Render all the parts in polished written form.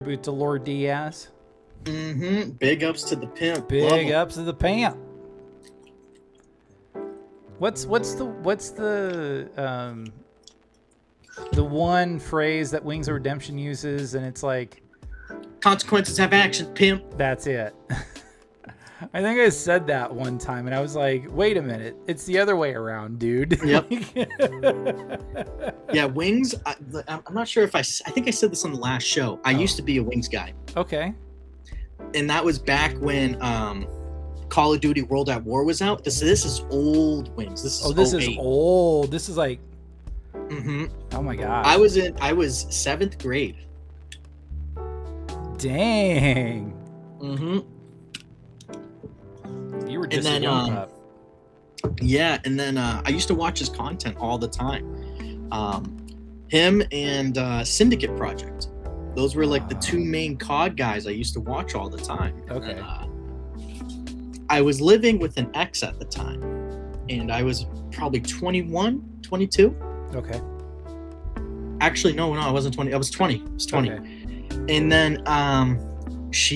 Boot to Lord Diaz. Big ups to the pimp. Big ups to the pimp. What's the one phrase that Wings of Redemption uses, and it's like, consequences have action, pimp. That's it. I think I said that one time, and I was like, wait a minute, it's the other way around, dude. Yep. Yeah, Wings, I'm not sure if I think I said this on the last show. I used to be a Wings guy. Okay. And that was back when Call of Duty World at War was out. This is old Wings. This is old. This is like, oh my God. I was 7th grade. Dang. You were just a young pup. Yeah, and then I used to watch his content all the time. Him and Syndicate Project. Those were like the two main COD guys I used to watch all the time. Okay. And, I was living with an ex at the time, and I was probably 21, 22. Okay. Actually, no, I wasn't 20. I was 20. I was 20. Okay. And then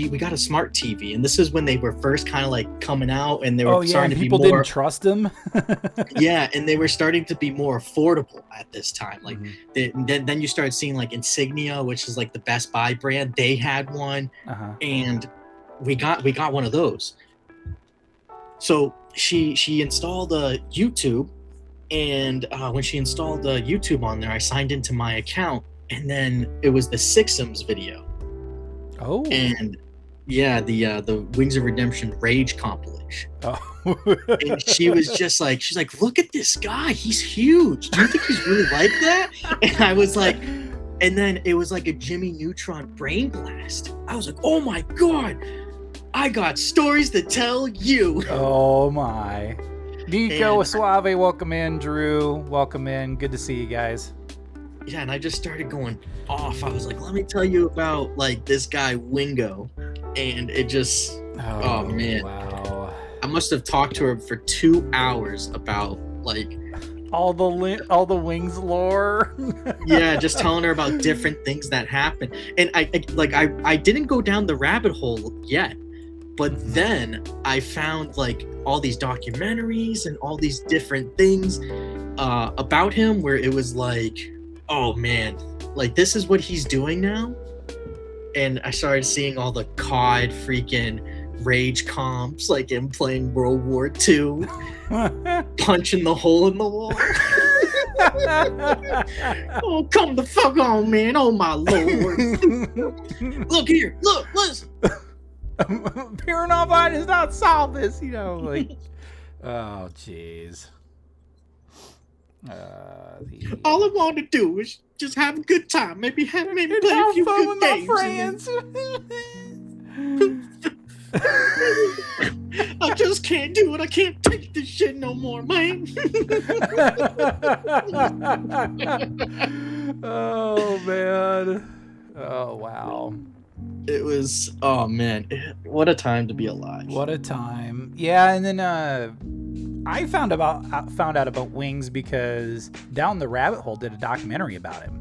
we got a smart TV, and this is when they were first kind of like coming out, and they were starting to be more. People didn't trust them. Yeah, and they were starting to be more affordable at this time. Like then you started seeing like Insignia, which is like the Best Buy brand. They had one, and we got one of those. So she installed a YouTube, and when she installed the YouTube on there, I signed into my account, and then it was the Sixums video. Oh. And yeah, the Wings of Redemption Rage compilation. Oh. And she was just like, she's like, look at this guy, he's huge. Do you think he's really like that? And I was like, and then it was like a Jimmy Neutron brain blast. I was like, oh my God, I got stories to tell you. Oh my. Nico Suave, welcome in. Drew, welcome in. Good to see you guys. Yeah, and I just started going off. I was like, let me tell you about like this guy Wingo, and it just oh man, wow. I must have talked to her for 2 hours about like all the Wings lore. Yeah, just telling her about different things that happen. And I didn't go down the rabbit hole yet, but then I found like all these documentaries and all these different things about him where it was like, oh man, like this is what he's doing now. And I started seeing all the COD freaking rage comps, like him playing World War II, punching the hole in the wall. Oh, come the fuck on, man. Oh my Lord. Look here, look, listen. Peering off eye does not solve this, like. Oh jeez. All I want to do is just have a good time. Maybe play a few good games. Friends. I just can't do it. I can't take this shit no more, man. Oh man. Oh wow. It was, oh man, what a time to be alive. What a time. Yeah, and then I found out about Wings because Down the Rabbit Hole did a documentary about him.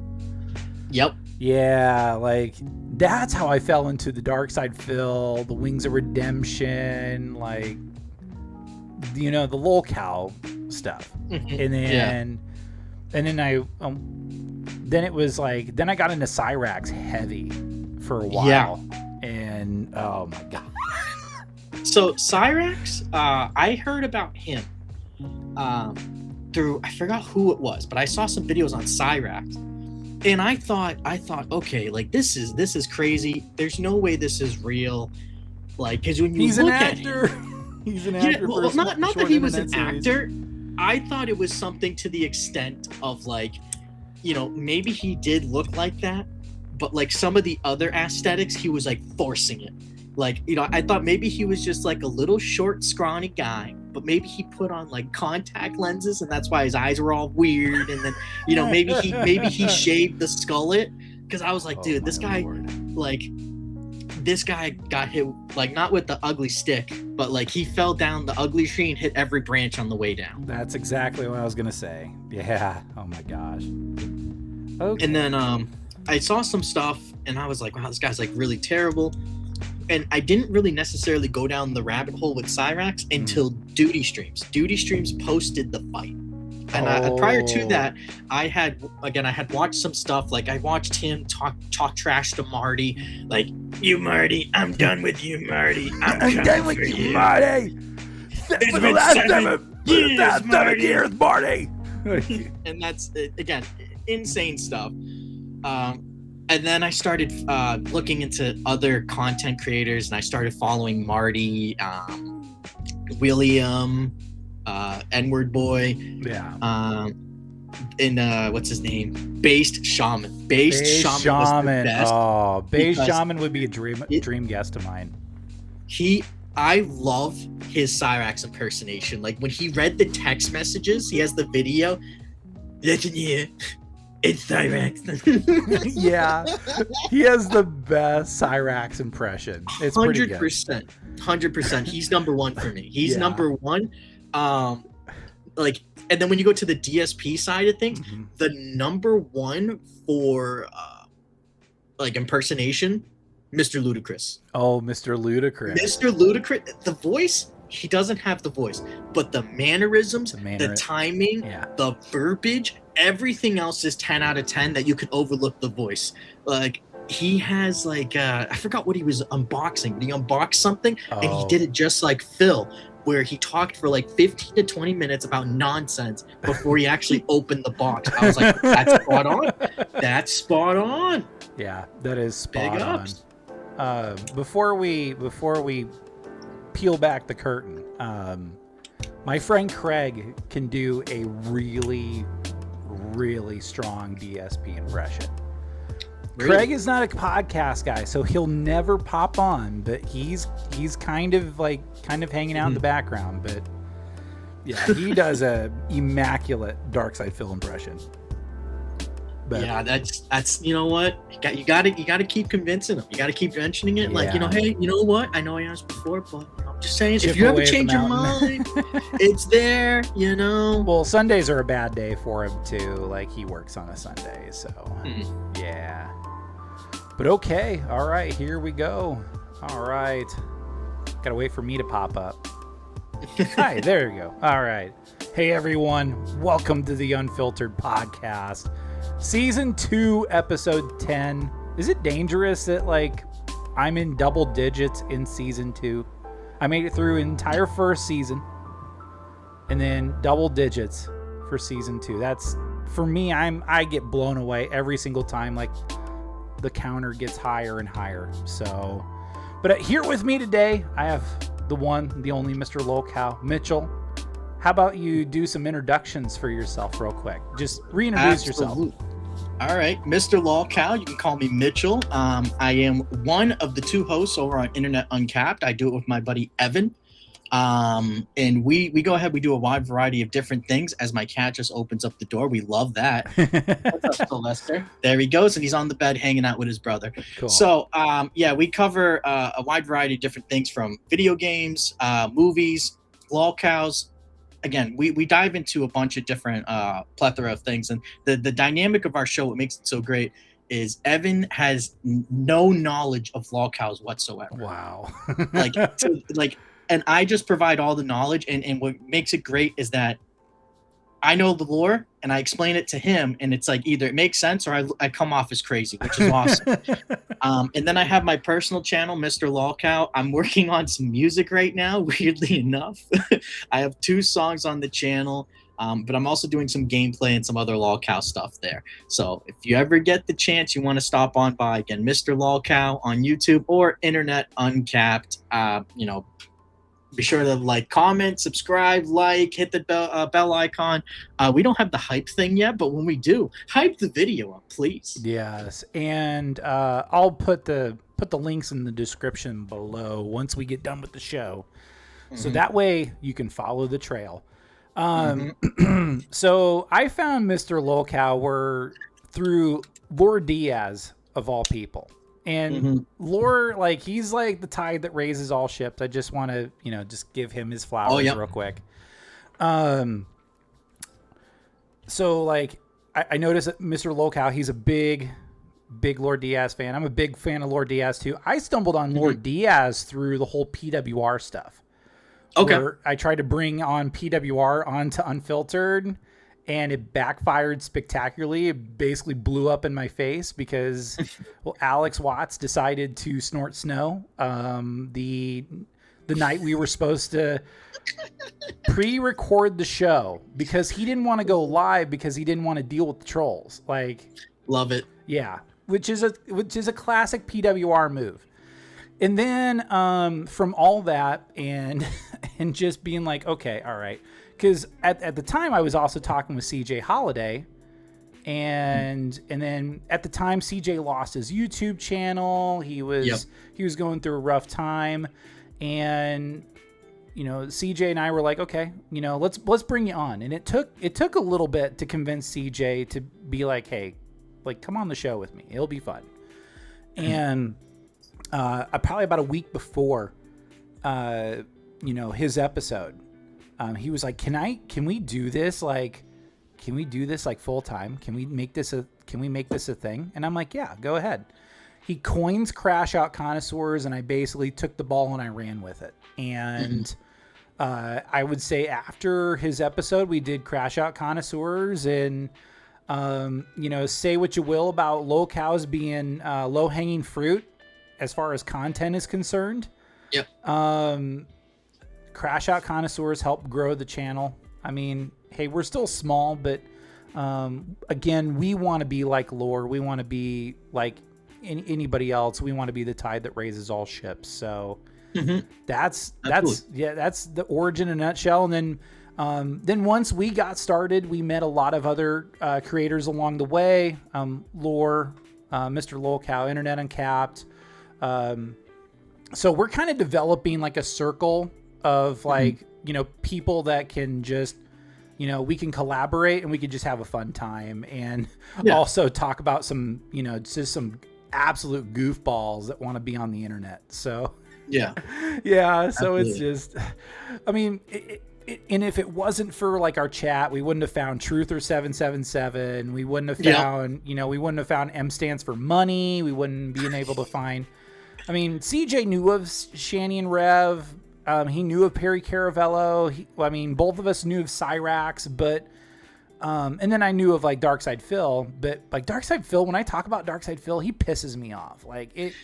Yep. Yeah, like that's how I fell into the Dark Side Phil, the Wings of Redemption, like the Lolcow stuff. And then then it was like, then I got into Cyrax heavy for a while. Yeah. And oh my God. So Cyrax, I heard about him through, I forgot who it was, but I saw some videos on Cyrax, and I thought, okay, like this is crazy. There's no way this is real. Like, because when you look at him, he's an actor. Yeah, well, not that he was an actor. I thought it was something to the extent of like, maybe he did look like that, but like some of the other aesthetics, he was like forcing it. Like, I thought maybe he was just like a little short, scrawny guy, but maybe he put on like contact lenses, and that's why his eyes were all weird. And then, maybe he shaved the skullet, because I was like, dude, this guy, like, this guy got hit like not with the ugly stick, but like he fell down the ugly tree and hit every branch on the way down. That's exactly what I was gonna say. Yeah. Oh my gosh. Okay. And then I saw some stuff and I was like, wow, this guy's like really terrible. And I didn't really necessarily go down the rabbit hole with Cyrax until Duty Streams. Duty Streams posted the fight. And prior to that, I had watched some stuff. Like I watched him talk trash to Marty. Like, you Marty, I'm done with you, Marty. I'm done with you, Marty. It's been the last 7 years, Marty. And that's, again, insane stuff. And then I started looking into other content creators, and I started following Marty, William, N-word boy, and what's his name? Based Shaman. Based Shaman was the best. Oh, Based Shaman would be a dream guest of mine. I love his Cyrax impersonation. Like when he read the text messages, he has the video. Listen here. It's Cyrax. Yeah, he has the best Cyrax impression. It's 100%. 100%. He's number one for me. He's number one. Like, and then when you go to the DSP side of things, the number one for like impersonation, Mr. Ludacris. Oh, Mr. Ludacris. Mr. Ludacris. The voice. He doesn't have the voice, but the mannerisms, the timing, the verbiage, everything else is 10 out of 10 that you can overlook the voice. Like he has like, I forgot what he was unboxing, but he unboxed something and he did it just like Phil, where he talked for like 15 to 20 minutes about nonsense before he actually opened the box. I was like, that's spot on. That's spot on. Yeah, that is spot Big on. ups. Before we peel back the curtain, my friend Craig can do a really strong DSP impression. Really? Craig is not a podcast guy, so he'll never pop on, but he's kind of hanging out in the background. But yeah, he does a immaculate Darkside Phil impression. But, yeah, that's you know what, you got to keep convincing them. You got to keep mentioning it. Like, hey, you know what? I know I asked before, but I'm just saying, if you ever change your mind, it's there. Well, Sundays are a bad day for him too. Like he works on a Sunday, so yeah. But okay, all right, here we go. All right, gotta wait for me to pop up. Hi, there you go. All right, hey everyone, welcome to the Unfiltered podcast. Season 2, episode 10. Is it dangerous that like I'm in double digits in season 2? I made it through an entire first season and then double digits for season 2. That's for me. I get blown away every single time. Like the counter gets higher and higher. So, but here with me today, I have the one, the only Mr. Lolcow, Mitchell. How about you do some introductions for yourself real quick? Just reintroduce yourself. All right, Mr. Lolcow, you can call me Mitchell. I am one of the 2 hosts over on Internet Uncapped. I do it with my buddy Evan. And we go ahead, we do a wide variety of different things. As my cat just opens up the door, we love that. What's up, Sylvester? There he goes, and he's on the bed hanging out with his brother. Cool. So, we cover a wide variety of different things, from video games, movies, lolcows. Again, we dive into a bunch of different plethora of things, and the dynamic of our show, what makes it so great, is Evan has no knowledge of lolcows whatsoever. Wow. And I just provide all the knowledge, and what makes it great is that I know the lore and I explain it to him, and it's like either it makes sense or I come off as crazy, which is awesome. And then I have my personal channel, Mr. Lolcow. I'm working on some music right now, weirdly enough. I have 2 songs on the channel, but I'm also doing some gameplay and some other Lolcow stuff there. So if you ever get the chance, you want to stop on by, again, Mr. Lolcow on YouTube or Internet Uncapped. Be sure to like, comment, subscribe, hit the bell icon. We don't have the hype thing yet, but when we do, hype the video up, please. Yes, and I'll put the links in the description below once we get done with the show, so that way you can follow the trail. So I found Mr. Lolcow through Lore Diaz, of all people. And Lore, like, he's like the tide that raises all ships. I just want to, just give him his flowers real quick. So, like, I noticed that Mr. Lolcow, he's a big big Lord Diaz fan. I'm a big fan of Lord Diaz too. I stumbled on Lord Diaz through the whole PWR stuff. Okay. Where I tried to bring on PWR onto Unfiltered, and it backfired spectacularly. It basically blew up in my face because, well, Alex Watts decided to snort snow the night we were supposed to pre-record the show because he didn't want to go live because he didn't want to deal with the trolls. Like, love it. Yeah, which is a classic PWR move. And then from all that and just being like, okay, all right. Because at the time I was also talking with CJ Holiday. And then at the time CJ lost his YouTube channel. He was going through a rough time. And, you know, CJ and I were like, okay, you know, let's bring you on. And it took a little bit to convince CJ to be like, hey, like, come on the show with me. It'll be fun. And probably about a week before, you know, his episode, he was like, can we do this? Like, can we do this like full time? Can we make this a thing? And I'm like, yeah, go ahead. He coins Crash Out Connoisseurs, and I basically took the ball and I ran with it. And I would say after his episode, we did Crash Out Connoisseurs, and you know, say what you will about Lolcows being low hanging fruit as far as content is concerned. Yep. Crash Out Connoisseurs helped grow the channel. I mean, hey, we're still small, but again, we want to be like Lore. We want to be like anybody else. We want to be the tide that raises all ships. So that's the origin in a nutshell. And then once we got started, we met a lot of other creators along the way. Lore, Mr. Lolcow, Internet Uncapped. So we're kind of developing like a circle of like, you know, people that can just, you know, we can collaborate and we can just have a fun time and also talk about some, you know, just some absolute goofballs that want to be on the internet. So so absolutely. It's just, I mean, and if it wasn't for like our chat, we wouldn't have found Truther777. We wouldn't have found, you know, we wouldn't have found M stands for money. We wouldn't been able to find, I mean, CJ knew of Shani and Rev. He knew of Perry Caravello. I mean, both of us knew of Cyrax, but, and then I knew of like Darkside Phil, but like Darkside Phil, when I talk about Darkside Phil, he pisses me off. Like it.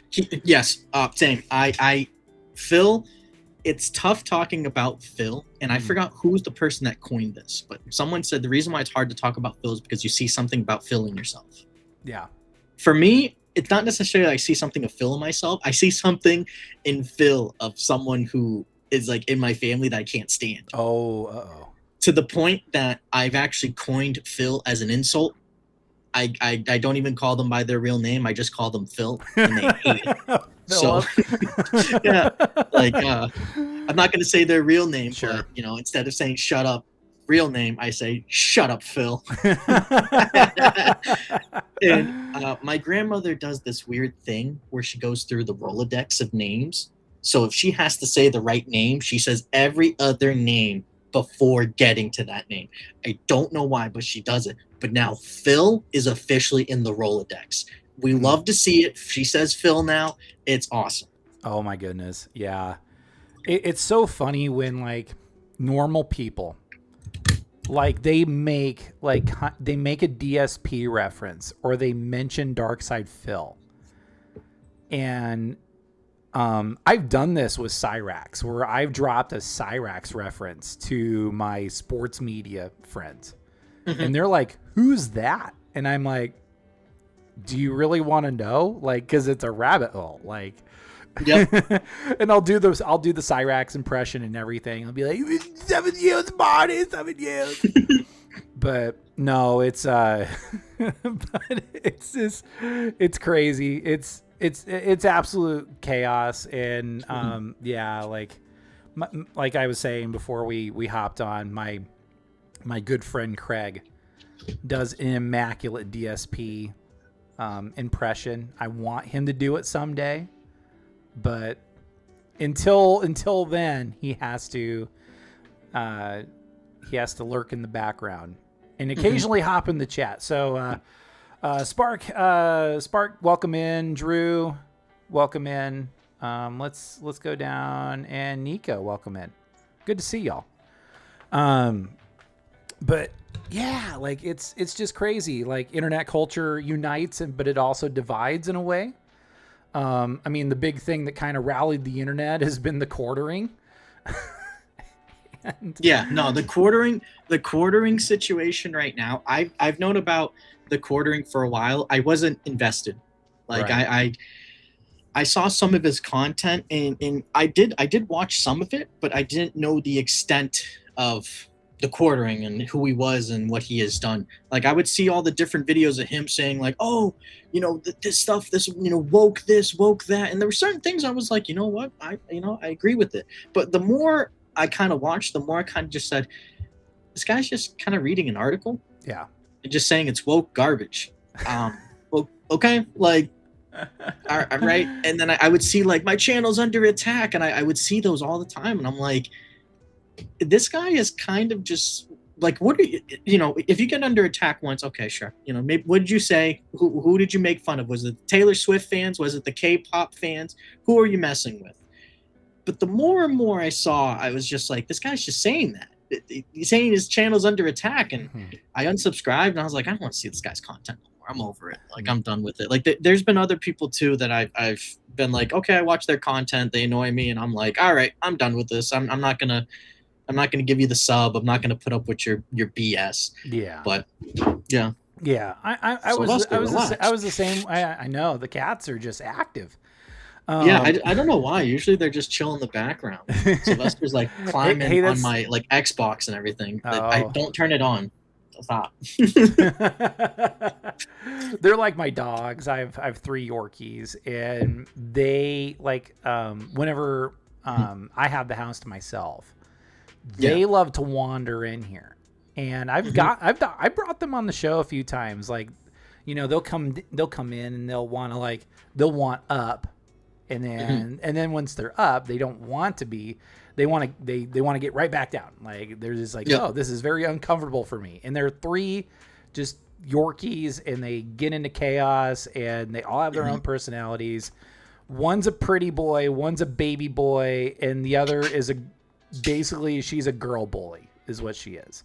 Same. Phil, it's tough talking about Phil, and I forgot who's the person that coined this, but someone said the reason why it's hard to talk about Phil is because you see something about Phil in yourself. Yeah. For me, it's not necessarily I see something of Phil in myself. I see something in Phil of someone who is like in my family that I can't stand. To the point that I've actually coined Phil as an insult. I don't even call them by their real name. I just call them Phil, and they hate it. So, I'm not going to say their real name, but, you know, instead of saying shut up, real name, I say shut up, Phil. And my grandmother does this weird thing where she goes through the Rolodex of names. So if she has to say the right name, she says every other name before getting to that name. I don't know why, but she does it. But now Phil is officially in the Rolodex. We love to see it. She says Phil now. It's awesome. Oh my goodness. Yeah. It's so funny when like normal people, like they make a DSP reference or they mention Darkside Phil. And I've done this with Cyrax where I've dropped a Cyrax reference to my sports media friends. And they're like, who's that? And I'm like, do you really want to know? Like, cause it's a rabbit hole. Like, and I'll do the Cyrax impression and everything. I'll be like, 7 years, Marty, 7 years. But no, it's, but it's just, it's crazy. It's absolute chaos. And, like I was saying before we hopped on, my good friend Craig does an immaculate DSP impression. I want him to do it someday, but until then, he has to lurk in the background and occasionally hop in the chat. So Spark, welcome in. Drew, welcome in. Let's go down, and Nico, welcome in. Good to see y'all. But yeah, like it's just crazy. Like internet culture unites, but it also divides in a way. I mean, the big thing that kind of rallied the internet has been the quartering. The quartering situation right now. I've known about the quartering for a while. I wasn't invested. Like right. I saw some of his content and I did watch some of it, but I didn't know the extent of the quartering and who he was and what he has done. Like I would see all the different videos of him saying like, oh, this stuff, this, woke this, woke that. And there were certain things I was like, you know what? I agree with it. But the more I kind of watched, the more I kind of just said, this guy's just kind of reading an article. Yeah. And just saying it's woke garbage. Well, okay. Like, all right. And then I would see like my channel's under attack, and I would see those all the time. And I'm like, this guy is kind of just like, what are you, if you get under attack once, okay, sure. Maybe, what did you say? Who did you make fun of? Was it the Taylor Swift fans? Was it the K-pop fans? Who are you messing with? But the more and more I saw, I was just like, this guy's just saying that. He's saying his channel's under attack. And I unsubscribed, and I was like, I don't want to see this guy's content no more. I'm over it. Like, I'm done with it. Like, there's been other people too that I've been like, okay, I watch their content. They annoy me. And I'm like, all right, I'm done with this. I'm not going to give you the sub. I'm not going to put up with your BS. Yeah. But yeah. Yeah. I was the same. I know the cats are just active. I don't know why. Usually they're just chill in the background. Sylvester's like climbing on my like Xbox and everything. I don't turn it on. Stop. They're like my dogs. I have 3 Yorkies, and they like whenever I have the house to myself, they love to wander in here. And I brought them on the show a few times. Like, they'll come in and they'll want up. And then once they're up, they don't want to be. They want to get right back down. Like they're just like, oh, this is very uncomfortable for me. And they're 3 just Yorkies, and they get into chaos, and they all have their own personalities. One's a pretty boy, one's a baby boy, and the other is she's a girl bully, is what she is.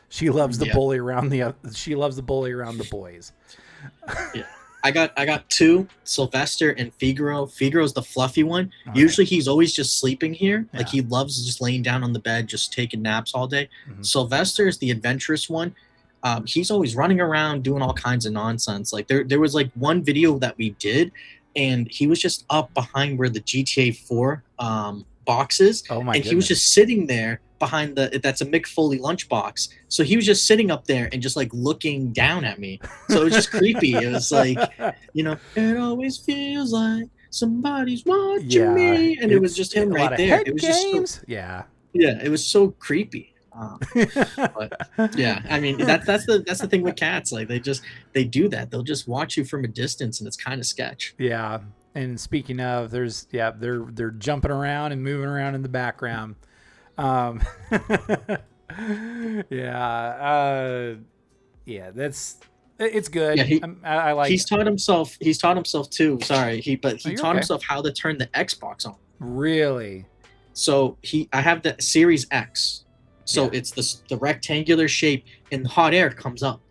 She loves the bully around the boys. Yeah. I got 2, Sylvester and Figaro. Figaro's the fluffy one. Okay. Usually he's always just sleeping here. Yeah. Like he loves just laying down on the bed, just taking naps all day. Sylvester is the adventurous one. He's always running around doing all kinds of nonsense. Like there was like one video that we did, and he was just up behind where the GTA 4 box is. Oh my goodness. He was just sitting there behind that's a Mick Foley lunchbox. So he was just sitting up there and just like looking down at me. So it was just creepy. It was like, it always feels like somebody's watching me. And it was just him right there. It was just it was so creepy. But yeah, I mean that's the thing with cats. Like they do that. They'll just watch you from a distance, and it's kind of sketch. Yeah. And speaking of, they're jumping around and moving around in the background. It's good. Yeah, I like. He's taught himself too. Sorry, he taught himself how to turn the Xbox on. Really? So I have the Series X. So it's the rectangular shape, and hot air comes up.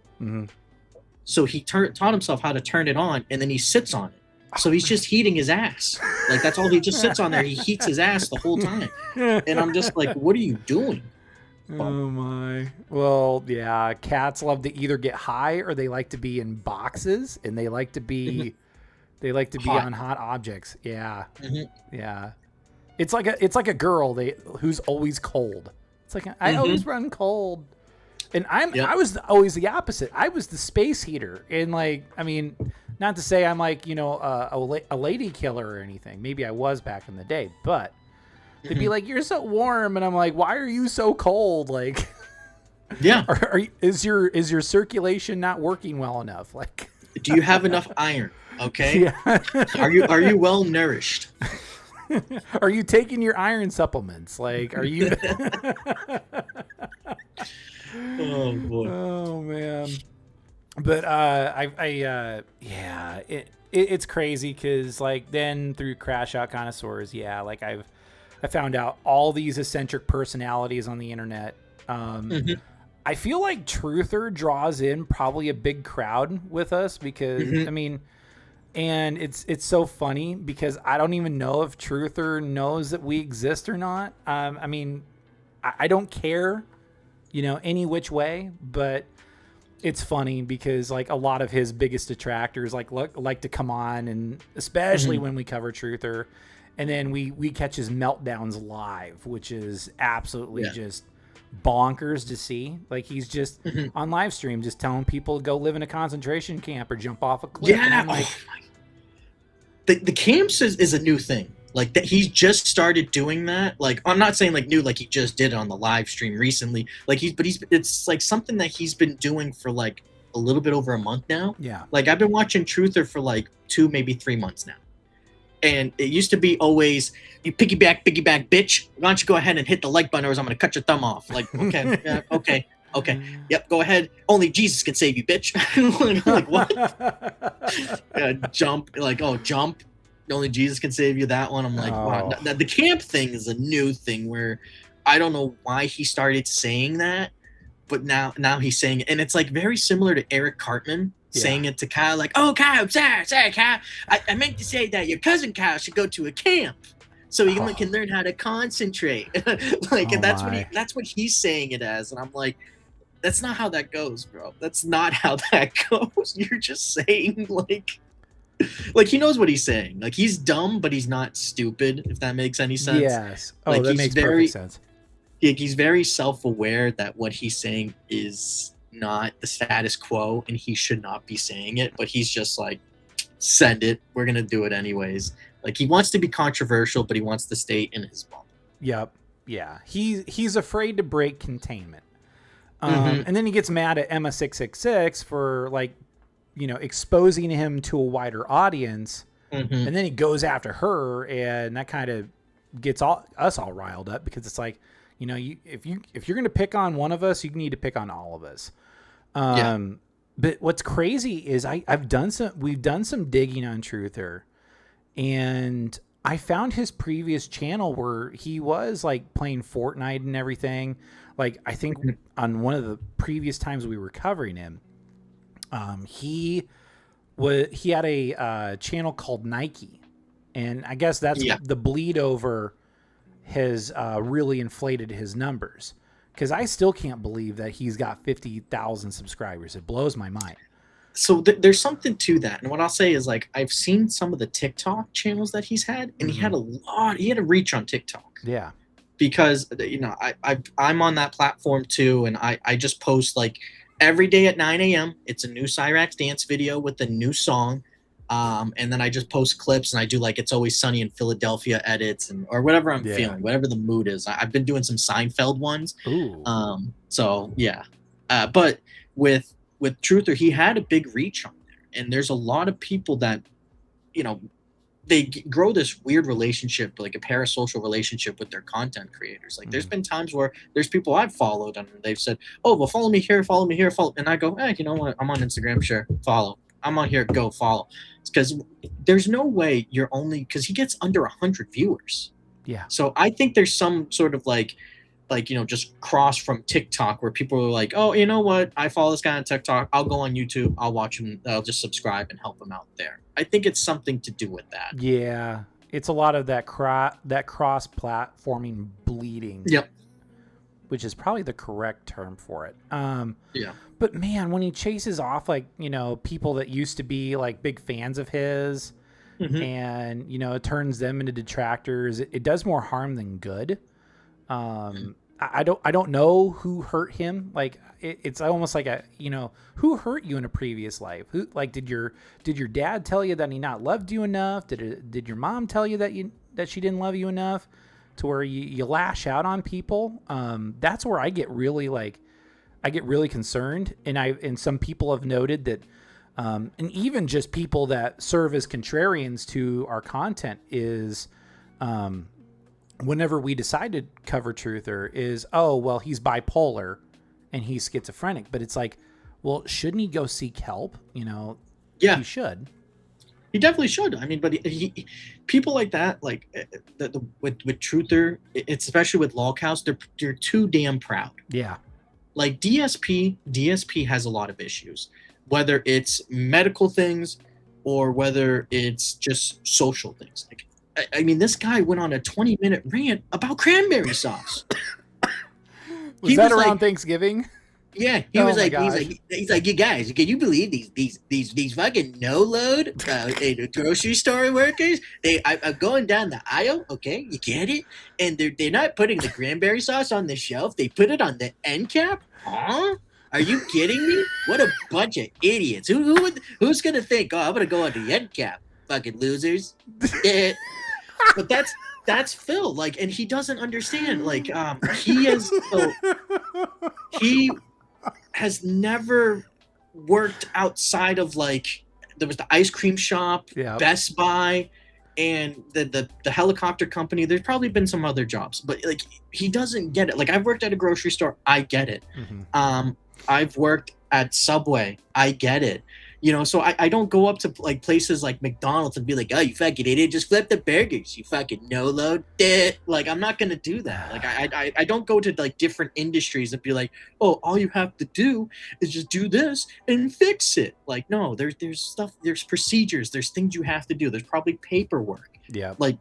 So he taught himself how to turn it on, and then he sits on it. So he's just heating his ass. Like that's all. He just sits on there. He heats his ass the whole time. And I'm just like, what are you doing? Oh my. Well, yeah. Cats love to either get high, or they like to be in boxes, and they like to be on hot objects. Yeah. Yeah. It's like a girl who's always cold. It's like I always run cold. And I was always the opposite. I was the space heater. And like, I mean, not to say I'm like, a lady killer or anything. Maybe I was back in the day, but they'd be like, "You're so warm," and I'm like, "Why are you so cold?" Like, yeah, is your circulation not working well enough? Like, do you have enough iron? Okay, yeah. Are you well nourished? Are you taking your iron supplements? Like, are you? Oh boy. Oh man. But yeah, it's crazy because like then through Crash Out Connoisseurs, yeah, like I found out all these eccentric personalities on the internet. Mm-hmm. I feel like Truther draws in probably a big crowd with us because Mm-hmm. I mean, and it's so funny because I don't even know if Truther knows that we exist or not. I mean, I don't care, any which way, but it's funny because like a lot of his biggest detractors like to come on, and especially Mm-hmm. when we cover Truther, and then we catch his meltdowns live, which is absolutely Yeah. just bonkers to see. Like he's just Mm-hmm. on live stream just telling people to go live in a concentration camp or jump off a cliff, and Yeah. I'm like, The camps is a new thing. Like that, he's just started doing that. Like I'm not saying like new, like he just did it on the live stream recently. Like he's it's like something that he's been doing for like a little bit over a month now. yeah, Like I've been watching Truther for like 2, maybe 3 months now. And it used to be always you piggyback, bitch. Why don't you go ahead and hit the like button, or else I'm gonna cut your thumb off. Like okay, yeah, okay, yep, go ahead. Only Jesus can save you, bitch. Like what? Jump, like jump. Only Jesus can save you. That one, I'm like, wow. Oh. The camp thing is a new thing where I don't know why he started saying that, but now he's saying it, and it's like very similar to Eric Cartman saying it to Kyle, like, "Oh, Kyle, sorry, Kyle. I meant to say that your cousin Kyle should go to a camp so he can learn how to concentrate." Like, and that's what he's saying it as, and I'm like, that's not how that goes, bro. That's not how that goes. You're just saying like he knows what he's saying. Like he's dumb, but he's not stupid. If that makes any sense. Yes. Oh, like, that makes perfect sense. He's very self-aware that what he's saying is not the status quo, and he should not be saying it. But he's just like, send it. We're gonna do it anyways. Like he wants to be controversial, but he wants to stay in his bubble. Yep. Yeah. He's afraid to break containment. And then he gets mad at Emma 666 for like, exposing him to a wider audience. And then he goes after her, and that kind of gets us all riled up because it's like, if you're going to pick on one of us, you need to pick on all of us. But what's crazy is we've done some digging on Truther, and I found his previous channel where he was like playing Fortnite and everything. Like I think on one of the previous times we were covering him, he had a channel called Nike, and I guess that's the bleed over has really inflated his numbers, because I still can't believe that he's got 50,000 subscribers. It blows my mind. So there's something to that, and what I'll say is like I've seen some of the TikTok channels that he's had, and he had a reach on TikTok. Yeah, because I'm on that platform too, and I just post like every day at 9 a.m. It's a new Cyrax dance video with a new song. And then I just post clips, and I do like It's Always Sunny in Philadelphia edits, or whatever I'm feeling, whatever the mood is. I've been doing some Seinfeld ones. Ooh. So yeah. But with Truther, he had a big reach on there. And there's a lot of people that, they grow this weird relationship, like a parasocial relationship with their content creators. Like there's been times where there's people I've followed and they've said, "Oh, well, follow me here, follow me here, follow." And I go, "Hey, you know what? I'm on Instagram, sure, follow. I'm on here, go follow." It's because there's no way because he gets under 100 viewers. Yeah. So I think there's some sort of like just cross from TikTok where people are like, "Oh, you know what? I follow this guy on TikTok. I'll go on YouTube. I'll watch him. I'll just subscribe and help him out there." I think it's something to do with that. Yeah, it's a lot of that cross-platforming bleeding. Yep. Which is probably the correct term for it. Yeah. But man, when he chases off like people that used to be like big fans of his, and it turns them into detractors, it does more harm than good. I don't know who hurt him. Like it's almost like who hurt you in a previous life? Who, like, did your dad tell you that he not loved you enough? Did your mom tell you that she didn't love you enough to where you lash out on people? That's where I get really concerned. And some people have noted that, and even just people that serve as contrarians to our content is, whenever we decide to cover Truther is, oh, well, he's bipolar and he's schizophrenic. But it's like, Well, shouldn't he go seek help? Yeah, he should. He definitely should. I mean, but people like that, like with Truther, it's especially with Lolcows, they're too damn proud. Yeah. Like DSP has a lot of issues, whether it's medical things or whether it's just social things. Like, I mean, this guy went on a 20-minute rant about cranberry sauce. Was that around Thanksgiving? Yeah, he's like, you guys, can you believe these fucking no-load grocery store workers? I'm going down the aisle, okay, you get it, and they're not putting the cranberry sauce on the shelf. They put it on the end cap. Huh? Are you kidding me? What a bunch of idiots! Who's gonna think? Oh, I'm gonna go on the end cap. Fucking losers. But that's Phil. Like, and he doesn't understand. Like, he has never worked outside of, like, there was the ice cream shop, Best Buy, and the helicopter company. There's probably been some other jobs, but like, he doesn't get it. Like, I've worked at a grocery store. I get it. Mm-hmm. I've worked at Subway. I get it. So I don't go up to like places like McDonald's and be like, oh, you fucking idiot, just flip the burgers, you fucking no-load. Like, I'm not gonna do that. Like, I don't go to like different industries and be like, oh, all you have to do is just do this and fix it. Like, no, there's stuff, there's procedures, there's things you have to do. There's probably paperwork. Yeah. Like,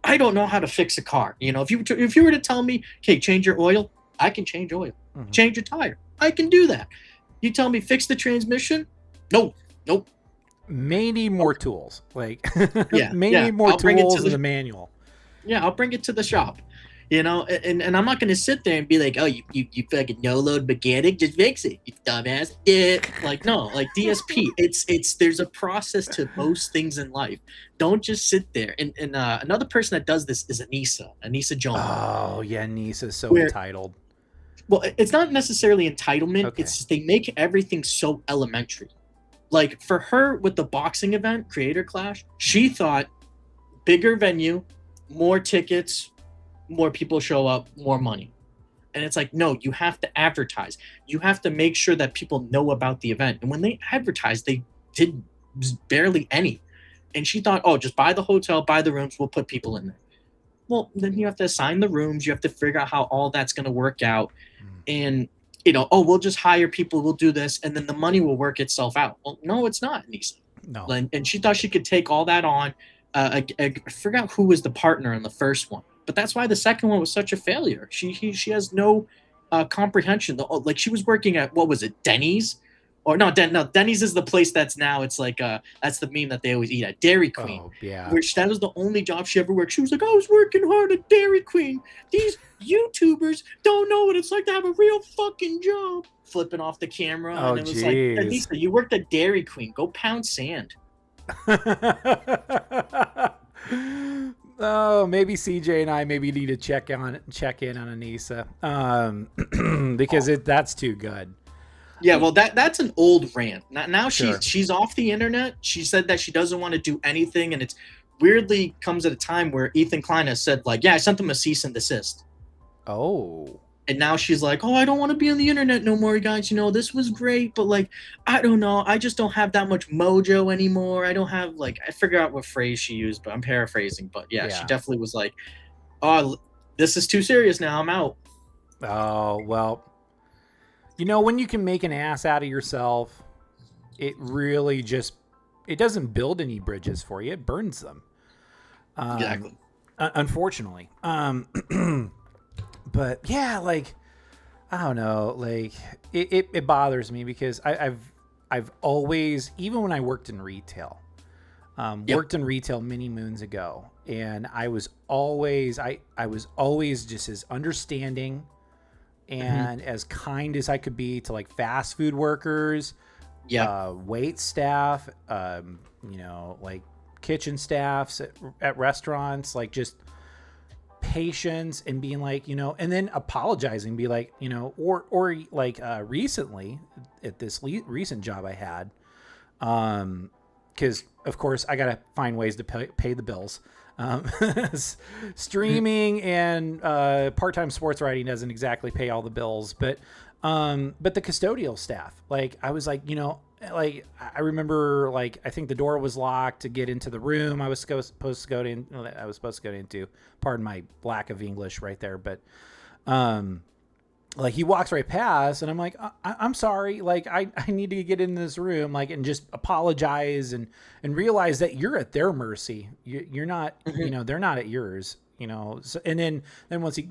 I don't know how to fix a car. If you were to tell me, okay, change your oil, I can change oil. Mm-hmm. Change your tire, I can do that. You tell me fix the transmission. Nope. May need more tools. Like, yeah, may need more tools in the manual. Yeah, I'll bring it to the shop. And I'm not going to sit there and be like, oh, you fucking no-load mechanic, just fix it, you dumbass. Yeah. Like, no, like DSP, there's a process to most things in life. Don't just sit there. And another person that does this is Anissa Jones. Oh, yeah, Anissa's so entitled. Well, it's not necessarily entitlement. Okay. It's they make everything so elementary. Like, for her with the boxing event, Creator Clash, she thought bigger venue, more tickets, more people show up, more money. And it's like, no, you have to advertise. You have to make sure that people know about the event. And when they advertised, they did barely any. And she thought, oh, just buy the hotel, buy the rooms, we'll put people in there. Well, then you have to assign the rooms. You have to figure out how all that's going to work out. And oh, we'll just hire people, we'll do this, and then the money will work itself out. Well, no, it's not, Anissa. No. And she thought she could take all that on. I forgot who was the partner in the first one, but that's why the second one was such a failure. She has no comprehension. Like, she was working at, what was it, Denny's? Or no, Denny's is the place that's now, it's like, that's the meme that they always eat at, Dairy Queen. Oh, yeah. Which that was the only job she ever worked. She was like, I was working hard at Dairy Queen. These YouTubers don't know what it's like to have a real fucking job. Flipping off the camera. Oh, and it was like, Anissa, you worked at Dairy Queen. Go pound sand. Oh, maybe CJ and I maybe need to check in on Anissa. Because that's too good. Yeah, well, that's an old rant. Now Sure. she's off the internet. She said that she doesn't want to do anything, and it's weirdly comes at a time where Ethan Klein has said, like, yeah, I sent them a cease and desist. Oh. And now she's like, oh, I don't want to be on the internet no more, guys. This was great, but like, I don't know. I just don't have that much mojo anymore. I don't have, like, I figure out what phrase she used, but I'm paraphrasing. But yeah, she definitely was like, oh, this is too serious now. I'm out. Oh, well. When you can make an ass out of yourself, it really it doesn't build any bridges for you. It burns them. Exactly. Unfortunately. But yeah, like, I don't know, like it bothers me because I've always, even when I worked in retail, worked in retail many moons ago, and I was always just as understanding and as kind as I could be to, like, fast food workers, wait staff, like kitchen staffs at restaurants, like, just patience and being like, and then apologizing, be like, or like recently at this recent job I had, because of course I gotta find ways to pay the bills. Streaming and part-time sports writing doesn't exactly pay all the bills, but But the custodial staff, like, I was like, like, I remember, like, I think the door was locked to get into the room I was supposed to go into. Pardon my lack of English right there, but like, he walks right past, and I'm like, I'm sorry, like, I need to get in this room, like, and just apologize and realize that you're at their mercy. You're not, they're not at yours, So, and then once he,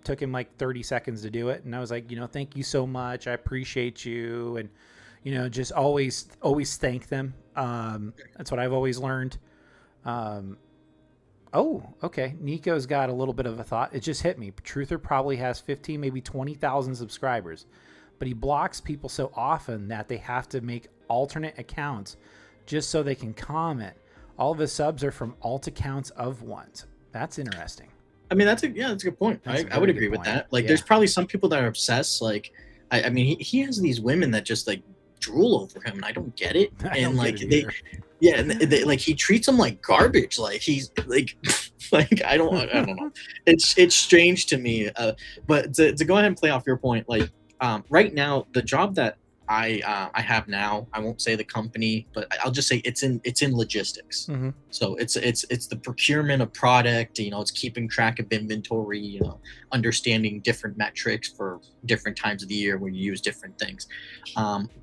took him like 30 seconds to do it, and I was like, thank you so much, I appreciate you, and just always thank them. That's what I've always learned. Oh, okay. Nico's got a little bit of a thought. It just hit me. Truther probably has 15, maybe 20,000 subscribers, but he blocks people so often that they have to make alternate accounts just so they can comment. All of his subs are from alt accounts of ones. That's interesting. I mean, that's a good point. I would agree with that. Like, there's probably some people that are obsessed. Like, I mean, he has these women that just like drool over him, and I don't get it. And like they, like, he treats them like garbage. Like, he's like, like I don't know. It's strange to me. But to go ahead and play off your point, like, right now the job that I have now, I won't say the company, but I'll just say it's in logistics. Mm-hmm. So it's the procurement of product, it's keeping track of inventory, understanding different metrics for different times of the year when you use different things.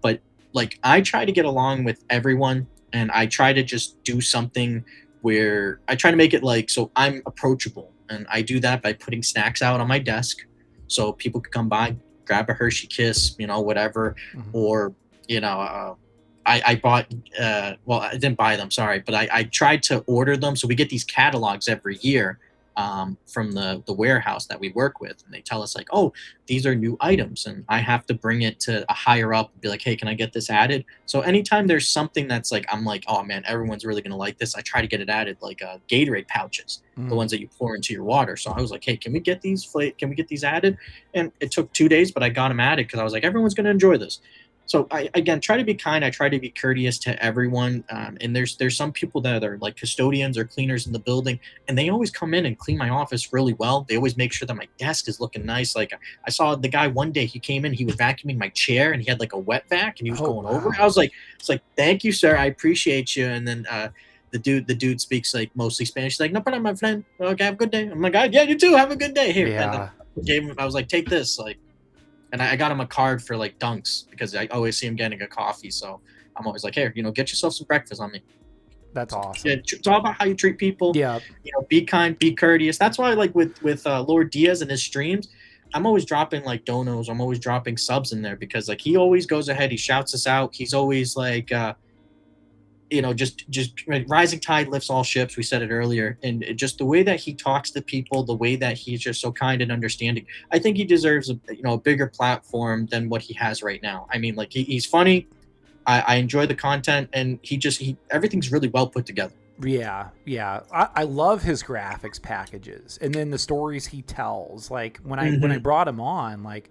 But like, I try to get along with everyone, and I try to just do something where I try to make it like, so I'm approachable, and I do that by putting snacks out on my desk so people can come by, grab a Hershey Kiss, whatever. Mm-hmm. Or, I bought, well, I didn't buy them, sorry, but I tried to order them. So we get these catalogs every year from the warehouse that we work with. And they tell us like, oh, these are new items. And I have to bring it to a higher up and be like, hey, can I get this added? So anytime there's something that's like, I'm like, oh man, everyone's really going to like this, I try to get it added, like Gatorade pouches, the ones that you pour into your water. So I was like, hey, can we get these added? And it took 2 days, but I got them added because I was like, everyone's going to enjoy this. So I, again, try to be kind. I try to be courteous to everyone. And there's some people that are like custodians or cleaners in the building, and they always come in and clean my office really well. They always make sure that my desk is looking nice. Like, I saw the guy one day, he came in, he was vacuuming my chair, and he had like a wet vac, and he was going over. I was like, it's like, thank you, sir. I appreciate you. And then the dude speaks like mostly Spanish. He's like, no problem, my friend. Okay, have a good day. I'm like, yeah, you too. Have a good day. Here. Yeah. And I was like, take this. Like, and I got him a card for like Dunks because I always see him getting a coffee. So I'm always like, here, get yourself some breakfast on me. That's awesome. Yeah, it's all about how you treat people. Yeah. Be kind, be courteous. That's why, like, with Lord Diaz and his streams, I'm always dropping like donos. I'm always dropping subs in there because like he always goes ahead. He shouts us out. He's always like, just rising tide lifts all ships. We said it earlier, and just the way that he talks to people, the way that he's just so kind and understanding. I think he deserves a bigger platform than what he has right now. I mean, like, he's funny. I enjoy the content, and he everything's really well put together. Yeah. I love his graphics packages, and then the stories he tells. Like, when I brought him on, like,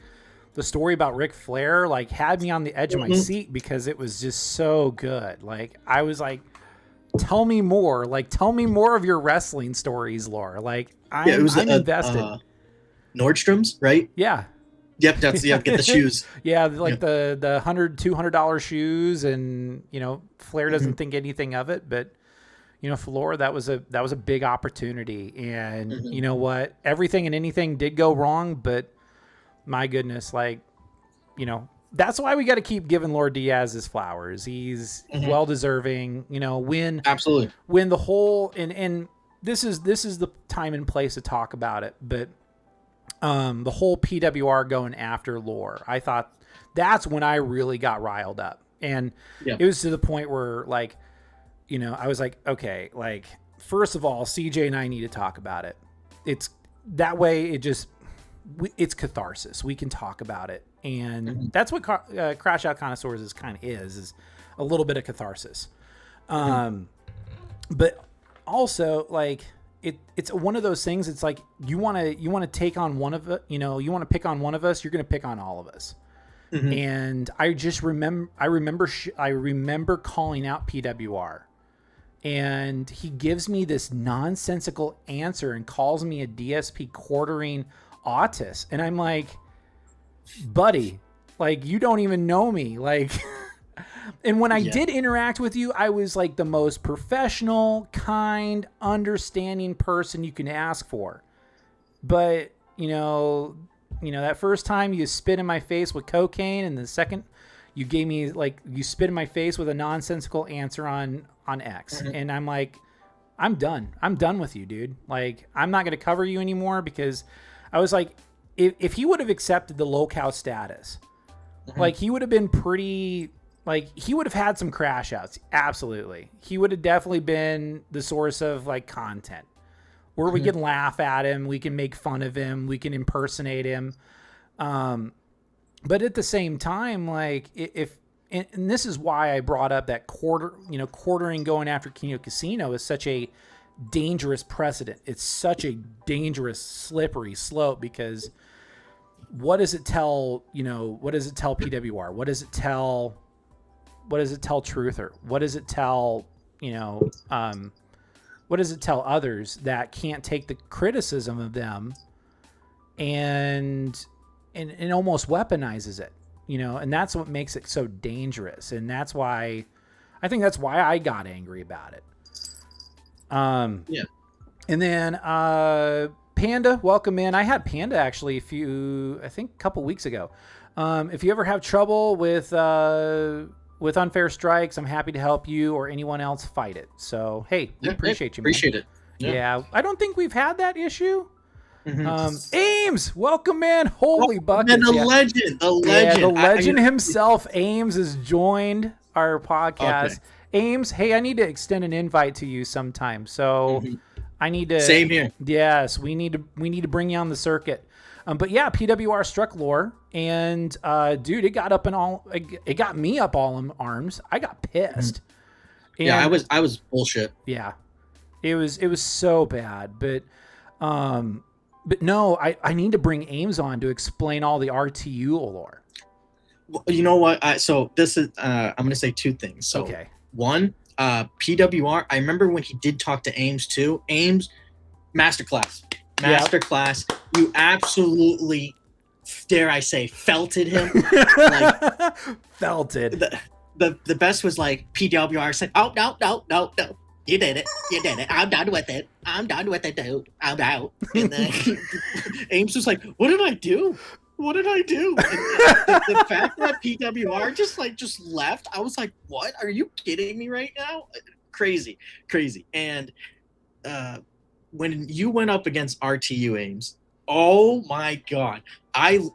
the story about Ric Flair, like, had me on the edge of my seat because it was just so good. Like, I was like, tell me more. Like, tell me more of your wrestling stories, Laura. Like, I'm invested. Nordstrom's, right? Yeah. Yep, get the shoes. Yeah, like the $100, $200 shoes, and Flair doesn't think anything of it, but for Laura, that was a big opportunity. And you know what? Everything and anything did go wrong, but my goodness, like, that's why we got to keep giving Lord Diaz his flowers. He's well deserving. Absolutely when the whole and this is the time and place to talk about it, but the whole PWR going after Lore, I thought that's when I really got riled up, and it was to the point where, like, I was like, okay, like, first of all, CJ and I need to talk about it. It's that way. It's catharsis. We can talk about it. And that's what Crash Out Connoisseurs is a little bit of catharsis. But also, like, it's one of those things. It's like, you want to take on one of it, you want to pick on one of us, you're going to pick on all of us. And I just remember calling out PWR, and he gives me this nonsensical answer and calls me a DSP quartering autist. And I'm like, buddy, like you don't even know me. Like, and when I did interact with you, I was like the most professional, kind, understanding person you can ask for. But, that first time you spit in my face with cocaine, and the second you gave me, like, you spit in my face with a nonsensical answer on X. Mm-hmm. And I'm like, I'm done. I'm done with you, dude. Like, I'm not going to cover you anymore, because I was like, if he would have accepted the Lolcow status, like, he would have been pretty, like, he would have had some crash outs. Absolutely. He would have definitely been the source of, like, content where we can laugh at him, we can make fun of him, we can impersonate him. But at the same time, like, and this is why I brought up that quartering going after casino is such a dangerous precedent. It's such a dangerous, slippery slope, because what does it tell, what does it tell PWR? What does it tell Truther? What does it tell, what does it tell others that can't take the criticism of them and almost weaponizes it, and that's what makes it so dangerous. And that's why I got angry about it. And then, Panda, welcome in. I had Panda actually a couple weeks ago. If you ever have trouble with unfair strikes, I'm happy to help you or anyone else fight it. So, hey, we appreciate you, man. Appreciate it. Yeah. I don't think we've had that issue. Ames, welcome in. Holy buckets. And the legend. Yeah, the legend himself, Ames, has joined our podcast. Okay. Ames, hey, I need to extend an invite to you sometime. So I need to. Same here. Yes, we need to bring you on the circuit. But yeah, PWR struck Lore, and dude, it got me up all in arms. I got pissed. And, yeah, I was bullshit. Yeah, it was so bad. But no, I need to bring Ames on to explain all the RTU lore. Well, you know what? So this is I'm going to say two things. So okay. One, PWR. I remember when he did talk to Ames too. Ames, masterclass. You absolutely, dare I say, felted him. Like, felted. The best was like PWR said, "Oh no. You did it. I'm done with it, dude. I'm out." And then Ames was like, "What did I do? And the fact that PWR just left, I was like, "What? Are you kidding me right now?" Crazy. And when you went up against RTU, Ames, oh my God, I've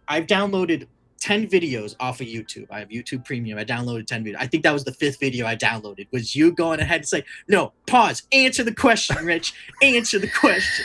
downloaded 10 videos off of YouTube. I have YouTube Premium. I downloaded 10 videos. I think that was the 5th video I downloaded, was you going ahead and say, "No, pause, answer the question, Rich, answer the question."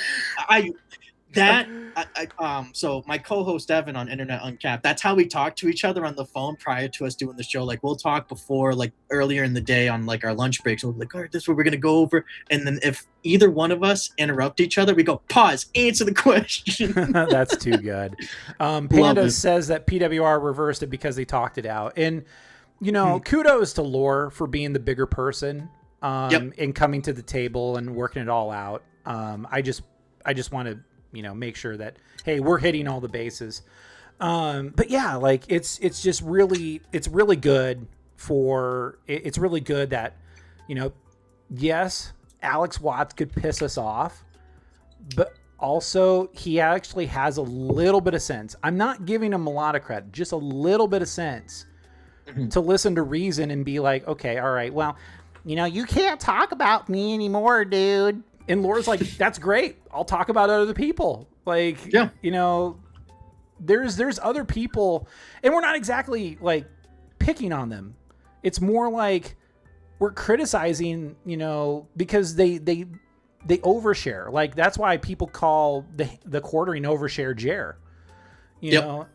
So my co-host Evan on Internet Uncapped, that's how we talk to each other on the phone prior to us doing the show. Like, we'll talk before, like, earlier in the day on, like, our lunch breaks. We'll be like, "All right, this is what we're going to go over." And then if either one of us interrupt each other, we go, "Pause, answer the question." That's too good. Panda says that PWR reversed it because they talked it out. And, kudos to Lore for being the bigger person and coming to the table and working it all out. I just want to, make sure that, hey, we're hitting all the bases. But yeah, like it's really good it's really good that, yes, Alex Watts could piss us off, but also he actually has a little bit of sense. I'm not giving him a lot of credit, just a little bit of sense to listen to reason and be like, okay, all right, well, you can't talk about me anymore, dude. And Laura's like, "That's great. I'll talk about other people." Like, there's other people, and we're not exactly like picking on them. It's more like we're criticizing, because they overshare. Like, that's why people call the quartering overshare Jer. You know,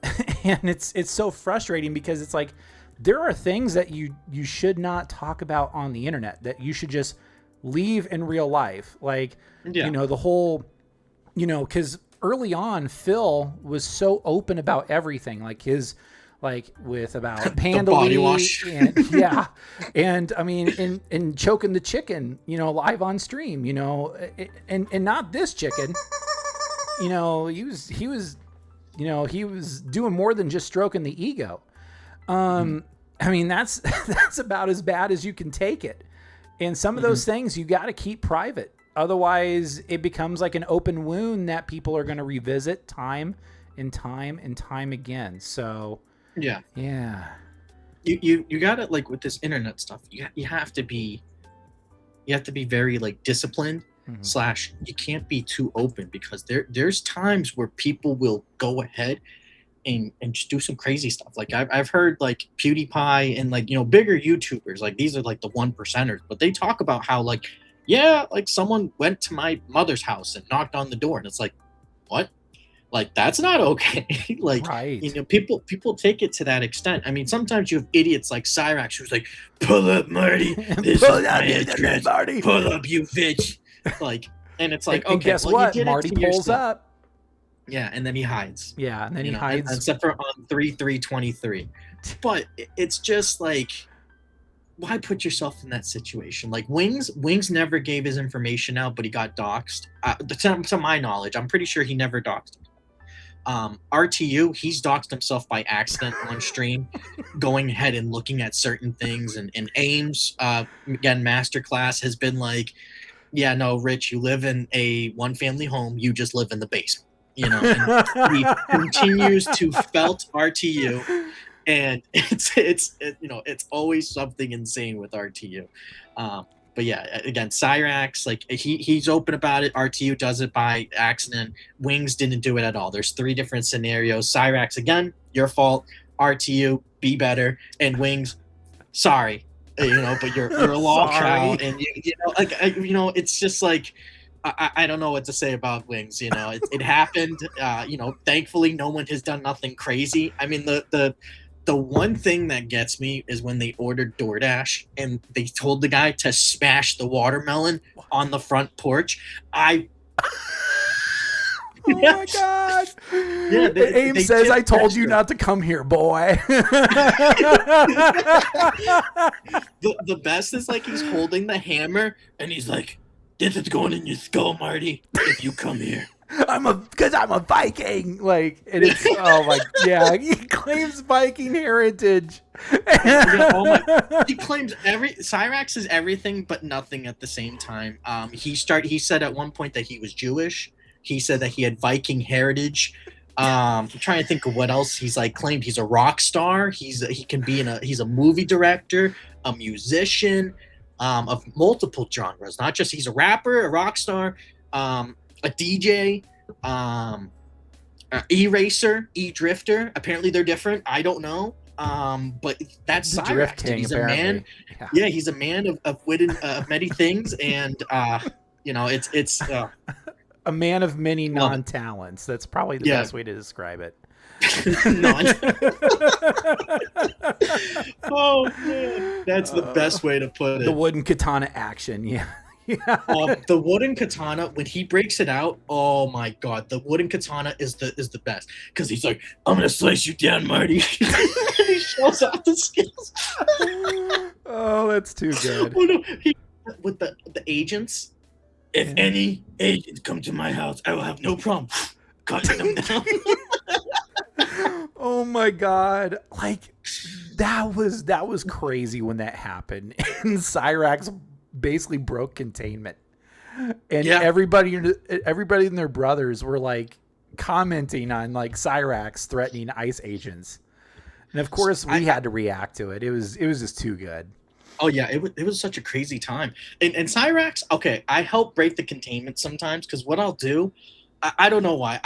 and it's so frustrating, because it's like there are things that you should not talk about on the internet that you should just leave in real life. Like, the whole, because early on Phil was so open about everything, like his, like with about Panda body wash, and and I mean, and choking the chicken, live on stream, and not this chicken, he was you know, he was doing more than just stroking the ego. I mean, that's about as bad as you can take it. And some of those things you got to keep private. Otherwise, it becomes like an open wound that people are going to revisit time and time and time again. So, yeah. You got to, like, with this internet stuff, you have to be very, like, disciplined. / you can't be too open, because there's times where people will go ahead and just do some crazy stuff. Like I've heard, like, PewDiePie and, like, you know, bigger YouTubers, like, these are like the 1%ers, but they talk about how, like, yeah, like, someone went to my mother's house and knocked on the door, and it's like, what? Like, that's not okay. Like, right. You know, people take it to that extent. I mean, sometimes you have idiots like Cyrax who's like, pull up, Marty. This pull is up, my address. Marty. Pull up, you bitch. Like, and it's like, and okay, guess well, what? You did Marty it to pulls yourself. up. Yeah, and then he hides. Yeah, and then he hides. Except for on 3/3/23. But it's just like, why put yourself in that situation? Like, Wings never gave his information out, but he got doxxed. To my knowledge, I'm pretty sure he never doxed him. RTU, he's doxed himself by accident on stream, going ahead and looking at certain things. And Ames, again, Masterclass, has been like, yeah, no, Rich, you live in a one-family home. You just live in the basement. You know, and he continues to felt RTU, and it's you know, it's always something insane with RTU. But yeah, again, Cyrax, like, he's open about it. RTU does it by accident. Wings didn't do it at all. There's 3 different scenarios. Cyrax, again, your fault. RTU, be better. And Wings, sorry, you know, but you're a lolcow, and you know, like, you know, it's just like, I don't know what to say about Wings. You know, it happened. You know, thankfully, no one has done nothing crazy. I mean, the one thing that gets me is when they ordered DoorDash and they told the guy to smash the watermelon on the front porch. Oh my God. Yeah, Ames says, I told you not to come here, boy. The best is, like, he's holding the hammer and he's like, this is going in your skull, Marty, if you come here. Because I'm a Viking. Like, and it's, oh my, yeah, he claims Viking heritage. He claims Cyrax is everything but nothing at the same time. He said at one point that he was Jewish. He said that he had Viking heritage. I'm trying to think of what else he's, like, claimed. He's a rock star. He's a movie director, a musician, of multiple genres. Not just, he's a rapper, a rock star, a DJ, e-racer, e-drifter. Apparently they're different. I don't know. But that's Cyrax. He's apparently a man. Yeah, he's a man of many things, and you know, it's a man of many non-talents. That's probably the best way to describe it. Oh man, that's the best way to put it. The wooden katana action. Yeah. The wooden katana, when he breaks it out, oh my God, the wooden katana is the best, because he's like, I'm gonna slice you down, Marty. He shows off the skills. Oh, that's too good. Oh, no. With the agents, if any agents come to my house, I will have no problem cutting them down. Oh my God. Like, that was crazy when that happened. And Cyrax basically broke containment. And everybody and their brothers were, like, commenting on, like, Cyrax threatening ICE agents. And of course we had to react to it. It was just too good. Oh yeah, it was such a crazy time. And Cyrax, okay, I help break the containment sometimes, because what I'll do, I don't know why.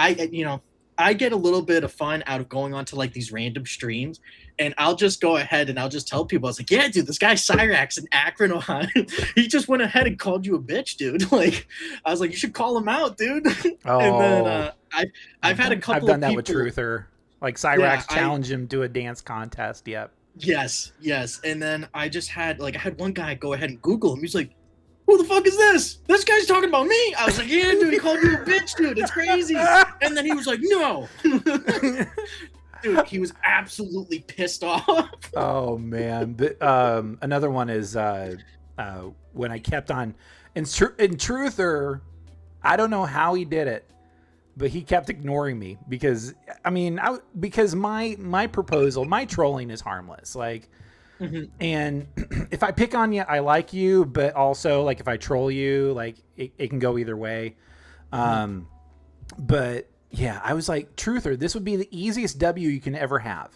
I get a little bit of fun out of going onto, like, these random streams, and I'll just go ahead and I'll just tell people, I was like, yeah, dude, this guy Cyrax in Akron, Ohio, he just went ahead and called you a bitch, dude. Like, I was like, you should call him out, dude. Oh, and then I've had a couple. I've done that with Truther. Like, Cyrax challenged him to a dance contest. Yep. Yes. And then I had one guy go ahead and Google him. He's like, who the fuck is this? This guy's talking about me. I was like, yeah, dude, he called you a bitch, dude. It's crazy. And then he was like, no. Dude, he was absolutely pissed off. Oh, man. But, another one is when I kept on... In Truther, I don't know how he did it, but he kept ignoring me because because my proposal, my trolling is harmless. Like, and if I pick on you, I like you, but also like if I troll you, like it can go either way. But yeah, I was like, Truther, this would be the easiest W you can ever have.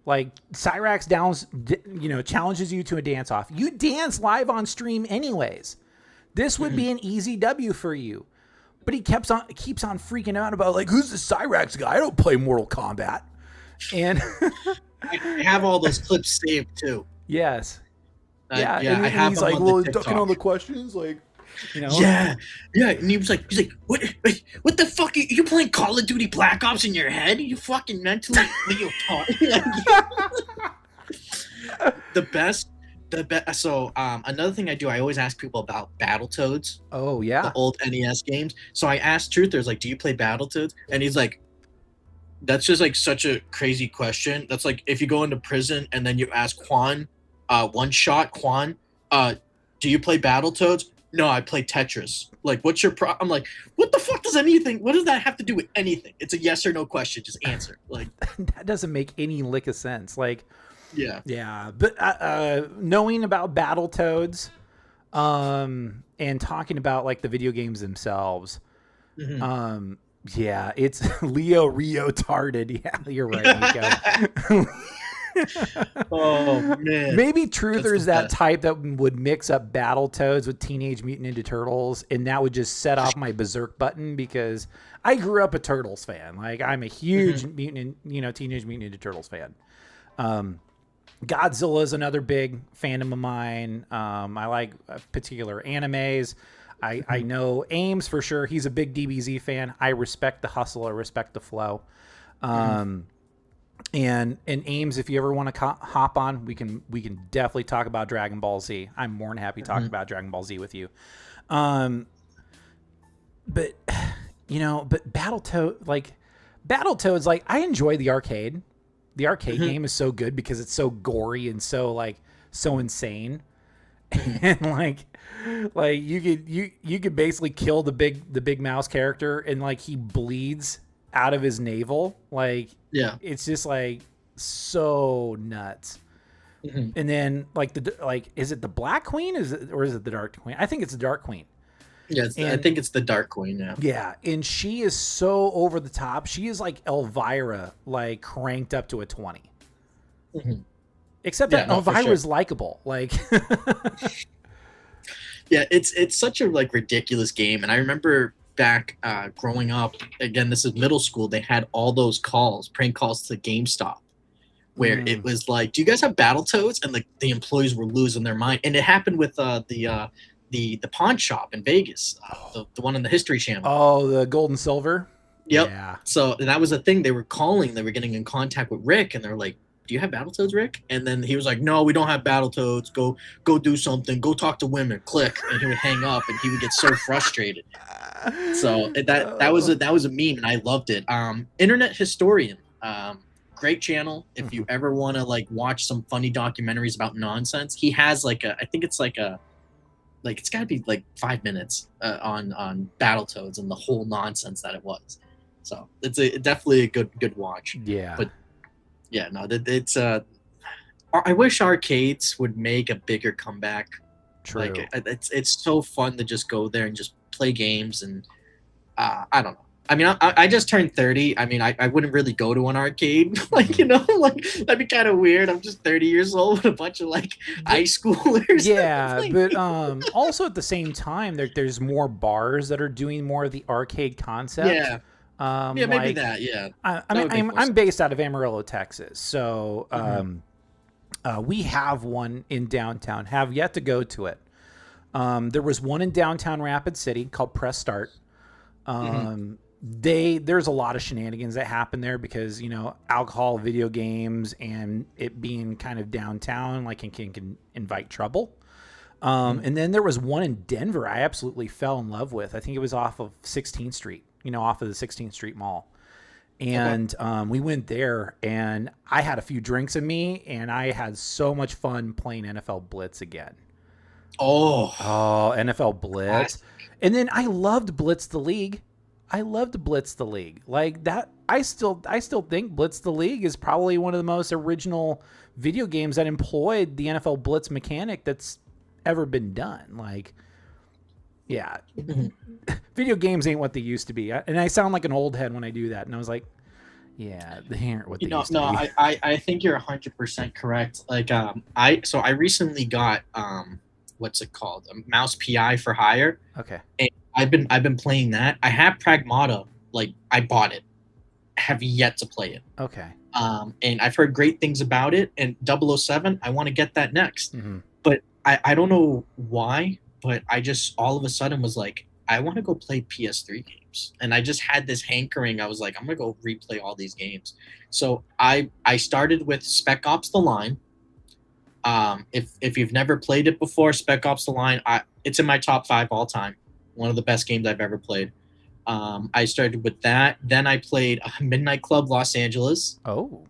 Like Cyrax challenges you to a dance off. You dance live on stream anyways. This would be an easy W for you. But he keeps on freaking out about like, who's the Cyrax guy? I don't play Mortal Kombat. And I have all those clips saved too. Yes. Yeah. And I have he's them like, on well, the ducking all the questions, like, you know. Yeah. And he was like, what the fuck? Are you playing Call of Duty Black Ops in your head? Are you fucking mentally the best. So another thing I do, I always ask people about Battletoads. Oh yeah, the old NES games. So I asked Truthers, like, do you play Battletoads? And he's like, that's just like such a crazy question. That's like if you go into prison and then you ask Quan, One Shot Quan, do you play Battletoads? No, I play Tetris. Like, what's your I'm like, what the fuck does what does that have to do with anything? It's a yes or no question. Just answer. Like, that doesn't make any lick of sense. Like, yeah. But knowing about Battletoads, and talking about like the video games themselves, yeah, it's Leo Rio tarded. Yeah, you're right, Nico. Oh man, maybe Truther's that type that would mix up Battletoads with Teenage Mutant Ninja Turtles, and that would just set off my berserk button because I grew up a Turtles fan. Like, I'm a huge Teenage Mutant Ninja Turtles fan. Godzilla is another big fandom of mine. I like particular animes. I know Ames for sure. He's a big DBZ fan. I respect the hustle. I respect the flow. And Ames, if you ever want to hop on, we can definitely talk about Dragon Ball Z. I'm more than happy talking about Dragon Ball Z with you. But Battletoads, like I enjoy the arcade. The arcade game is so good because it's so gory and so insane. And like you could basically kill the big mouse character and like he bleeds out of his navel. Like, yeah, it's just like so nuts. And then is it the Black Queen? Or is it the Dark Queen? I think it's the Dark Queen. Yeah, I think it's the Dark Queen now. Yeah, and she is so over the top. She is like Elvira, like cranked up to a 20. Except that Elvira is likable. Like, yeah, it's such a like ridiculous game. And I remember back growing up, again, this is middle school. They had all those prank calls to GameStop, where it was like, "Do you guys have Battletoads?" And like the employees were losing their mind. And it happened with the pawn shop in Vegas, the one on the History Channel. Oh, the gold and silver. Yep. Yeah. So and that was the thing. They were getting in contact with Rick, and they're like, "Do you have Battletoads, Rick?" And then he was like, "No, we don't have Battletoads. Go do something. Go talk to women." Click, and he would hang up, and he would get so frustrated. So that was a meme, and I loved it. Internet Historian, great channel. If you ever want to like watch some funny documentaries about nonsense, he has it's got to be like 5 minutes on Battletoads and the whole nonsense that it was. So it's definitely a good watch. Yeah. But yeah, no, it's I wish arcades would make a bigger comeback. True. Like it's so fun to just go there and just play games, and I don't know. I mean, I just turned 30. I mean, I wouldn't really go to an arcade. Like, that'd be kind of weird. I'm just 30 years old with a bunch of, like, high schoolers. Yeah, but also at the same time, there's more bars that are doing more of the arcade concept. Yeah. Yeah, maybe that, yeah. I'm based out of Amarillo, Texas. So we have one in downtown. Have yet to go to it. There was one in downtown Rapid City called Press Start. There's a lot of shenanigans that happen there because alcohol, video games, and it being kind of downtown like can invite trouble. And then there was one in Denver I absolutely fell in love with. I think it was off of 16th Street, off of the 16th Street Mall. And we went there, and I had a few drinks in me, and I had so much fun playing NFL Blitz again. Oh, NFL Blitz. Classic. And then I loved Blitz the League. I loved Blitz the League. Like that, I still think Blitz the League is probably one of the most original video games that employed the NFL Blitz mechanic that's ever been done. Like, yeah, video games ain't what they used to be. And I sound like an old head when I do that. And I was like, yeah, they aren't what they used to be. I think you're 100% correct. Like, I recently got what's it called? A mouse PI for hire. Okay. And I've been playing that. I have Pragmata. Like, I bought it. Have yet to play it. Okay. And I've heard great things about it. And 007, I want to get that next. Mm-hmm. But I don't know why, but I just all of a sudden was like, I want to go play PS3 games. And I just had this hankering. I was like, I'm going to go replay all these games. So I started with Spec Ops: The Line. If you've never played it before, Spec Ops: The Line, it's in my top 5 all time. One of the best games I've ever played. I started with that. Then I played Midnight Club Los Angeles. Oh.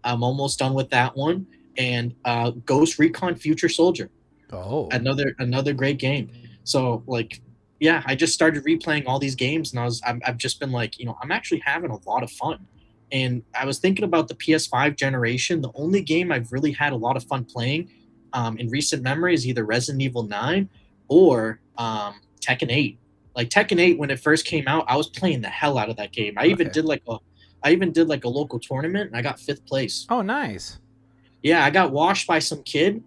I'm almost done with that one. And Ghost Recon Future Soldier. Oh. Another great game. So, like, yeah, I just started replaying all these games, and I've just been like, I'm actually having a lot of fun. And I was thinking about the PS5 generation. The only game I've really had a lot of fun playing in recent memory is either Resident Evil 9 or Tekken 8. Like Tekken 8, when it first came out, I was playing the hell out of that game. I even did like a local tournament, and I got 5th place. Oh, nice. Yeah, I got washed by some kid.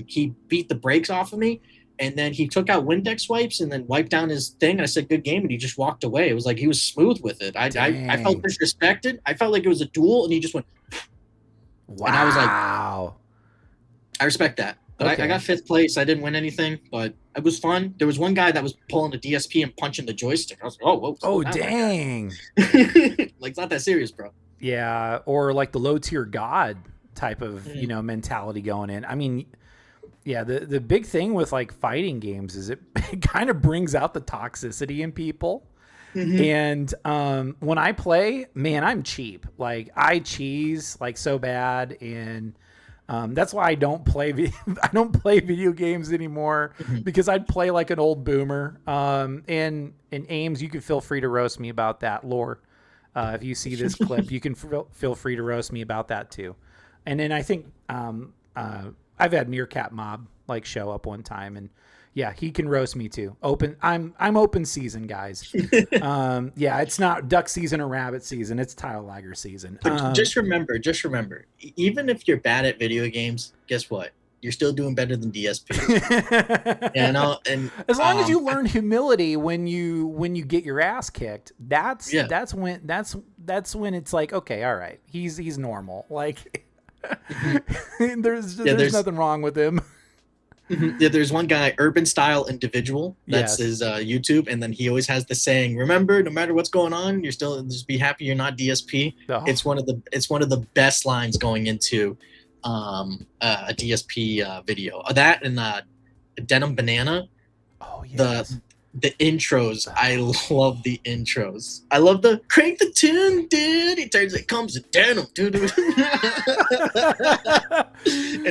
He beat the brakes off of me, and then he took out Windex wipes and then wiped down his thing. And I said, "Good game," and he just walked away. It was like he was smooth with it. I felt disrespected. I felt like it was a duel, and he just went. Wow. And I was like, I respect that. But I got 5th place. I didn't win anything, but it was fun. There was one guy that was pulling the DSP and punching the joystick. I was like, whoa. Oh, dang. Like, it's not that serious, bro. Yeah, or like the low tier god type of, mentality going in. I mean, yeah, the big thing with like fighting games is it kind of brings out the toxicity in people. Mm-hmm. And when I play, man, I'm cheap. Like I cheese like so bad, and that's why I don't play video games anymore, because I'd play like an old boomer. And Ames, you can feel free to roast me about that, lore. If you see this clip, you can feel free to roast me about that too. And then I think I've had Meerkat Mob like show up one time, and yeah, he can roast me too. I'm open season, guys. Yeah, it's not duck season or rabbit season. It's Tyler Liger season. Just remember, even if you're bad at video games, guess what? You're still doing better than DSP. And as long as you learn humility when you get your ass kicked, that's when it's like, okay, all right, he's normal. Like there's nothing wrong with him. Yeah, there's one guy, Urban Style Individual. That's his YouTube, and then he always has the saying, "Remember, no matter what's going on, you're still just be happy you're not DSP." Oh. It's one of the best lines going into a DSP video. That and Denim Banana. Oh yes. The intros, I love the intros. I love the crank the tune, dude. He turns it comes to denim, dude. And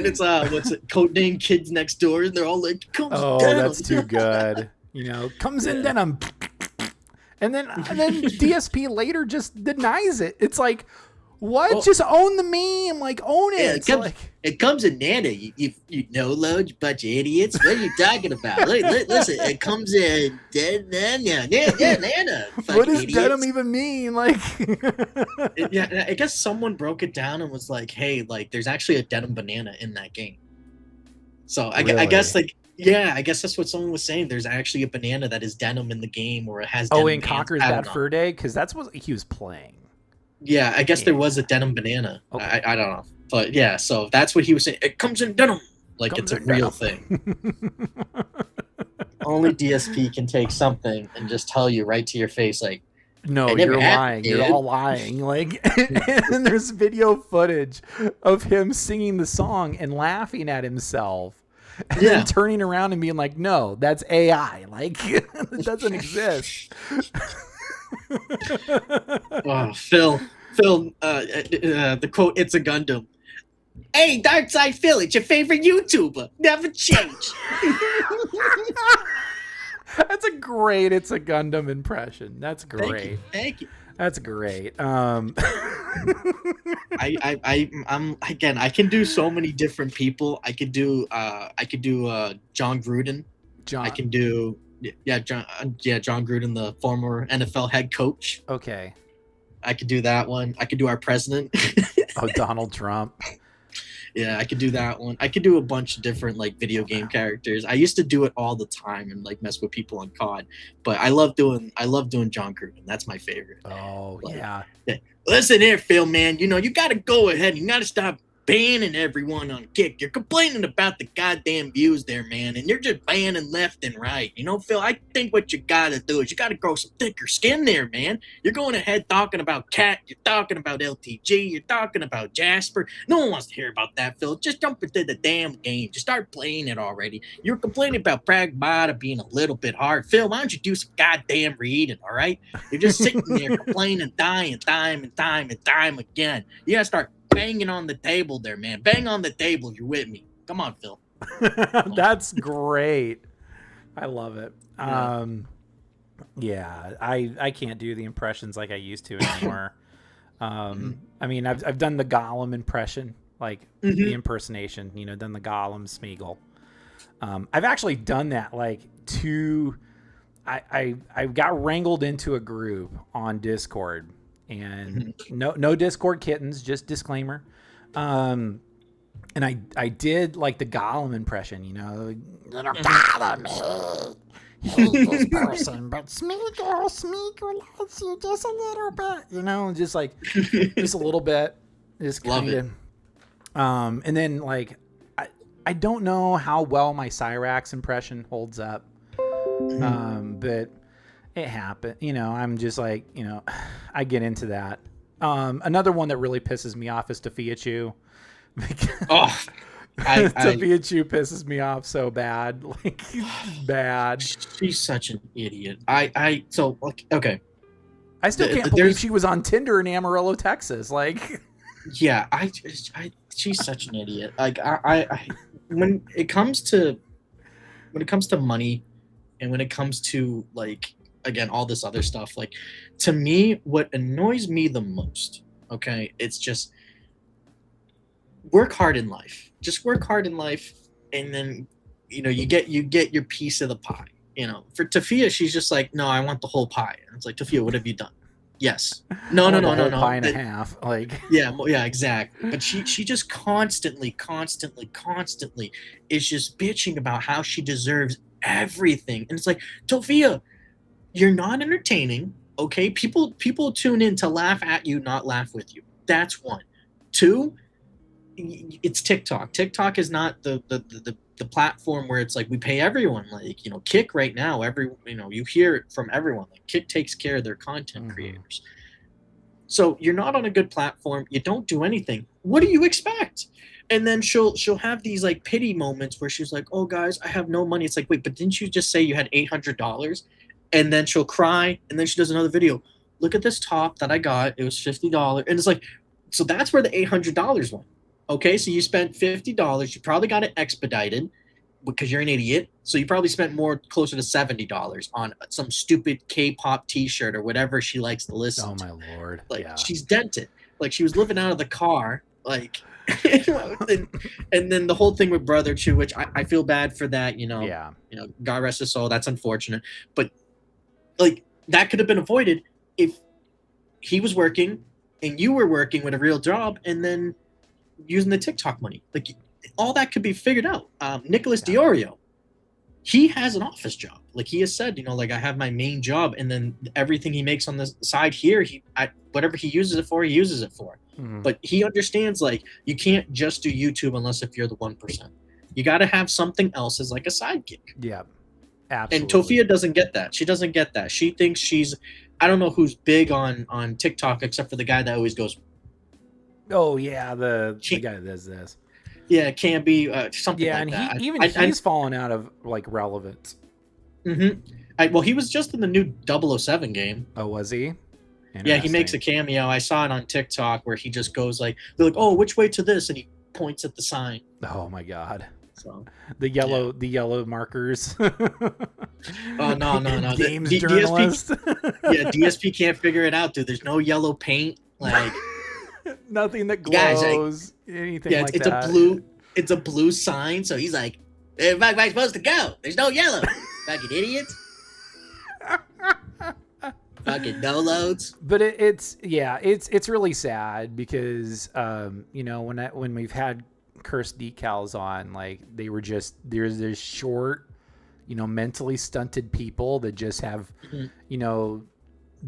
it's what's it? Codename Kids Next Door, and they're all like, comes in denim. That's too good. Comes in denim. And then DSP later just denies it. It's like, what? Well, just own the meme, like own it. Yeah, it comes in Nana. You know, load, you bunch of idiots. What are you talking about? Listen, it comes in Nana. What does denim even mean? Like, yeah, I guess someone broke it down and was like, hey, like, there's actually a denim banana in that game. So I guess like. Yeah, I guess that's what someone was saying. There's actually a banana that is denim in the game, or it has. Oh, in Conquer's Bad Fur Day, because that's what he was playing. Yeah, I guess there was a denim banana. Okay. I don't know. But yeah, so that's what he was saying. It comes in denim. Like it's a real thing. Only DSP can take something and just tell you right to your face, like, no, you're lying. You're all lying. Like, and there's video footage of him singing the song and laughing at himself. And then turning around and being like, no, that's AI. Like, it doesn't exist. Oh, Phil, the quote, "It's a Gundam." Hey, Darkside Phil, it's your favorite YouTuber. Never change. That's a great It's a Gundam impression. That's great. Thank you. That's great. I'm again. I can do so many different people. I could do John Gruden. John. I can do John Gruden, the former NFL head coach. Okay. I could do that one. I could do our president. Oh, Donald Trump. Yeah, I could do that one. I could do a bunch of different like video game characters. I used to do it all the time and like mess with people on COD. But I love doing John Gruden. That's my favorite. Oh, like, yeah. Listen here, Phil, man. You know, you got to go ahead. You got to stop banning everyone on Kick. You're complaining about the goddamn views there, man, and you're just banning left and right. You know, Phil, I think what you got to do is you got to grow some thicker skin there, man. You're going ahead talking about Cat. You're talking about LTG. You're talking about Jasper. No one wants to hear about that, Phil. Just jump into the damn game. Just start playing it already. You're complaining about Pragmata being a little bit hard. Phil, why don't you do some goddamn reading, all right? You're just sitting there complaining time and time again. You got to start banging on the table there, man. Bang on the table if you're with me. Come on, Phil. That's great. I love it. Yeah. I can't do the impressions like I used to anymore. I mean, I've done the Gollum impression, like the impersonation, you know, done the Gollum Smeagol. I've actually done that like I got wrangled into a group on Discord. And no Discord kittens, just disclaimer. And I did like the Gollum impression, you know. Gollum, hate this person, but Smeagol loves you just a little bit, you know, just like just a little bit, just kind of. And then like I don't know how well my Cyrax impression holds up, but. It happened. You know, I'm just like, you know, I get into that. Another one that really pisses me off is Tafiachu. Tafiachu pisses me off so bad. Like, bad. She's such an idiot. Okay. I still can't believe she was on Tinder in Amarillo, Texas. Like, yeah, she's such an idiot. Like, when it comes to money and when it comes to like, again, all this other stuff, like, to me, what annoys me the most, okay, it's just work hard in life. Just work hard in life, and then, you know, you get your piece of the pie. You know, for Tafia, she's just like, no, I want the whole pie. And it's like, Tafia, what have you done? Yes. No. Pie and a half. Like, yeah, exactly. But she just constantly is just bitching about how she deserves everything, and it's like, Tafia, you're not entertaining, okay? People tune in to laugh at you, not laugh with you. That's one. Two, it's TikTok. TikTok is not the platform where it's like we pay everyone. Like, you know, Kick right now, you hear it from everyone. Like, Kick takes care of their content creators. So you're not on a good platform. You don't do anything. What do you expect? And then she'll have these like pity moments where she's like, "Oh guys, I have no money." It's like, wait, but didn't you just say you had $800? And then she'll cry, and then she does another video. Look at this top that I got. It was $50. And it's like, so that's where the $800 went. Okay, so you spent $50. You probably got it expedited because you're an idiot. So you probably spent more, closer to $70 on some stupid K-pop T-shirt or whatever she likes to listen to. Oh, my Lord. Like, yeah. She's dented. Like, she was living out of the car. Like, and then the whole thing with Brother Chew, which I feel bad for that, you know. Yeah. You know, God rest his soul. That's unfortunate. But like, that could have been avoided if he was working and you were working with a real job and then using the TikTok money. Like, all that could be figured out. Nicholas Diorio, he has an office job. Like, he has said, you know, like, I have my main job, and then everything he makes on the side here, whatever he uses it for, he uses it for. But he understands, like, you can't just do YouTube unless if you're the 1%. You got to have something else as like a side gig. Yeah. Absolutely. And Tofia doesn't get that. She doesn't get that. She thinks she's, I don't know who's big on TikTok except for the guy that always goes, oh yeah, the guy that does this. Yeah, it can be something like that. And he's fallen out of like relevance. Well, he was just in the new 007 game. Oh, was he? Yeah, he makes a cameo. I saw it on TikTok where he just goes like, they're like, oh, which way to this? And he points at the sign. Oh my God. So the yellow markers. Oh no. Games The journalist. DSP can't figure it out, dude. There's no yellow paint, like nothing that guys, glows, anything like it's that. It's a blue sign, so he's like, "Where am I supposed to go? There's no yellow." Fucking idiots. Fucking no loads. But it's really sad because when we've had cursed decals on, like there's this short, mentally stunted people that just have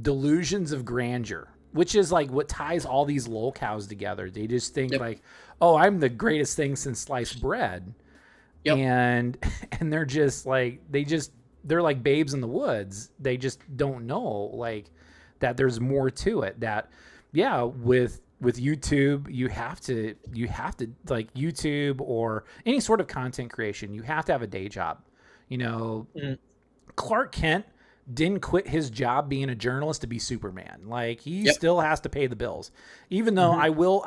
delusions of grandeur, which is like what ties all these lolcows together. They just think like, oh, I'm the greatest thing since sliced bread. Yep. And they're just like they're like babes in the woods. They just don't know like that there's more to it. That with YouTube, you have to like YouTube or any sort of content creation, you have to have a day job. Clark Kent didn't quit his job being a journalist to be Superman. Like he still has to pay the bills, even though I will,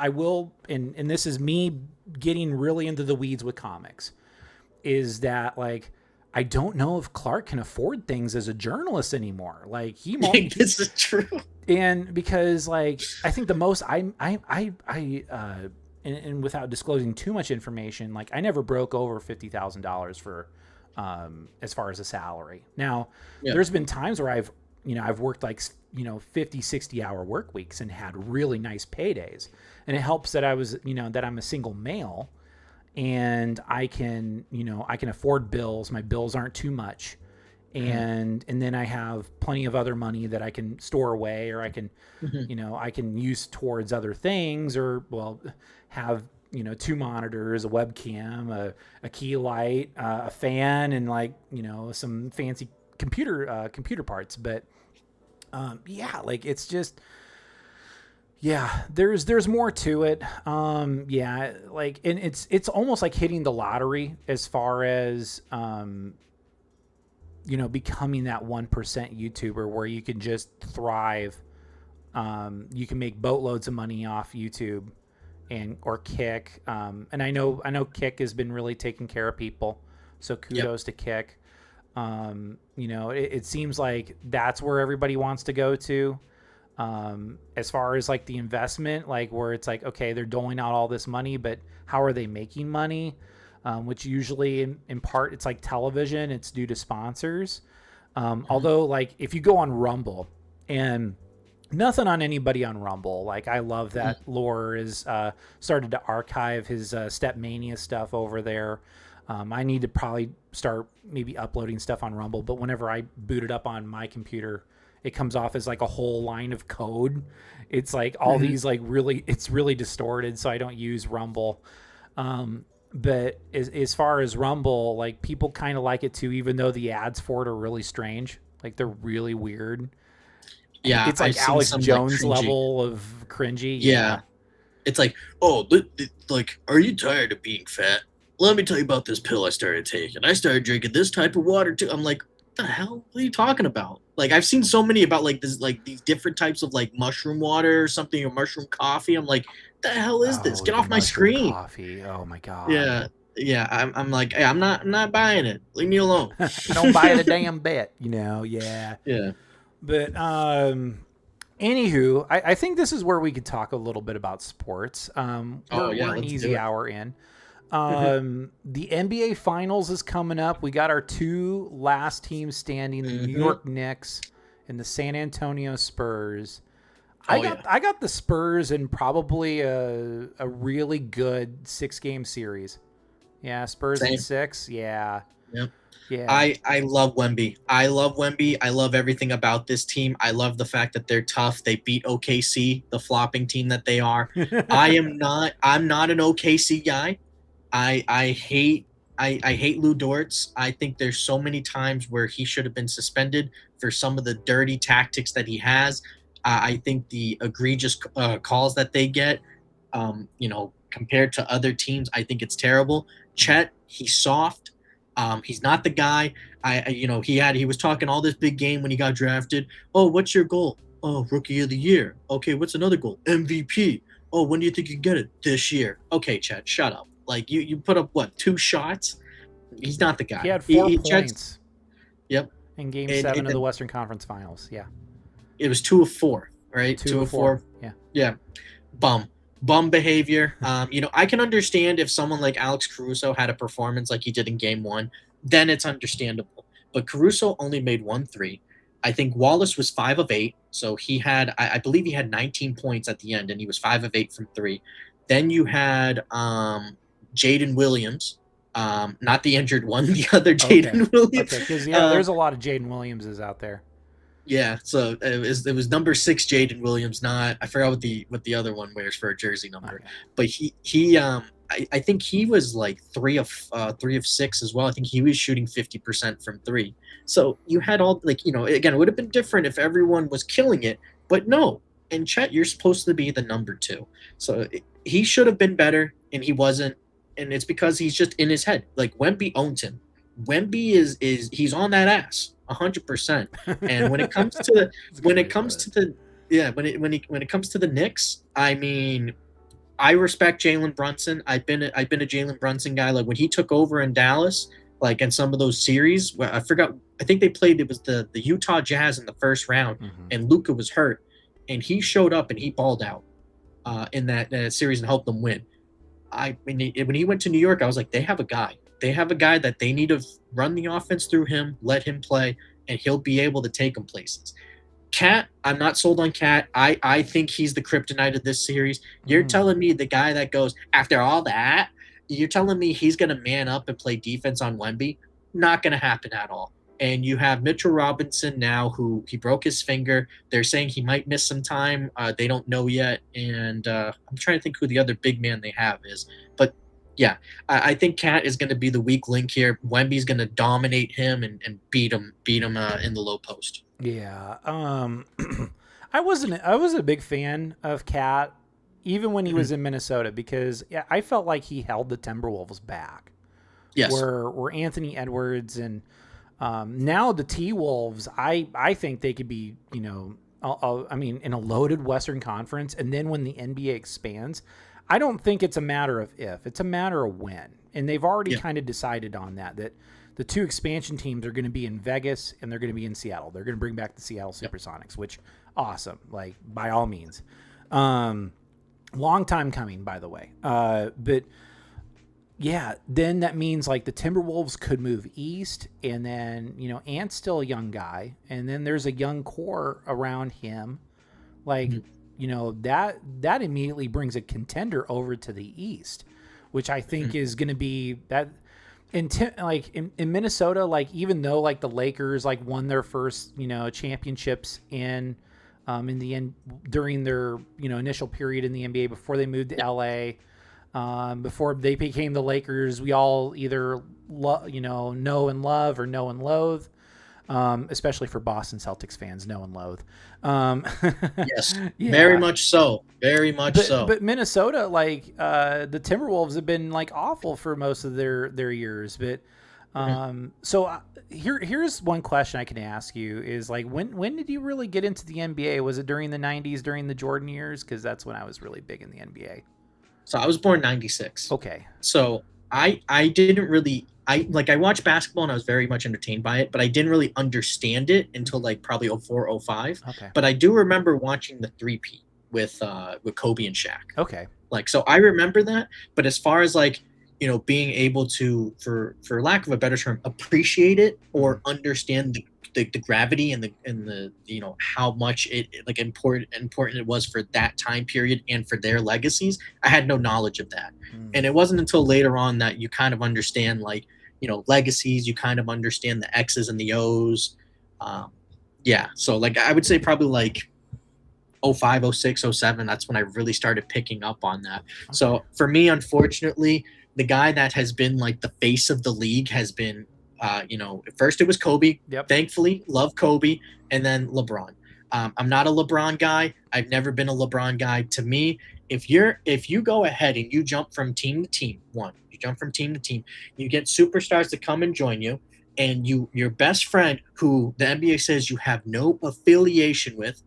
and this is me getting really into the weeds with comics, is that like, I don't know if Clark can afford things as a journalist anymore. Like this is true. And because like, I think the most and without disclosing too much information, like I never broke over $50,000 for, as far as a salary. Now there's been times where I've worked like, 50, 60 hour work weeks and had really nice paydays. And it helps that that I'm a single male and I can afford bills. My bills aren't too much. And then I have plenty of other money that I can store away, or I can, I can use towards other things, or have, 2 monitors, a webcam, a key light, a fan, and like, some fancy computer parts. But, like it's just, there's more to it. Like, and it's almost like hitting the lottery as far as, becoming that 1% YouTuber where you can just thrive. You can make boatloads of money off YouTube or Kick. And I know Kick has been really taking care of people. So kudos to Kick. It seems like that's where everybody wants to go to. As far as like the investment, like where it's like, okay, they're doling out all this money, but how are they making money? Which usually in part, it's like television, it's due to sponsors. Although like if you go on Rumble, and nothing on anybody on Rumble, like I love that Lore is started to archive his Stepmania stuff over there. I need to probably start maybe uploading stuff on Rumble, but whenever I boot it up on my computer, it comes off as like a whole line of code. It's like all these like it's really distorted, so I don't use Rumble. But as far as Rumble, like people kind of like it too, even though the ads for it are really strange. Like they're really weird. Yeah, it's like Alex Jones level of cringy. Yeah. It's like, oh, like, are you tired of being fat? Let me tell you about this pill I started taking. I started drinking this type of water too. I'm like, what the hell? What are you talking about? Like, I've seen so many about like this, like these different types of like mushroom water or something, or mushroom coffee. I'm like, what the hell is this? Get off my screen. Coffee. Oh my God. Yeah. I'm like, hey, I'm not buying it. Leave me alone. Don't buy the damn bit. Yeah. But anywho, I think this is where we could talk a little bit about sports. We're an easy hour in. The NBA Finals is coming up. We got our 2 last teams standing: the New York Knicks and the San Antonio Spurs. I got the Spurs in probably a really good 6-game series. Yeah, Spurs in 6. Yeah. Yep. Yeah. I love Wemby. I love everything about this team. I love the fact that they're tough. They beat OKC, the flopping team that they are. I'm not an OKC guy. I hate Lou Dortz. I think there's so many times where he should have been suspended for some of the dirty tactics that he has. I think the egregious calls that they get, compared to other teams, I think it's terrible. Chet, he's soft. He's not the guy. He was talking all this big game when he got drafted. Oh, what's your goal? Oh, Rookie of the Year. Okay, what's another goal? MVP. Oh, when do you think you get it? This year. Okay, Chet, shut up. Like you put up what 2 shots? He's not the guy. He had 4 points. Chet's, yep. In Game 7 of the Western Conference Finals. Yeah. It was 2 of 4, right? 2 of 4. Yeah. Yeah. Bum behavior. I can understand if someone like Alex Caruso had a performance like he did in Game 1, then it's understandable. But Caruso only made 1 3. I think Wallace was 5 of 8, so he had, I believe he had 19 points at the end, and he was 5 of 8 from 3. Then you had Jaden Williams, not the injured one, the other Jaden Williams. Okay, because there's a lot of Jaden Williamses out there. Yeah, so it was number 6 Jaden Williams, not, I forgot what the other one wears for a jersey number, okay. But he I think he was like 3 of 6 as well. I think he was shooting 50% from 3. So you had all, like, again, it would have been different if everyone was killing it, but no. And Chet, you're supposed to be the number 2. So he should have been better, and he wasn't. And it's because he's just in his head. Like, Wemby owns him. Wemby is he's on that ass 100%. And when it comes to the when it comes to the Knicks, I mean, I respect Jalen Brunson. I've been a Jalen Brunson guy. Like, when he took over in Dallas, like in some of those series, where I forgot, I think they played, it was the Utah Jazz in the first round, and Luka was hurt, and he showed up and he balled out in that series and helped them win. When he went to New York, I was like, they have a guy. They have a guy that they need to run the offense through him, let him play, and he'll be able to take them places. Cat, I'm not sold on Cat. I think he's the kryptonite of this series. You're telling me the guy that goes, after all that, you're telling me he's going to man up and play defense on Wemby? Not going to happen at all. And you have Mitchell Robinson now, who he broke his finger. They're saying he might miss some time. They don't know yet. And I'm trying to think who the other big man they have is. But, yeah, I think Cat is going to be the weak link here. Wemby's going to dominate him and beat him in the low post. Yeah. I was a big fan of Cat, even when he was in Minnesota, because I felt like he held the Timberwolves back. Yes. Where Anthony Edwards and now the T-Wolves, I think they could be, in a loaded Western Conference, and then when the NBA expands, I don't think it's a matter of if, it's a matter of when. And they've already kind of decided on that the 2 expansion teams are going to be in Vegas and they're going to be in Seattle. They're going to bring back the Seattle Supersonics, which awesome, like by all means. Long time coming, by the way. But yeah, then that means like the Timberwolves could move east, and then, Ant's still a young guy, and then there's a young core around him. Like, that immediately brings a contender over to the east, which I think is going to be that. In Minnesota, like, even though like the Lakers like won their first championships in the end during their initial period in the NBA before they moved to LA, before they became the Lakers, we all either know and love or know and loathe, especially for Boston Celtics fans, know and loathe. Yes, very much so. But Minnesota, like the Timberwolves have been like awful for most of their years. But so here's one question I can ask you is like, when did you really get into the NBA? Was it during the 90s, during the Jordan years? Because that's when I was really big in the NBA. So I was born 96. Okay. So I didn't really, I watched basketball and I was very much entertained by it, but I didn't really understand it until like probably 04, 05. Okay. But I do remember watching the 3-peat with Kobe and Shaq. Okay. Like, so I remember that, but as far as like, being able to, for lack of a better term, appreciate it or understand the gravity and the how much it like important it was for that time period and for their legacies, I had no knowledge of that. And it wasn't until later on that you kind of understand like legacies, you kind of understand the X's and the O's. So like I would say probably like 05, 06, 07, that's when I really started picking up on that. Okay. So for me, unfortunately, the guy that has been like the face of the league has been first it was Kobe. Yep. Thankfully, love Kobe, and then LeBron. I'm not a LeBron guy. I've never been a LeBron guy. To me, if you go ahead and you jump from team to team, you get superstars to come and join you, and your best friend, who the NBA says you have no affiliation with,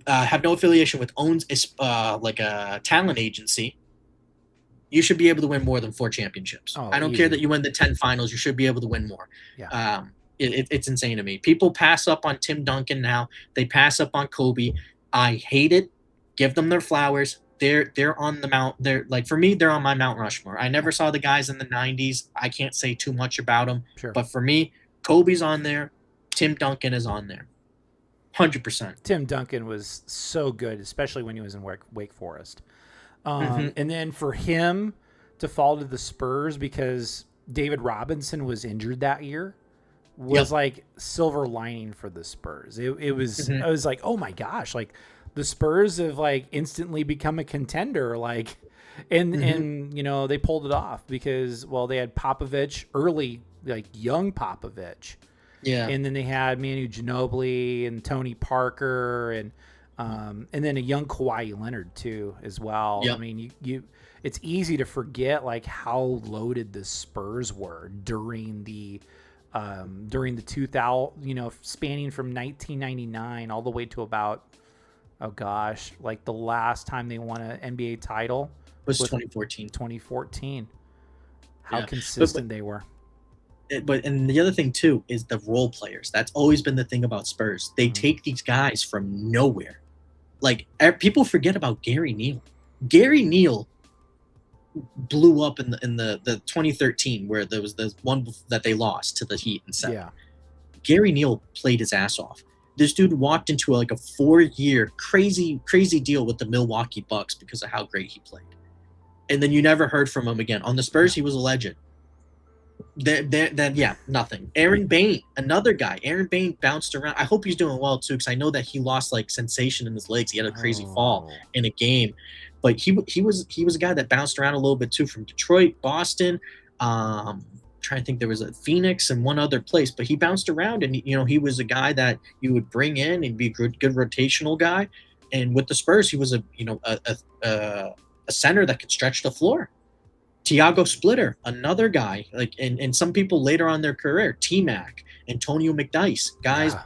have no affiliation with, owns like a talent agency, you should be able to win more than 4 championships. Oh, I don't care that you win the 10 finals. You should be able to win more. Yeah. It's insane to me. People pass up on Tim Duncan now. They pass up on Kobe. I hate it. Give them their flowers. They're on the mount. They're like, for me, they're on my Mount Rushmore. I never saw the guys in the 90s. I can't say too much about them. Sure. But for me, Kobe's on there. Tim Duncan is on there. 100%. Tim Duncan was so good, especially when he was in Wake Forest. And then for him to fall to the Spurs because David Robinson was injured that year was like silver lining for the Spurs. It was, I was like, oh my gosh, like the Spurs have like instantly become a contender. Like, and you know, they pulled it off because, well, they had Popovich early, like young Popovich. Yeah. And then they had Manu Ginobili and Tony Parker and then a young Kawhi Leonard too, as well. Yep. I mean, you it's easy to forget like how loaded the Spurs were during the 2000, you know, spanning from 1999 all the way to about, oh gosh, like the last time they won an NBA title was 2014. 2014. How consistent they were. And the other thing too is the role players. That's always been the thing about Spurs. They take these guys from nowhere. Like, people forget about Gary Neal. Gary Neal blew up in the 2013 where there was the one that they lost to the Heat and 7. Yeah. Gary Neal played his ass off. This dude walked into a 4-year crazy deal with the Milwaukee Bucks because of how great he played. And then you never heard from him again. On the Spurs, he was a legend. Then nothing. Aaron Bain, another guy. Aaron Bain bounced around. I hope he's doing well too, because I know that he lost like sensation in his legs. He had a crazy fall in a game, but he was a guy that bounced around a little bit too, from Detroit, Boston. Trying to think, there was a Phoenix and one other place, but he bounced around, and he was a guy that you would bring in and be a good rotational guy. And with the Spurs, he was a center that could stretch the floor. Tiago Splitter, another guy, and some people later on in their career, T-Mac, Antonio McDyess, guys,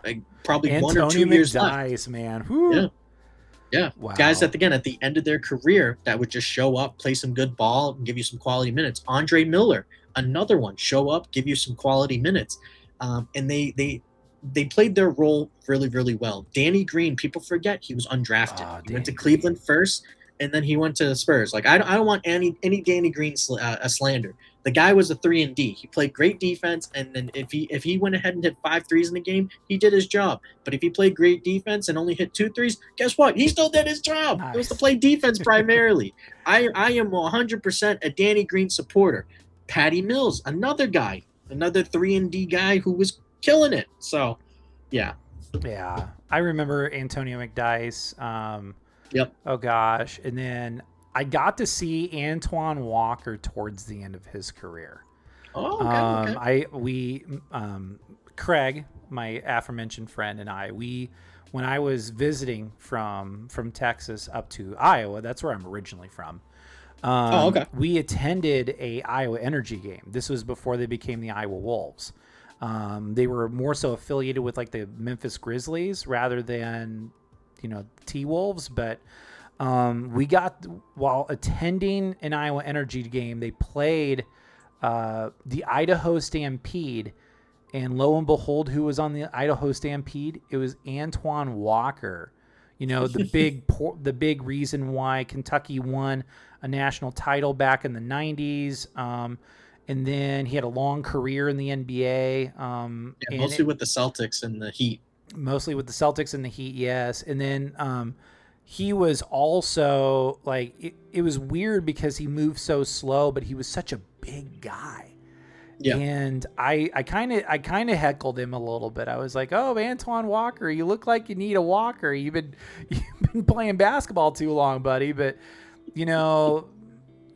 probably Antonio 1 or 2 years McDyess, left. Man. Whew. Yeah. Wow. Guys at the end of their career that would just show up, play some good ball, and give you some quality minutes. Andre Miller, another one, show up, give you some quality minutes. And they played their role really, really well. Danny Green, people forget he was undrafted. He went to Cleveland first, and then he went to the Spurs. Like, I don't want any Danny Green slander. The guy was a 3-and-D. He played great defense, and then if he went ahead and hit 5 threes in the game, he did his job. But if he played great defense and only hit 2 threes, guess what? He still did his job. Nice. It was to play defense primarily. I am 100% a Danny Green supporter. Patty Mills, another guy, another 3-and-D guy who was killing it. So, yeah. Yeah, I remember Antonio McDyess. Yep. Oh gosh, and then I got to see Antoine Walker towards the end of his career. Oh, okay. Craig, my aforementioned friend, and when I was visiting from Texas up to Iowa, that's where I'm originally from. We attended a Iowa Energy game. This was before they became the Iowa Wolves. They were more so affiliated with like the Memphis Grizzlies rather than T-Wolves, but while attending an Iowa Energy game, they played the Idaho Stampede, and lo and behold, who was on the Idaho Stampede? It was Antoine Walker. The big reason why Kentucky won a national title back in the 90s. And then he had a long career in the NBA. Mostly with the Celtics and the Heat. Mostly with the Celtics and the Heat, yes. And then he was also like, it was weird because he moved so slow, but he was such a big guy. Yeah. And I kind of heckled him a little bit. I was like, "Oh, Antoine Walker, you look like you need a walker. You've been playing basketball too long, buddy." But and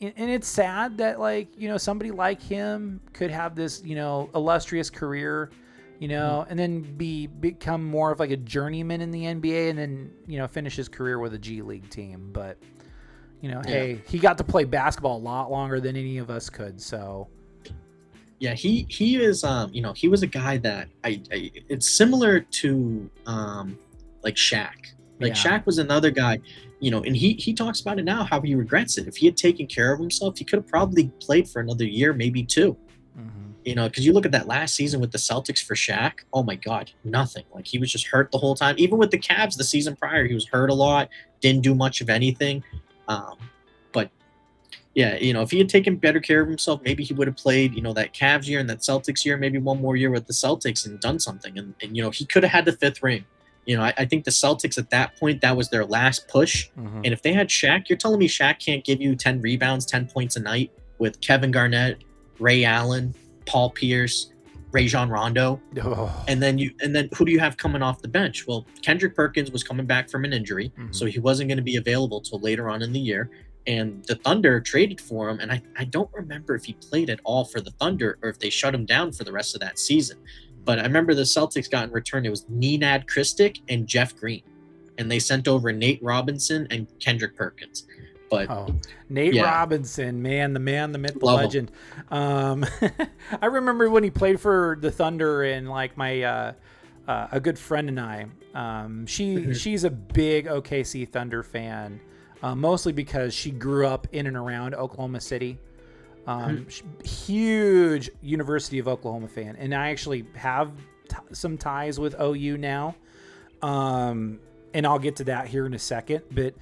it's sad that somebody like him could have this illustrious career. And then become more of like a journeyman in the NBA, and then finish his career with a G League team. But hey, he got to play basketball a lot longer than any of us could. So yeah, he is he was a guy that I it's similar to like Shaq. Like Yeah. Shaq was another guy, and he talks about it now, how he regrets it. If he had taken care of himself, he could have probably played for another year, maybe two. Because you look at that last season with the Celtics for Shaq, oh my God, nothing. Like he was just hurt the whole time. Even with the Cavs the season prior, he was hurt a lot, didn't do much of anything. But yeah, if he had taken better care of himself, maybe he would have played, that Cavs year and that Celtics year, maybe one more year with the Celtics and done something. And he could have had the fifth ring. I think the Celtics at that point, that was their last push. And if they had Shaq, you're telling me Shaq can't give you 10 rebounds, 10 points a night with Kevin Garnett, Ray Allen, Paul Pierce, Rajon Rondo, and then who do you have coming off the bench? Well, Kendrick Perkins was coming back from an injury, so he wasn't going to be available till later on in the year. And the Thunder traded for him, and I don't remember if he played at all for the Thunder or if they shut him down for the rest of that season. But I remember the Celtics got in return, it was Nenad Kristic and Jeff Green, and they sent over Nate Robinson and Kendrick Perkins. But Nate Robinson, man, the myth, the Love legend. I remember when he played for the Thunder, and like my a good friend and I, she's a big OKC Thunder fan, mostly because she grew up in and around Oklahoma City. Huge University of Oklahoma fan, and I actually have some ties with OU now, and I'll get to that here in a second. But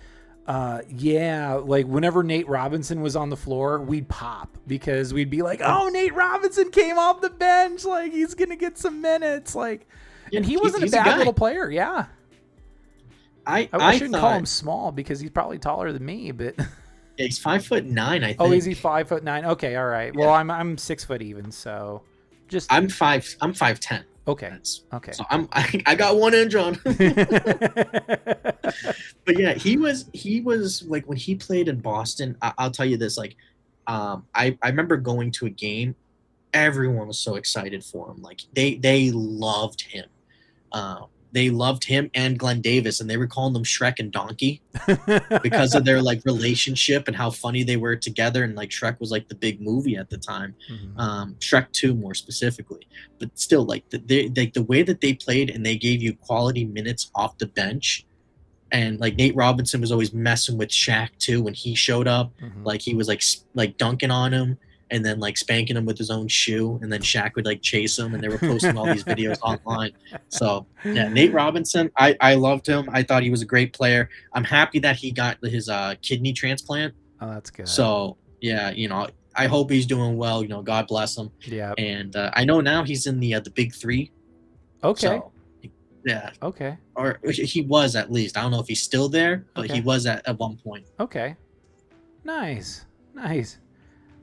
like whenever Nate Robinson was on the floor, we'd pop because we'd be like, "Oh, Nate Robinson came off the bench, like he's gonna get some minutes." Like, and he wasn't a bad little player. Yeah, I shouldn't call him small because he's probably taller than me, but. Yeah, he's 5'9", I think. Oh, is he 5'9"? Okay, all right. Well, I'm 6 foot even, so just I'm 5'10". Okay. Okay. So I got 1 inch on. But yeah, he was like when he played in Boston. I'll tell you this, like, I remember going to a game. Everyone was so excited for him. Like they loved him. They loved him and Glenn Davis, and they were calling them Shrek and Donkey because of their like relationship and how funny they were together. And like Shrek was like the big movie at the time, Shrek 2 more specifically. But still, like the way that they played, and they gave you quality minutes off the bench. And like Nate Robinson was always messing with Shaq too when he showed up. Like he was like dunking on him. And then like spanking him with his own shoe, and then Shaq would like chase him, and they were posting all these videos online. So yeah, Nate Robinson, I loved him. I thought he was a great player. I'm happy that he got his kidney transplant. Oh, that's good. So yeah, I hope he's doing well. God bless him. Yeah. And I know now he's in the big three. Okay. So, yeah. Okay. Or he was, at least. I don't know if he's still there, but he was at one point. Okay. Nice.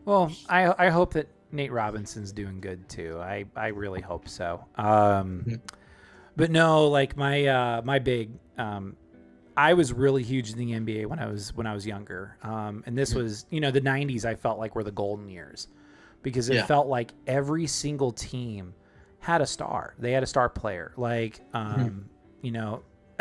Well, I hope that Nate Robinson's doing good too. I really hope so. But no, like my big, I was really huge in the NBA when I was younger. And this was, the 90s I felt like were the golden years because it felt like every single team had a star. They had a star player. Like, I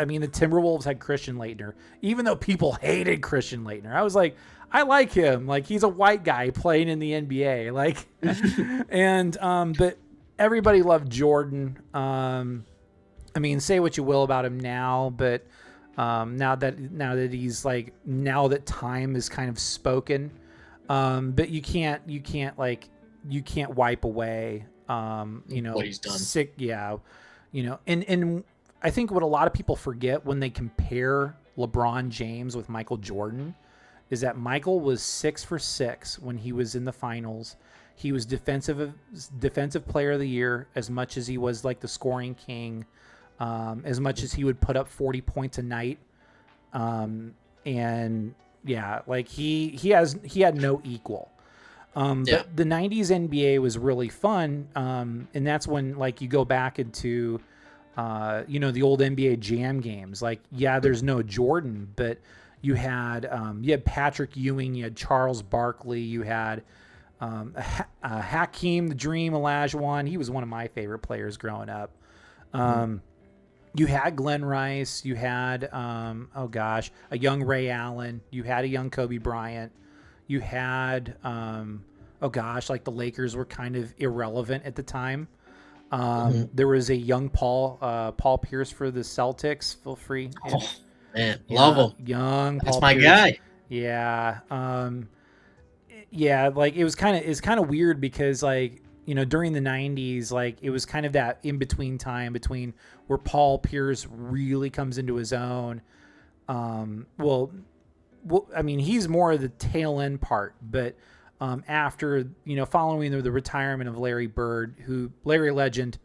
mean, the Timberwolves had Christian Laettner, even though people hated Christian Laettner. I was like, I like him. Like, he's a white guy playing in the NBA. Like, and but everybody loved Jordan. I mean, say what you will about him now, but now that he's like, now that time is kind of spoken, but you can't wipe away, what he's done. Sick, and I think what a lot of people forget when they compare LeBron James with Michael Jordan is that Michael was 6 for 6 when he was in the finals. He was defensive player of the year as much as he was like the scoring king, as much as he would put up 40 points a night. And yeah, like he had no equal. But the 90s NBA was really fun. And that's when like you go back into, the old NBA Jam games. Like, yeah, there's no Jordan, but you had Patrick Ewing, you had Charles Barkley, you had Hakeem the Dream Olajuwon. He was one of my favorite players growing up. You had Glenn Rice, you had a young Ray Allen, you had a young Kobe Bryant, you had like the Lakers were kind of irrelevant at the time. There was a young Paul Pierce for the Celtics. Feel free. Man, love him. Young That's Paul my Pierce. guy. Yeah. Yeah, like it's kind of weird because like, you know, during the 90s, like it was kind of that in between time between where Paul Pierce really comes into his own. Well, I mean, he's more of the tail end part, but after, you know, following the retirement of Larry Legend,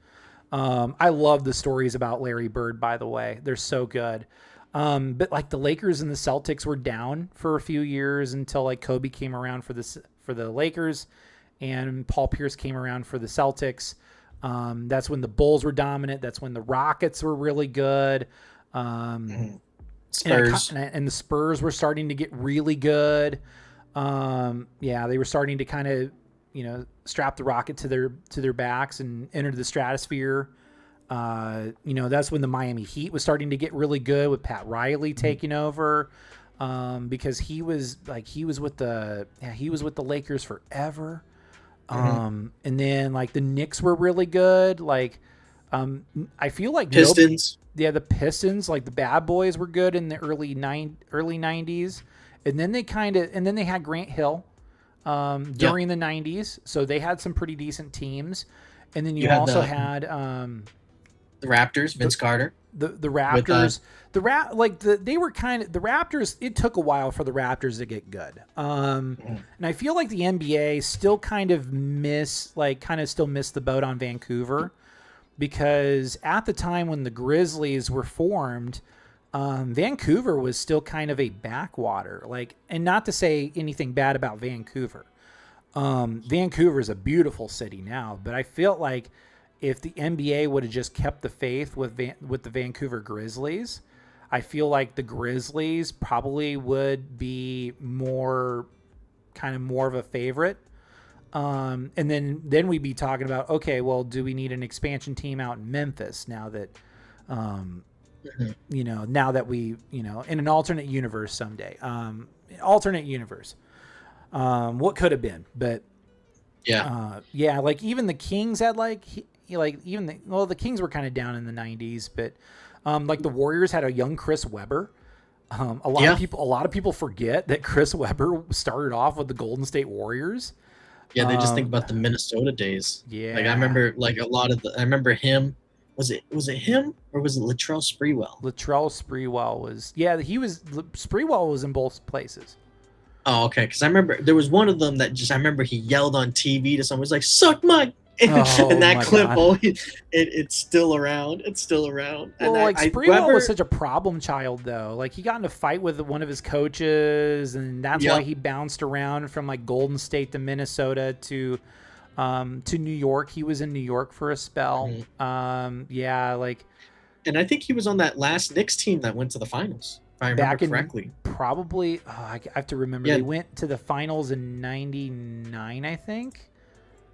I love the stories about Larry Bird, by the way. They're so good. But like the Lakers and the Celtics were down for a few years until like Kobe came around for the Lakers and Paul Pierce came around for the Celtics. That's when the Bulls were dominant. That's when the Rockets were really good. Spurs. And the Spurs were starting to get really good. Yeah, they were starting to kind of, you know, strap the rocket to their backs and enter the stratosphere. You know, that's when the Miami Heat was starting to get really good with Pat Riley taking over. Because he was with the Lakers forever. And then like the Knicks were really good. Like, I feel like Pistons. The Pistons, like the Bad Boys were good in the early 90s. And then they had Grant Hill, during the 90s. So they had some pretty decent teams. And then you also had, the Raptors, Vince Carter. The Raptors, the Raptors, it took a while for the Raptors to get good. And I feel like the NBA still kind of still missed the boat on Vancouver, because at the time when the Grizzlies were formed, Vancouver was still kind of a backwater, and not to say anything bad about Vancouver. Vancouver is a beautiful city now, but I feel like if the NBA would have just kept the faith with the Vancouver Grizzlies, I feel like the Grizzlies probably would be more of a favorite. And then we'd be talking about, okay, well, do we need an expansion team out in Memphis now that, you know, now that we, you know, in an alternate universe someday, what could have been, but yeah, like even the Kings had the Kings were kind of down in the 90s, but like the Warriors had a young Chris Webber. A lot of people forget that Chris Webber started off with the Golden State Warriors. Yeah, they just think about the Minnesota days. Yeah, like I remember I remember him. Was it him or was it Latrell Sprewell? Latrell Sprewell was Sprewell was in both places. Oh, okay. Because I remember there was one of them that I remember he yelled on TV to someone. He was like, "Suck my." And that clip, it's still around. It's still around. Well, and Sprewell was such a problem child, though. Like, he got in a fight with one of his coaches, and that's why he bounced around from like Golden State to Minnesota to New York. He was in New York for a spell. Yeah, like. And I think he was on that last Knicks team that went to the finals, if I remember correctly. Probably. I have to remember. Yeah. They went to the finals in '99, I think.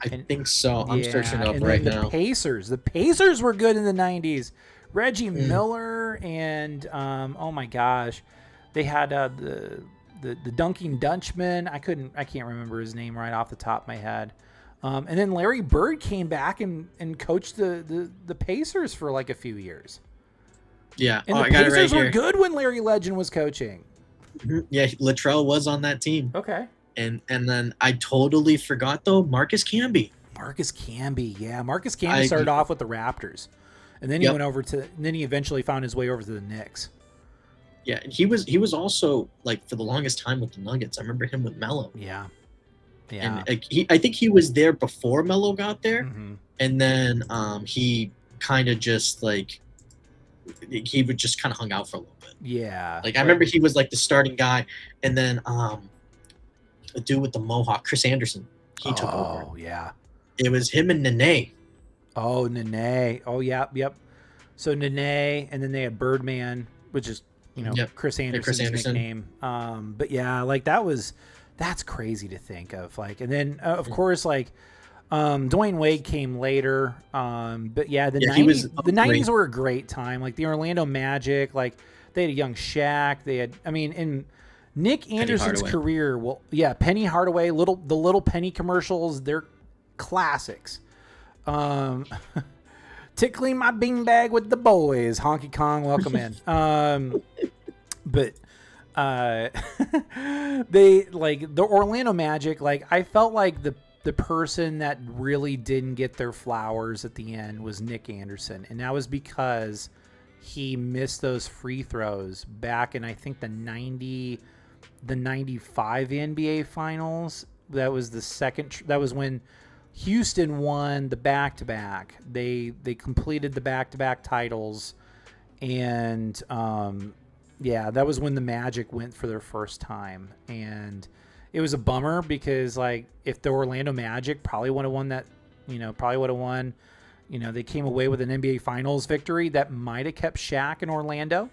I think so. I'm searching up right now. The Pacers were good in the 90s. Reggie Miller and oh my gosh, they had the dunking Dutchman. I can't remember his name right off the top of my head. And then Larry Bird came back and coached the Pacers for like a few years. Yeah, and the Pacers were good when Larry Legend was coaching. Yeah, Latrell was on that team. Okay. And then I totally forgot though, Marcus Camby. Yeah. Marcus Camby started off with the Raptors, and then he went over to. And then he eventually found his way over to the Knicks. Yeah, and he was also like for the longest time with the Nuggets. I remember him with Melo. Yeah. And I think he was there before Melo got there, and then he kind of just like he would just kind of hung out for a little bit. Yeah. Like I remember he was like the starting guy, and then the dude with the mohawk, Chris Anderson, he took over. Oh, yeah. It was him and Nene. Oh, Nene. Oh, yeah, yep. So Nene, and then they had Birdman, which is, you know, Chris Anderson's nickname. But yeah, like that's crazy to think of. Like, and then of course, like Dwayne Wade came later. But yeah, the 90s were a great time. Like the Orlando Magic, like they had a young Shaq. They had, I mean, in Nick Anderson's career, Penny Hardaway, the little Penny commercials, they're classics. Tickling my beanbag with the boys, Honky Kong, welcome in. But they like the Orlando Magic. Like I felt like the person that really didn't get their flowers at the end was Nick Anderson, and that was because he missed those free throws back in I think the 95 NBA Finals. That was the second. That was when Houston won the back-to-back. They completed the back-to-back titles, and that was when the Magic went for their first time. And it was a bummer because like if the Orlando Magic probably would have won that, they came away with an NBA Finals victory that might have kept Shaq in Orlando.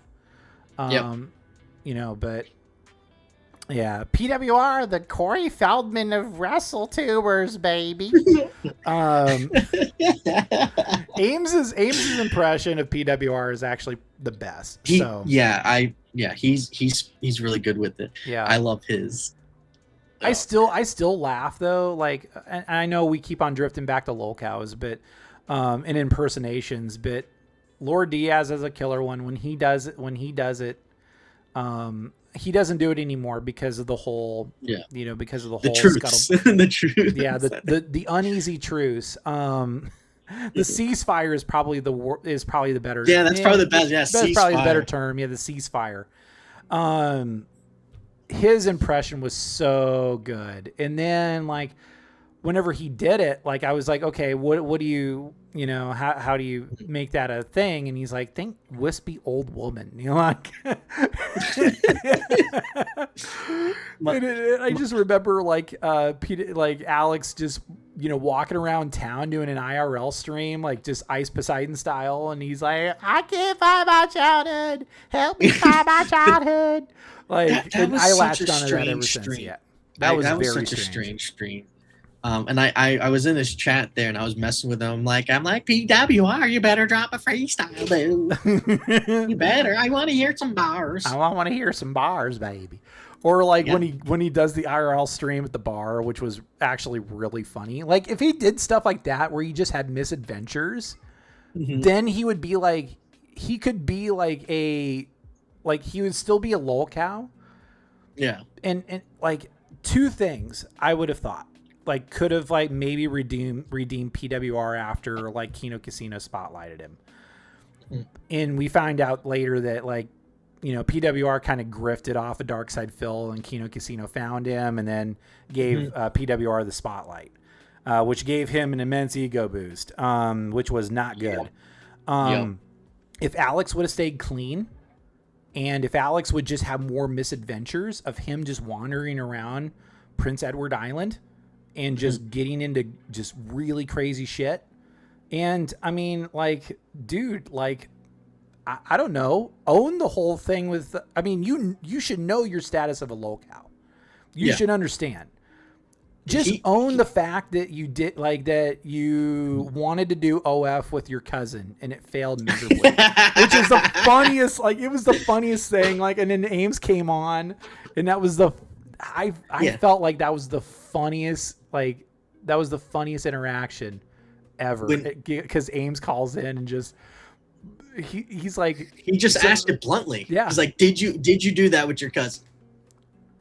But yeah, PWR, the Corey Feldman of WrestleTubers, baby. Ames's impression of PWR is actually the best. He's really good with it. Yeah, I love his. I still laugh though. Like, and I know we keep on drifting back to Lolcows, but and impersonations, but Lord Diaz has a killer one when he does it. He doesn't do it anymore because of the whole, because of the whole truce. The truth. Yeah, the uneasy truce. The ceasefire is probably the better. Yeah, that's probably the best. Yeah, that's probably the better term. Yeah, the ceasefire. His impression was so good, and then like whenever he did it, like I was like, okay, what do you, how do you make that a thing? And he's like, think wispy old woman, like. I just remember like Peter, like Alex just walking around town doing an IRL stream, like just Ice Poseidon style, and he's like, I can't find my childhood, help me find my childhood. Like I latched onto that ever since. Yeah, that was such a strange stream. And I was in this chat there and I was messing with them. I'm like, PWR, you better drop a freestyle, dude. You better. I want to hear some bars. I want to hear some bars, baby. Or like when he does the IRL stream at the bar, which was actually really funny. Like if he did stuff like that where he just had misadventures, then he would be like, he could be like he would still be a Lolcow. Yeah. And like two things I would have thought. Like could have like maybe redeemed PWR after like Kino Casino spotlighted him. And we find out later that like, PWR kind of grifted off a Dark Side Phil and Kino Casino found him and then gave PWR the spotlight, which gave him an immense ego boost, which was not good. If Alex would have stayed clean and if Alex would just have more misadventures of him just wandering around Prince Edward Island and just getting into just really crazy shit. And I mean, like, dude, like, I don't know, own the whole thing with, I mean, you should know your status of a Lolcow. You should understand. Just own the fact that you did, like, that you wanted to do OF with your cousin and it failed miserably, which is the funniest, like, it was the funniest thing. Like, and then Ames came on and that was I felt like that was the funniest, like, that was the funniest interaction ever. Because Ames calls in and just, he's like, he just asked it bluntly. Yeah. He's like, did you do that with your cousin?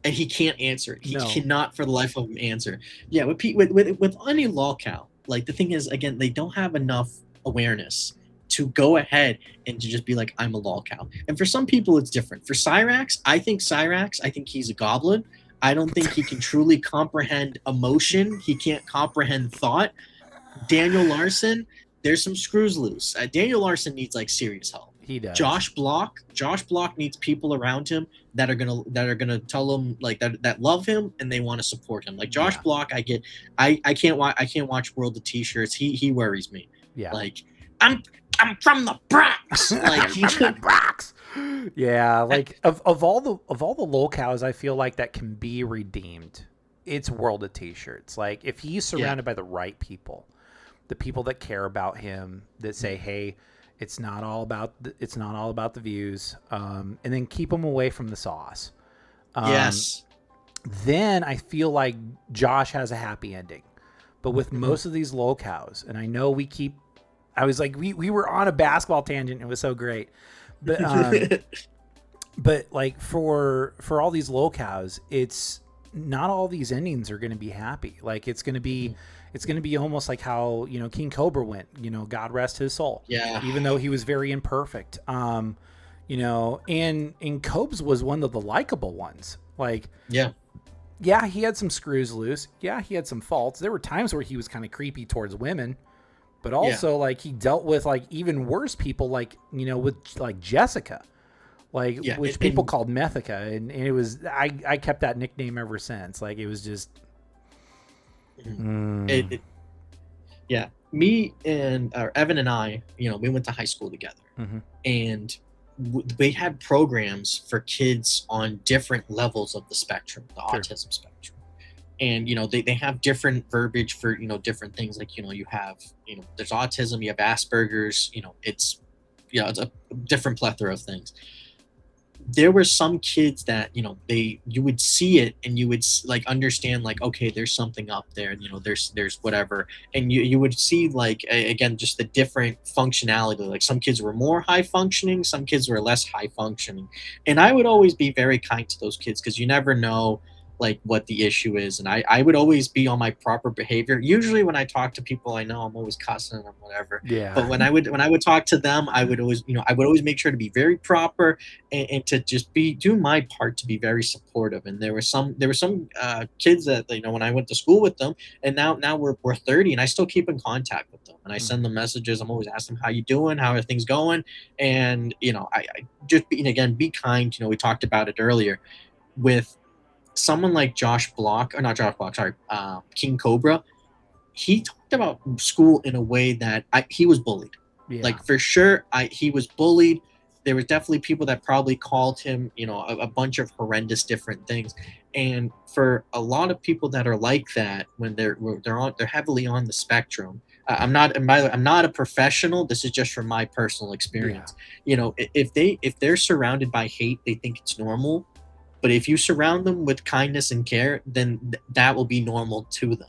And he can't answer it. He cannot for the life of him answer. Yeah, with any Lolcow, like the thing is, again, they don't have enough awareness to go ahead and to just be like, I'm a Lolcow. And for some people, it's different. For Cyrax, I think he's a goblin. I don't think he can truly comprehend emotion. He can't comprehend thought. Daniel Larson, there's some screws loose. Daniel Larson needs like serious help. He does. Josh Block needs people around him that are gonna tell him like that love him and they want to support him. Like Josh Block, I can't watch World of T-shirts. He worries me. Yeah. Like I'm from the Bronx. Like he's from the Bronx. Yeah, like of all the Lolcows, I feel like that can be redeemed. It's World of T-shirts. Like if he's surrounded by the right people, the people that care about him, that say, "Hey, it's not all about the views," and then keep him away from the sauce. Yes. Then I feel like Josh has a happy ending, but with most of these Lolcows, and I know I was like we were on a basketball tangent. It was so great. But but like for all these lolcows, it's not all these endings are going to be happy. Like it's going to be almost like how, you know, King Cobra went, you know, God rest his soul. Yeah. Even though he was very imperfect. You know, and Cobes was one of the likable ones. Like, yeah, he had some screws loose. Yeah, he had some faults. There were times where he was kind of creepy towards women, but also like he dealt with like even worse people, like, you know, with like Jessica, like which people called Methica, and it was I kept that nickname ever since. Like it was just. Me and Evan and I, you know, we went to high school together, and we had programs for kids on different levels of the spectrum, the autism spectrum. And, you know, they have different verbiage for, you know, different things. Like, you know, you have, you know, there's autism, you have Asperger's, you know, it's a different plethora of things. There were some kids that, you know, you would see it and you would like understand like, okay, there's something up there, and, you know, there's whatever. And you would see like, again, just the different functionality. Like some kids were more high functioning, some kids were less high functioning. And I would always be very kind to those kids, because you never know like what the issue is. And I would always be on my proper behavior. Usually when I talk to people I know, I'm always cussing them, whatever. Yeah. But when I would talk to them, I would always make sure to be very proper, and to just do my part to be very supportive. And there were some kids that, you know, when I went to school with them, and now we're 30, and I still keep in contact with them, and I send them messages. I'm always asking them, how you doing? How are things going? And, you know, I just be kind. You know, we talked about it earlier with someone like King Cobra. He talked about school in a way that he was bullied. Like for sure, he was bullied. There was definitely people that probably called him, you know, a bunch of horrendous different things. And for a lot of people that are like that, when they're heavily on the spectrum. I'm not a professional. This is just from my personal experience. You know, if they're surrounded by hate, they think it's normal. But if you surround them with kindness and care, then that will be normal to them.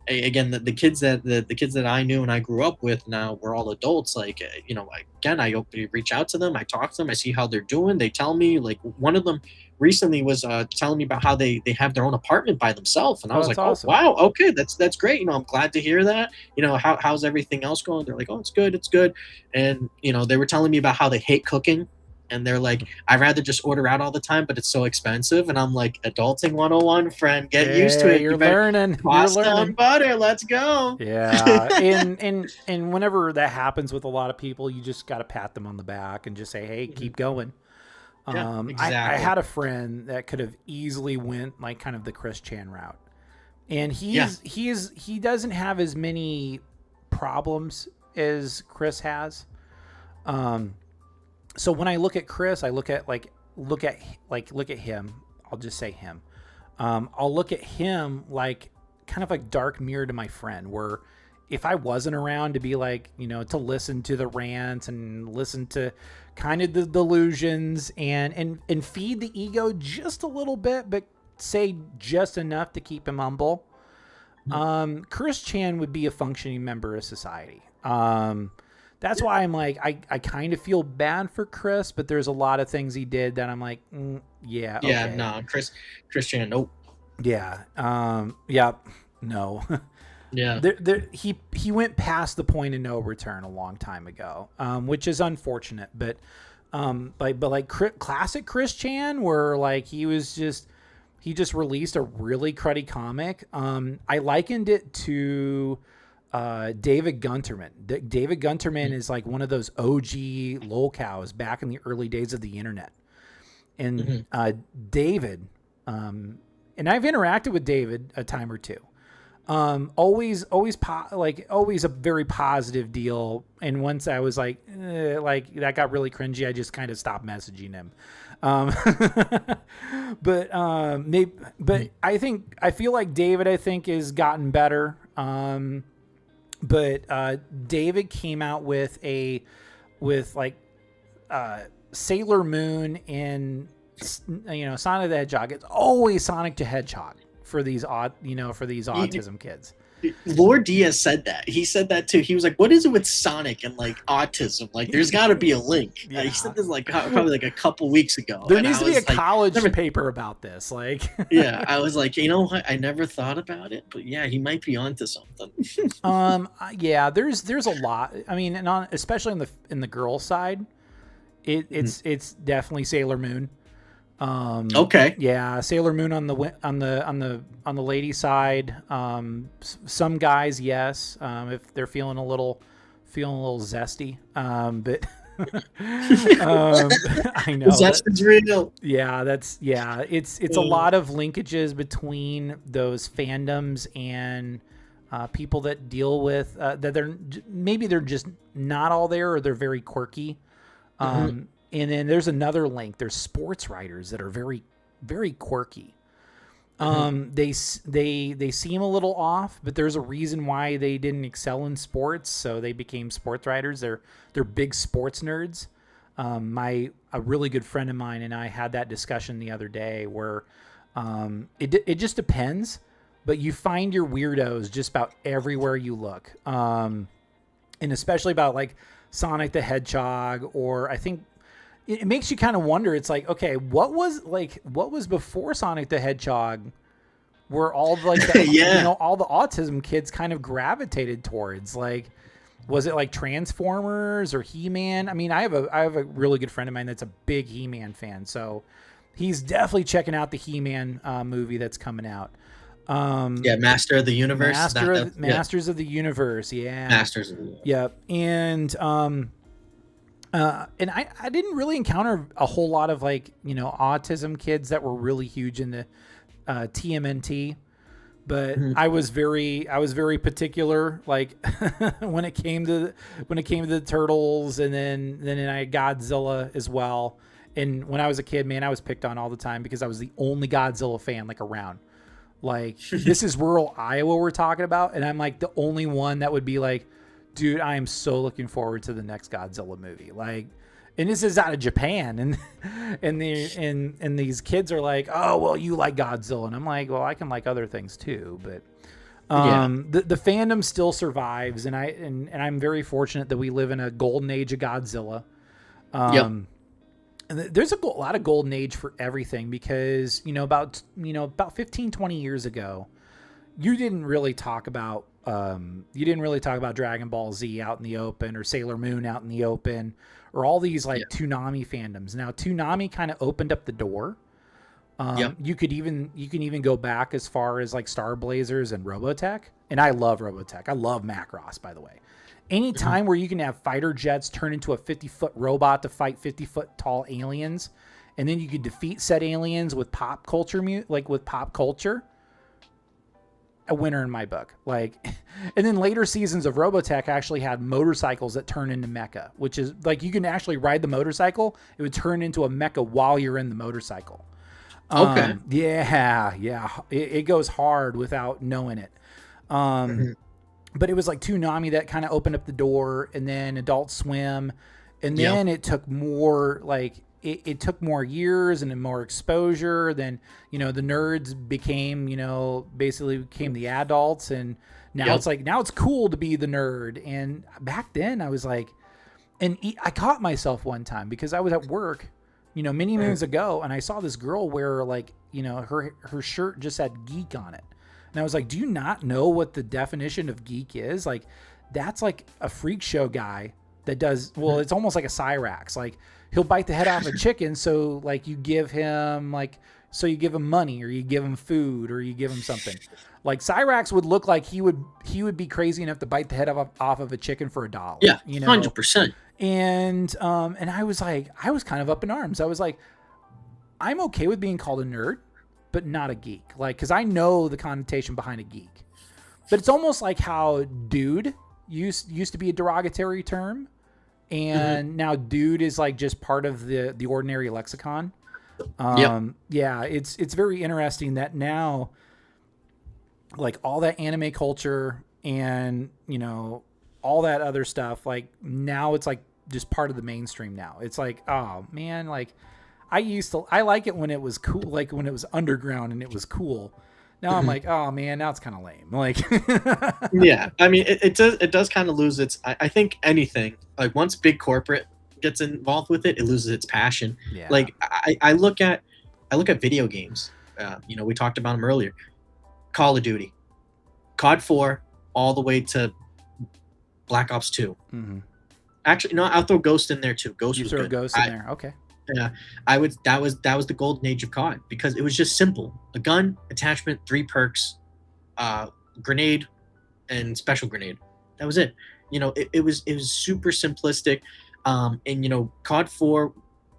Again, the kids that I knew and I grew up with, now we're all adults. Like, you know, again, I reach out to them, I talk to them, I see how they're doing. They tell me, like, one of them recently was telling me about how they have their own apartment by themselves, and I was like, awesome. Oh wow, okay, that's great. You know, I'm glad to hear that. You know, how's everything else going? They're like, oh, it's good. And, you know, they were telling me about how they hate cooking. And they're like, I'd rather just order out all the time, but it's so expensive. And I'm like, adulting 101, friend, get used to it. You're learning. Pasta and butter, let's go. Yeah. and whenever that happens with a lot of people, you just got to pat them on the back and just say, hey, keep going. Exactly. I had a friend that could have easily went like kind of the Chris Chan route. And he doesn't have as many problems as Chris has. So when I look at Chris, I look at him. I'll just say him. I'll look at him like kind of like dark mirror to my friend, where if I wasn't around to be like, you know, to listen to the rants and listen to kind of the delusions and feed the ego just a little bit, but say just enough to keep him humble. Chris Chan would be a functioning member of society. That's why I'm like, I kind of feel bad for Chris, but there's a lot of things he did that I'm like, okay. Yeah, no, Chris Chan, nope. Yeah, no. Yeah. He went past the point of no return a long time ago, which is unfortunate. But like classic Chris Chan, where like he just released a really cruddy comic. I likened it to David Gunterman. David Gunterman is like one of those OG lolcows back in the early days of the internet. And David, and I've interacted with David a time or two. Always a very positive deal. And once I was like that got really cringy, I just kind of stopped messaging him. But I feel like David, has gotten better. But David came out with Sailor Moon in, you know, Sonic the Hedgehog. It's always Sonic the Hedgehog for these autism kids. Lord Diaz said that. He said that too. He was like, "What is it with Sonic and like autism? Like, there's got to be a link." Yeah. He said this like probably like a couple weeks ago. There needs to be a college paper about this. Like, yeah, I was like, you know what? I never thought about it, but yeah, he might be onto something. Yeah, there's a lot. I mean, and especially in the girl side, it's definitely Sailor Moon. Okay. Yeah, Sailor Moon on the lady side. Some guys, yes, if they're feeling a little zesty. But I know zest is real. Yeah, it's a lot of linkages between those fandoms and people that deal with that they're just not all there, or they're very quirky. And then there's another link. There's sports writers that are very, very quirky. They seem a little off, but there's a reason why they didn't excel in sports, so they became sports writers. They're big sports nerds. A really good friend of mine and I had that discussion the other day where it just depends, but you find your weirdos just about everywhere you look. And especially about like Sonic the Hedgehog, or I think it makes you kind of wonder. It's like, okay, what was before Sonic the Hedgehog, where all like the, all the autism kids kind of gravitated towards? Like, was it like Transformers or He-Man? I mean, I have a really good friend of mine that's a big He-Man fan, so he's definitely checking out the He-Man movie that's coming out. Master of the Universe. Masters of the Universe. Yeah. Masters of the Universe. Yep. And I didn't really encounter a whole lot of like, autism kids that were really huge in the TMNT, but I was very particular, like when it came to the Turtles, and then I had Godzilla as well. And when I was a kid, man, I was picked on all the time because I was the only Godzilla fan like around. Like, this is rural Iowa we're talking about, and I'm like the only one that would be like, dude, I am so looking forward to the next Godzilla movie. Like, and this is out of Japan, and these kids are like, oh, well, you like Godzilla, and I'm like, well, I can like other things too, but the fandom still survives, and I'm very fortunate that we live in a golden age of Godzilla. There's a lot of golden age for everything, because about 15, 20 years ago, you didn't really talk about Dragon Ball Z out in the open, or Sailor Moon out in the open, or all these like Toonami fandoms. Now Toonami kind of opened up the door. You can even go back as far as like Star Blazers and Robotech, and I love Robotech. I love Macross, by the way. Any time where you can have fighter jets turn into a 50-foot robot to fight 50-foot tall aliens, and then you could defeat said aliens with pop culture, a winner in my book. Like, and then later seasons of Robotech actually had motorcycles that turn into mecha, which is like, you can actually ride the motorcycle. It would turn into a mecha while you're in the motorcycle. Okay. It goes hard without knowing it. But it was like Toonami that kind of opened up the door, and then Adult Swim. And then it took more it took more years and more exposure. Then, the nerds became, basically became the adults. And now it's like, now it's cool to be the nerd. And back then I was like, and I caught myself one time because I was at work, many moons ago, and I saw this girl wear like, her shirt just had geek on it. And I was like, do you not know what the definition of geek is? Like, that's like a freak show guy that does, well, it's almost like a Cyrax. Like, he'll bite the head off a chicken. So like you give him money, or you give him food, or you give him something. Like, Cyrax would look like he would be crazy enough to bite the head off of a chicken for $1. Yeah, 100%. And I was like, I was kind of up in arms. I was like, I'm okay with being called a nerd, but not a geek. Like, because I know the connotation behind a geek. But it's almost like how dude used to be a derogatory term, and now dude is like just part of the ordinary lexicon. Yeah, it's very interesting that now, like, all that anime culture and all that other stuff, like, now it's like just part of the mainstream now. It's like, oh man, like, I like it when it was cool, like when it was underground and it was cool. Now I'm like, oh man, now it's kind of lame. Like, yeah, I mean, it does kind of lose its. I think anything like once big corporate gets involved with it, it loses its passion. yeah. Like I look at video games. We talked about them earlier. Call of Duty, COD 4, all the way to Black Ops 2. Mm-hmm. Actually, no, I'll throw Ghost in there too. Ghost You was throw good. Ghost in there, okay. Yeah, I would. That was the golden age of COD because it was just simple: a gun, attachment, 3 perks, grenade, and special grenade. That was it. It was super simplistic, and COD 4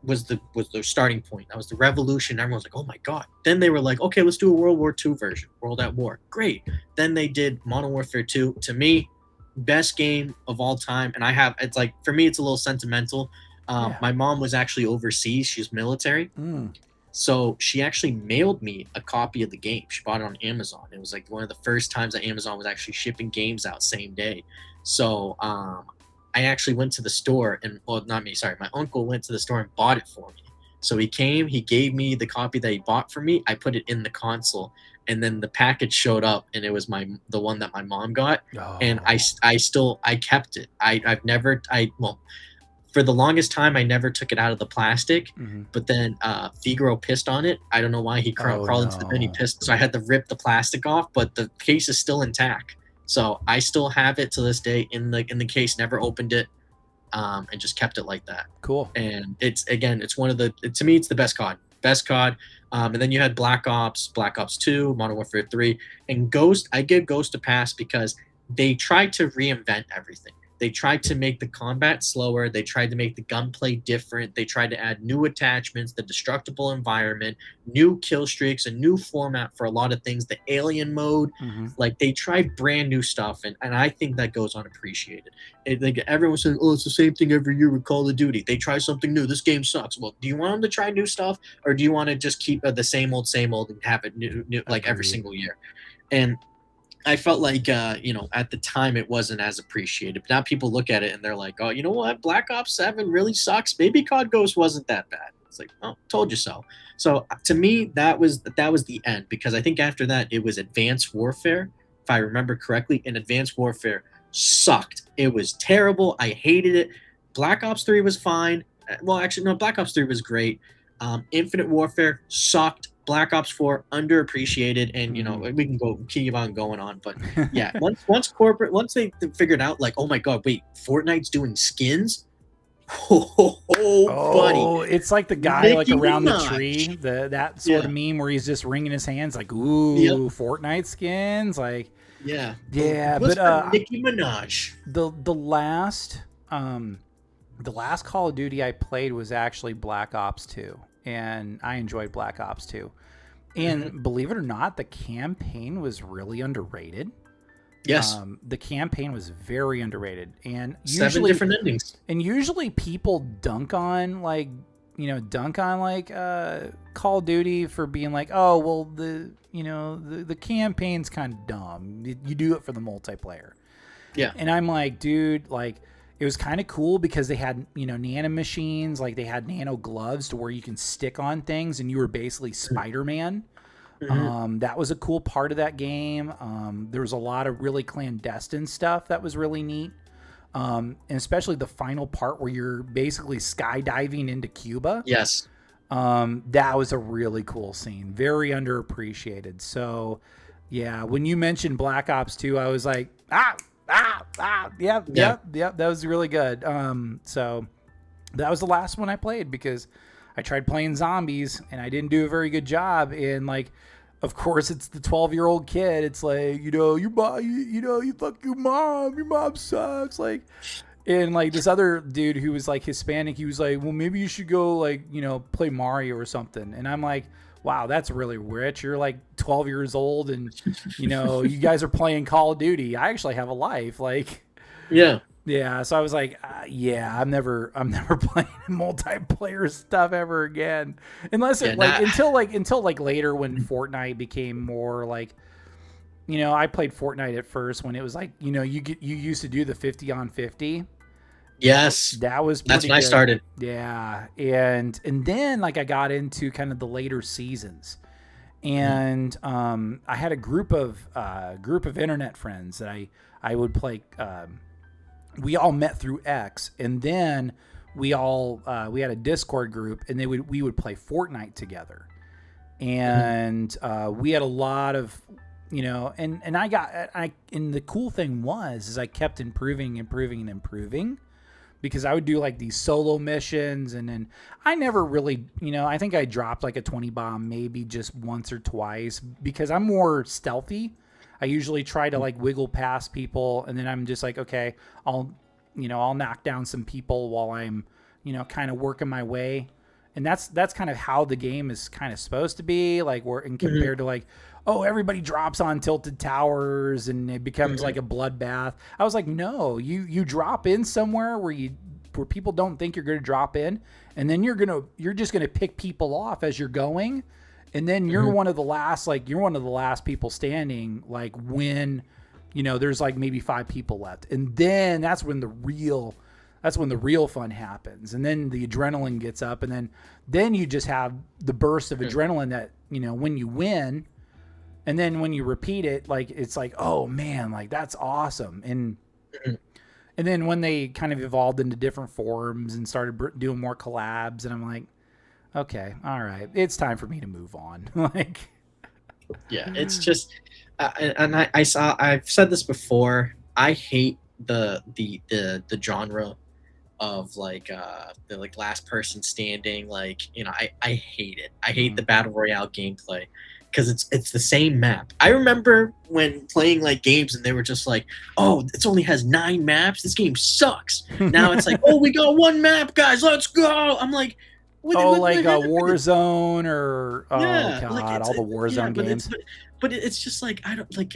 was the starting point. That was the revolution. Everyone was like, oh my god. Then they were like, okay, let's do a World War II version, World at War. Great. Then they did Modern Warfare 2. To me, best game of all time. And it's like, for me, it's a little sentimental. My mom was actually overseas. She's military. So she actually mailed me a copy of the game. She bought it on Amazon. It was like one of the first times that Amazon was actually shipping games out same day. So I actually went to the store my uncle went to the store and bought it for me. So he came, he gave me the copy that he bought for me. I put it in the console, and then the package showed up, and it was the one that my mom got. Oh. And I kept it. For the longest time, I never took it out of the plastic, but then Figaro pissed on it. I don't know why. He crawled into the bin, he pissed, so I had to rip the plastic off, but the case is still intact. So I still have it to this day in the case, never opened it, and just kept it like that. Cool. And it's one of to me, it's the best COD. And then you had Black Ops 2, Modern Warfare 3, and Ghost. I give Ghost a pass because they tried to reinvent everything. They tried to make the combat slower. They tried to make the gunplay different. They tried to add new attachments, the destructible environment, new kill streaks, a new format for a lot of things, the alien mode. Like, they tried brand new stuff, and I think that goes unappreciated. Everyone says, oh, it's the same thing every year with Call of Duty. They try something new. This game sucks. Well, do you want them to try new stuff, or do you want to just keep the same old and have it new like every single year? And I felt like, at the time it wasn't as appreciated. But now people look at it and they're like, oh, you know what? Black Ops 7 really sucks. Maybe COD Ghost wasn't that bad. It's like, oh, told you so. So to me, that was the end, because I think after that it was Advanced Warfare, if I remember correctly, and Advanced Warfare sucked. It was terrible. I hated it. Black Ops 3 was fine. Well, actually, no, Black Ops 3 was great. Infinite Warfare sucked. Black Ops 4 underappreciated, and we can keep on going on, but yeah, once they figured out, like, oh my god, wait, Fortnite's doing skins. Buddy, it's like the guy like around the tree, that sort of meme where he's just wringing his hands like, ooh, Fortnite skins, like, yeah. But Nicki Minaj. The last Call of Duty I played was actually Black Ops 2. And I enjoyed Black Ops 2. And believe it or not, the campaign was really underrated. Yes. The campaign was very underrated. And 7 different endings. And usually people dunk on Call of Duty for being like, oh, well, the campaign's kind of dumb. You do it for the multiplayer. Yeah. And I'm like, dude, like, it was kind of cool because they had, nano machines, like they had nano gloves to where you can stick on things and you were basically Spider-Man. That was a cool part of that game. There was a lot of really clandestine stuff that was really neat. And especially the final part where you're basically skydiving into Cuba. Yes. That was a really cool scene. Very underappreciated. So, yeah, when you mentioned Black Ops 2, I was like, Yep. That was really good. So that was the last one I played because I tried playing zombies and I didn't do a very good job. And like, of course, it's the 12-year-old kid. It's like, you fuck your mom sucks. Like, and like this other dude who was like Hispanic, he was like, well, maybe you should go like, play Mario or something. And I'm like, wow, that's really rich. You're like 12 years old and, you guys are playing Call of Duty. I actually have a life. Like, yeah. So I was like, I'm never playing multiplayer stuff ever again. Unless until later when Fortnite became more like, I played Fortnite at first when it was like, you used to do the 50 on 50. Yes, that's when I started. Yeah, and then like I got into kind of the later seasons, And I had a group of internet friends that I would play. We all met through X, and then we had a Discord group, and we would play Fortnite together. And we had a lot of, and and the cool thing is I kept improving, because I would do like these solo missions, and then I never really, I think I dropped like a 20 bomb maybe just once or twice, because I'm more stealthy. I usually try to like wiggle past people, and then I'm just like, okay, I'll knock down some people while I'm, kind of working my way. And that's kind of how the game is kind of supposed to be, like, compared to like, oh, everybody drops on tilted towers and it becomes like a bloodbath. I was like, no, you drop in somewhere where people don't think you're going to drop in, and then you're just going to pick people off as you're going, and then you're one of the last people standing, like when there's like maybe 5 people left, and then that's when the real fun happens, and then the adrenaline gets up, and then you just have the burst of adrenaline that when you win, and then when you repeat it, like it's like, oh man, like that's awesome. And then when they kind of evolved into different forums and started doing more collabs, and I'm like, okay, all right, it's time for me to move on. Like, yeah, it's just, and I've said this before. I hate the genre of like the like last person standing, like, I hate it. I hate the battle royale gameplay, because it's the same map. I remember when playing like games and they were just like, oh, it only has 9 maps, this game sucks. Now it's like, oh, we got 1 map, guys, let's go. I'm like, Warzone, or yeah, God, like all the Warzone games. But it's just like, I don't like,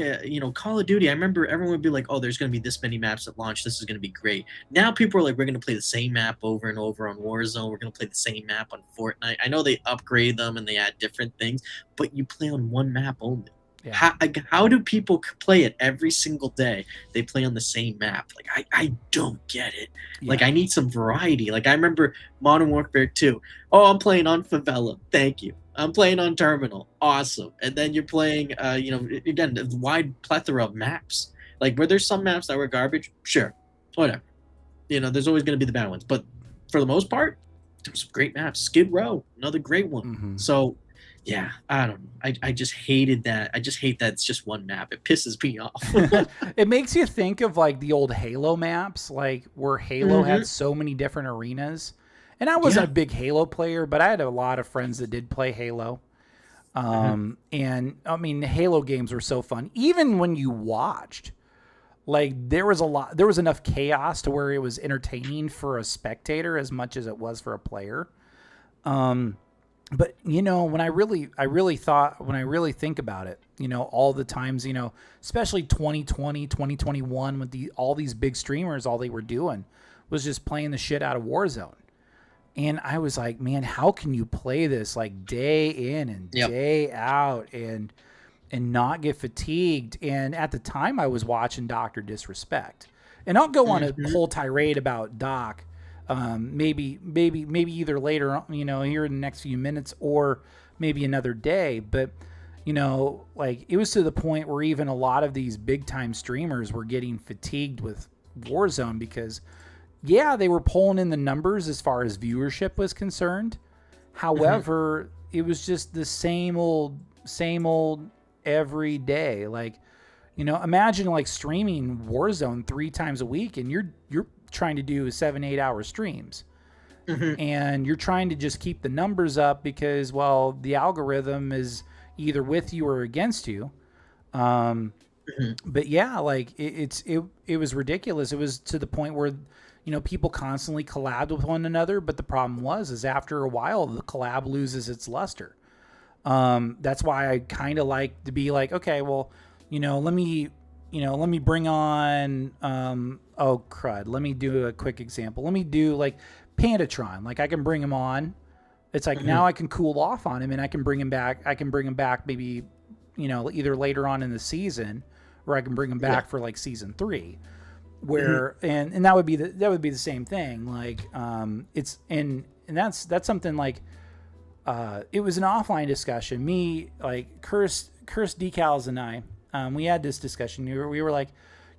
Call of Duty. I remember everyone would be like, oh, there's going to be this many maps at launch, this is going to be great. Now people are like, we're going to play the same map over and over on Warzone, we're going to play the same map on Fortnite. I know they upgrade them and they add different things, but you play on 1 map only. Yeah. How do people play it every single day? They play on the same map. Like, I don't get it. Yeah. Like, I need some variety. Like, I remember Modern Warfare 2. Oh, I'm playing on Favela. Thank you. I'm playing on Terminal. Awesome. And then you're playing, again, a wide plethora of maps. Like, were there some maps that were garbage? Sure. Whatever. There's always going to be the bad ones. But for the most part, there's some great maps. Skid Row, another great one. Mm-hmm. So, yeah, I don't know. I just hated that. I just hate that it's just 1 map. It pisses me off. It makes you think of like the old Halo maps, like where Halo had so many different arenas. And I wasn't a big Halo player, but I had a lot of friends that did play Halo. And I mean, the Halo games were so fun. Even when you watched, like there was enough chaos to where it was entertaining for a spectator as much as it was for a player. But when I really think about it, all the times, especially 2020, 2021, with all these big streamers, all they were doing was just playing the shit out of Warzone. And I was like, man, how can you play this like day in and day out and not get fatigued? And at the time I was watching Dr. Disrespect, and I'll go on a whole tirade about Doc. Maybe either later, here in the next few minutes, or maybe another day. But, like it was to the point where even a lot of these big time streamers were getting fatigued with Warzone, because they were pulling in the numbers as far as viewership was concerned. However, it was just the same old every day. Like, imagine like streaming Warzone 3 times a week, and you're trying to do 7-8 hour streams, and you're trying to just keep the numbers up because, well, the algorithm is either with you or against you. But yeah, like it was ridiculous. It was to the point where people constantly collabed with one another, but the problem is after a while the collab loses its luster. That's why I kind of like to be like, okay, well, let me bring on, oh crud, let me do a quick example. Let me do like Pandatron. Like I can bring him on. It's like now I can cool off on him and I can bring him back. I can bring him back maybe, either later on in the season, or I can bring him back for like season 3, where and that would be the same thing. Like it's and that's something like it was an offline discussion. Me, like Curse Decals and I, we had this discussion. We were like,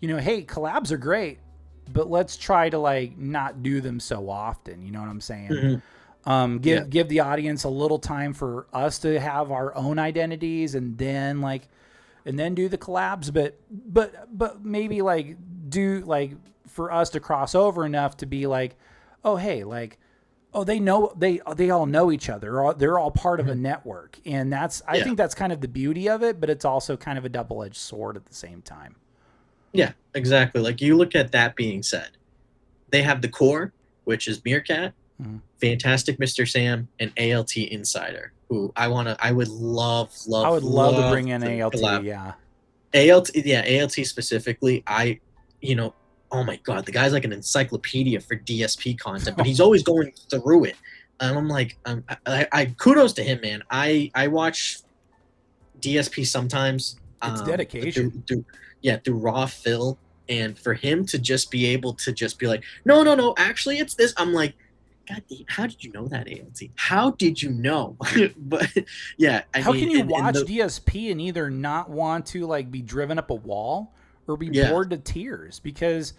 hey, collabs are great, but let's try to like not do them so often. You know what I'm saying? Give the audience a little time for us to have our own identities, and then do the collabs. But maybe like do like for us to cross over enough to be like, oh hey, like, oh, they all know each other, or they're all part of a network. And I think that's kind of the beauty of it, but it's also kind of a double-edged sword at the same time. Yeah, exactly. Like, you look at that being said, they have the core, which is Meerkat, Fantastic Mr. Sam, and ALT Insider, who I would love to bring in ALT. Collab. ALT specifically. Oh my God, the guy's like an encyclopedia for DSP content, but he's always going through it. And I'm like, I kudos to him, man. I watch DSP sometimes. It's dedication. Through raw fill, and for him to just be able to just be like, no, actually it's this. I'm like, God damn, how did you know that, ALT? How did you know? But yeah, how can you watch DSP and either not want to like be driven up a wall or be bored to tears? Because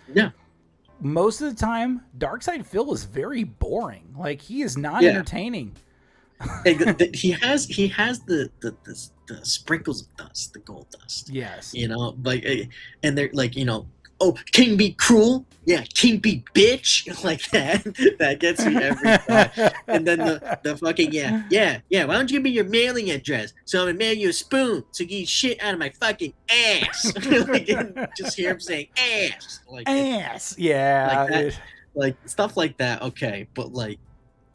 most of the time, Darkside Phil is very boring. Like, he is not entertaining. he has the sprinkles of dust, the gold dust. Yes. Like, and they're like, oh, king be cruel. Yeah, king be bitch. Like that. That gets me every time. And then the fucking yeah. Why don't you give me your mailing address so I'm gonna mail you a spoon so you can eat shit out of my fucking ass. Like, just hear him saying ass. Like ass. Yeah. Like that, like stuff like that. Okay, but like,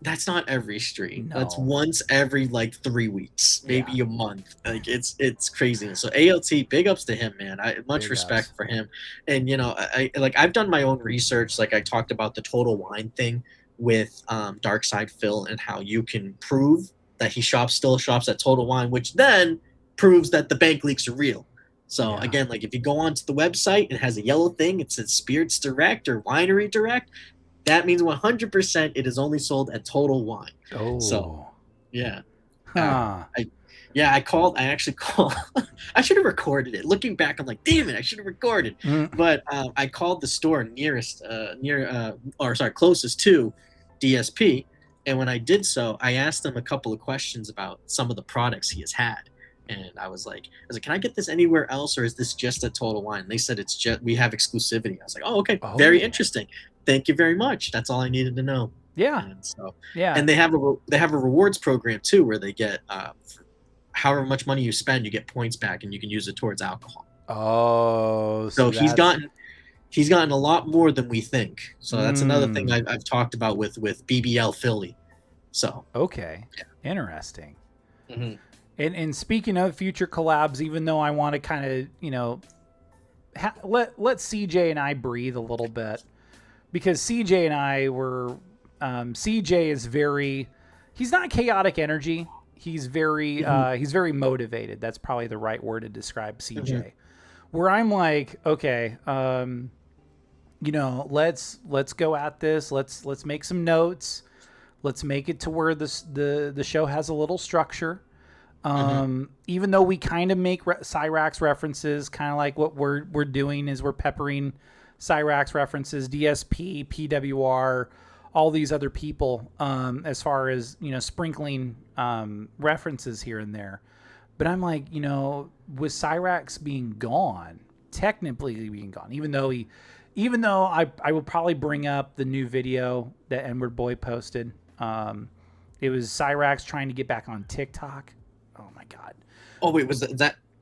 that's not every stream. No. That's once every like 3 weeks, maybe a month. Like, it's crazy. So ALT, big ups to him, man. Much respect for him. And I've done my own research. Like, I talked about the Total Wine thing with Darkside Phil, and how you can prove that he still shops at Total Wine, which then proves that the bank leaks are real. So again, like, if you go onto the website, it has a yellow thing. It says Spirits Direct or Winery Direct. That means 100% it is only sold at Total Wine. Oh. So, yeah. Huh. I actually called. I should have recorded it. Looking back, I'm like, damn it, I should have recorded. But I called the store closest to DSP. And when I did so, I asked them a couple of questions about some of the products he has had. And I was like, can I get this anywhere else, or is this just at Total Wine? And they said we have exclusivity. I was like, oh, okay, very interesting. Thank you very much. That's all I needed to know. Yeah. And so, and they have a rewards program too, where they get however much money you spend, you get points back, and you can use it towards alcohol. Oh, so he's gotten a lot more than we think. So that's another thing I've talked about with BBL Philly. So interesting. Mm-hmm. And speaking of future collabs, even though I want to kind of let CJ and I breathe a little bit. Because CJ and I were, CJ is he's not chaotic energy. He's very motivated. That's probably the right word to describe CJ. Mm-hmm. Where I'm like, okay, let's go at this. Let's make some notes. Let's make it to where the show has a little structure. Even though we kind of make Cyrax references, kind of like what we're doing is we're peppering Cyrax references, DSP, PWR, all these other people, as far as, sprinkling references here and there. But I'm like, with Cyrax being gone, technically being gone, even though I will probably bring up the new video that Edward Boy posted. It was Cyrax trying to get back on TikTok. Oh my God. Oh wait,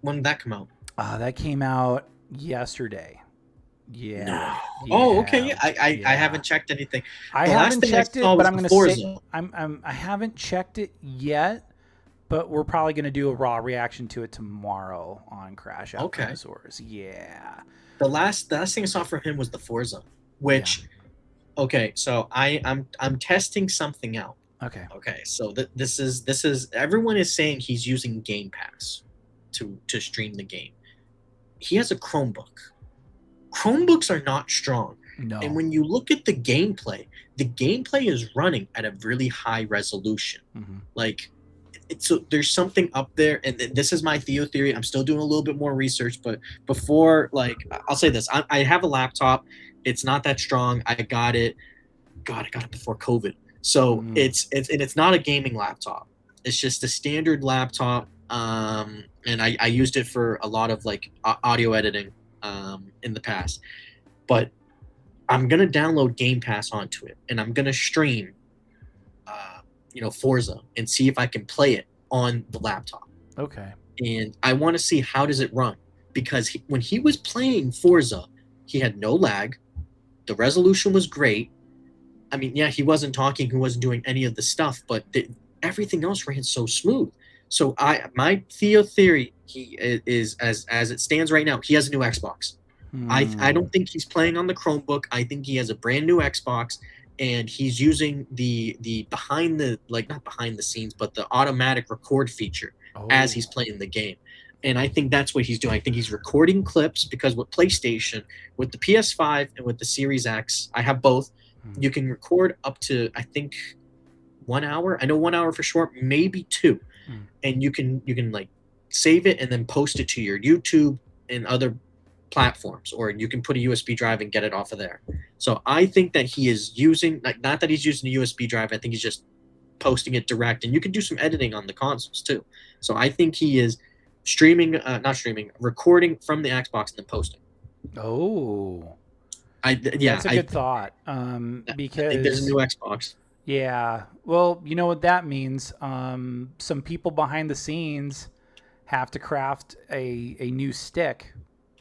when did that come out? That came out yesterday. Yeah. No. Yeah. Oh, okay. Yeah. I haven't checked anything. I haven't checked it, but I'm going to say I haven't checked it yet, but we're probably going to do a raw reaction to it tomorrow on Crash Out Dinosaurs. Yeah. The last thing I saw from him was the Forza, which so I'm testing something out. Okay. So this is everyone is saying he's using Game Pass to stream the game. He has a Chromebook. Chromebooks are not strong. No. And when you look at the gameplay is running at a really high resolution. Mm-hmm. Like so there's something up there, and this is my Theo theory. I'm still doing a little bit more research, but before, like, I'll say this: I have a laptop. It's not that strong. I got it. God, I got it before COVID. So it's not a gaming laptop. It's just a standard laptop. And I used it for a lot of like audio editing in the past. But I'm gonna download Game Pass onto it, and I'm gonna stream, Forza, and see if I can play it on the laptop. Okay. And I want to see how does it run, because when he was playing Forza, he had no lag. The resolution was great. I mean, yeah, he wasn't talking, he wasn't doing any of the stuff, but everything else ran so smooth. So my Theo theory, he is as it stands right now, he has a new Xbox. I don't think he's playing on the Chromebook. I think he has a brand new Xbox, and he's using the not behind the scenes, but the automatic record feature as he's playing the game. And I think that's what he's doing. I think he's recording clips, because with PlayStation, with the PS5 and with the Series X, I have both. You can record up to, I think, 1 hour. I know 1 hour for sure, maybe 2. And you can like save it and then post it to your YouTube and other platforms, or you can put a USB drive and get it off of there. So I think that he is using, like, not that he's using a USB drive, I think he's just posting it direct, and you can do some editing on the consoles too. So I think he is recording from the Xbox and then posting. That's a good thought. Because I think there's a new Xbox. Yeah. Well, you know what that means? Some people behind the scenes have to craft a new stick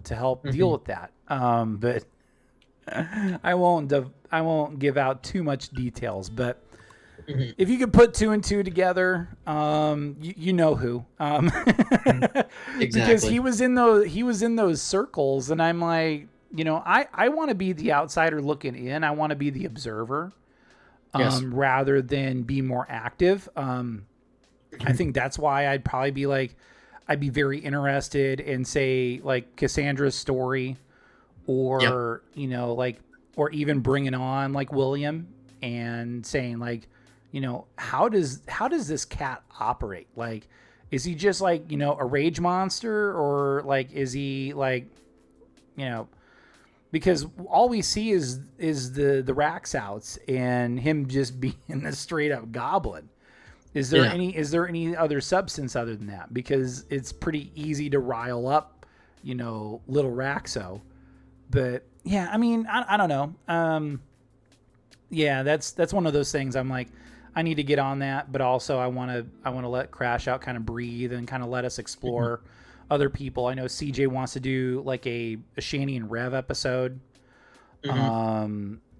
to help deal with that. But I won't give out too much details, but if you could put 2 and 2 together, you know who. Exactly. Because he was in those circles, and I'm like, I want to be the outsider looking in. I want to be the observer, rather than be more active. I think that's why I'd probably be like, I'd be very interested in, say, like Cassandra's story, or or even bringing on like William and saying like, how does this cat operate? Like, is he just like, a rage monster, or like, is he like, because all we see is the racks outs and him just being a straight up goblin. Is there any other substance other than that? Because it's pretty easy to rile up, little Raxo. But yeah, I mean, I don't know. Yeah, that's one of those things. I'm like, I need to get on that, but also I want to let Crash Out kind of breathe and kind of let us explore other people. I know CJ wants to do like a Shani and Rev episode.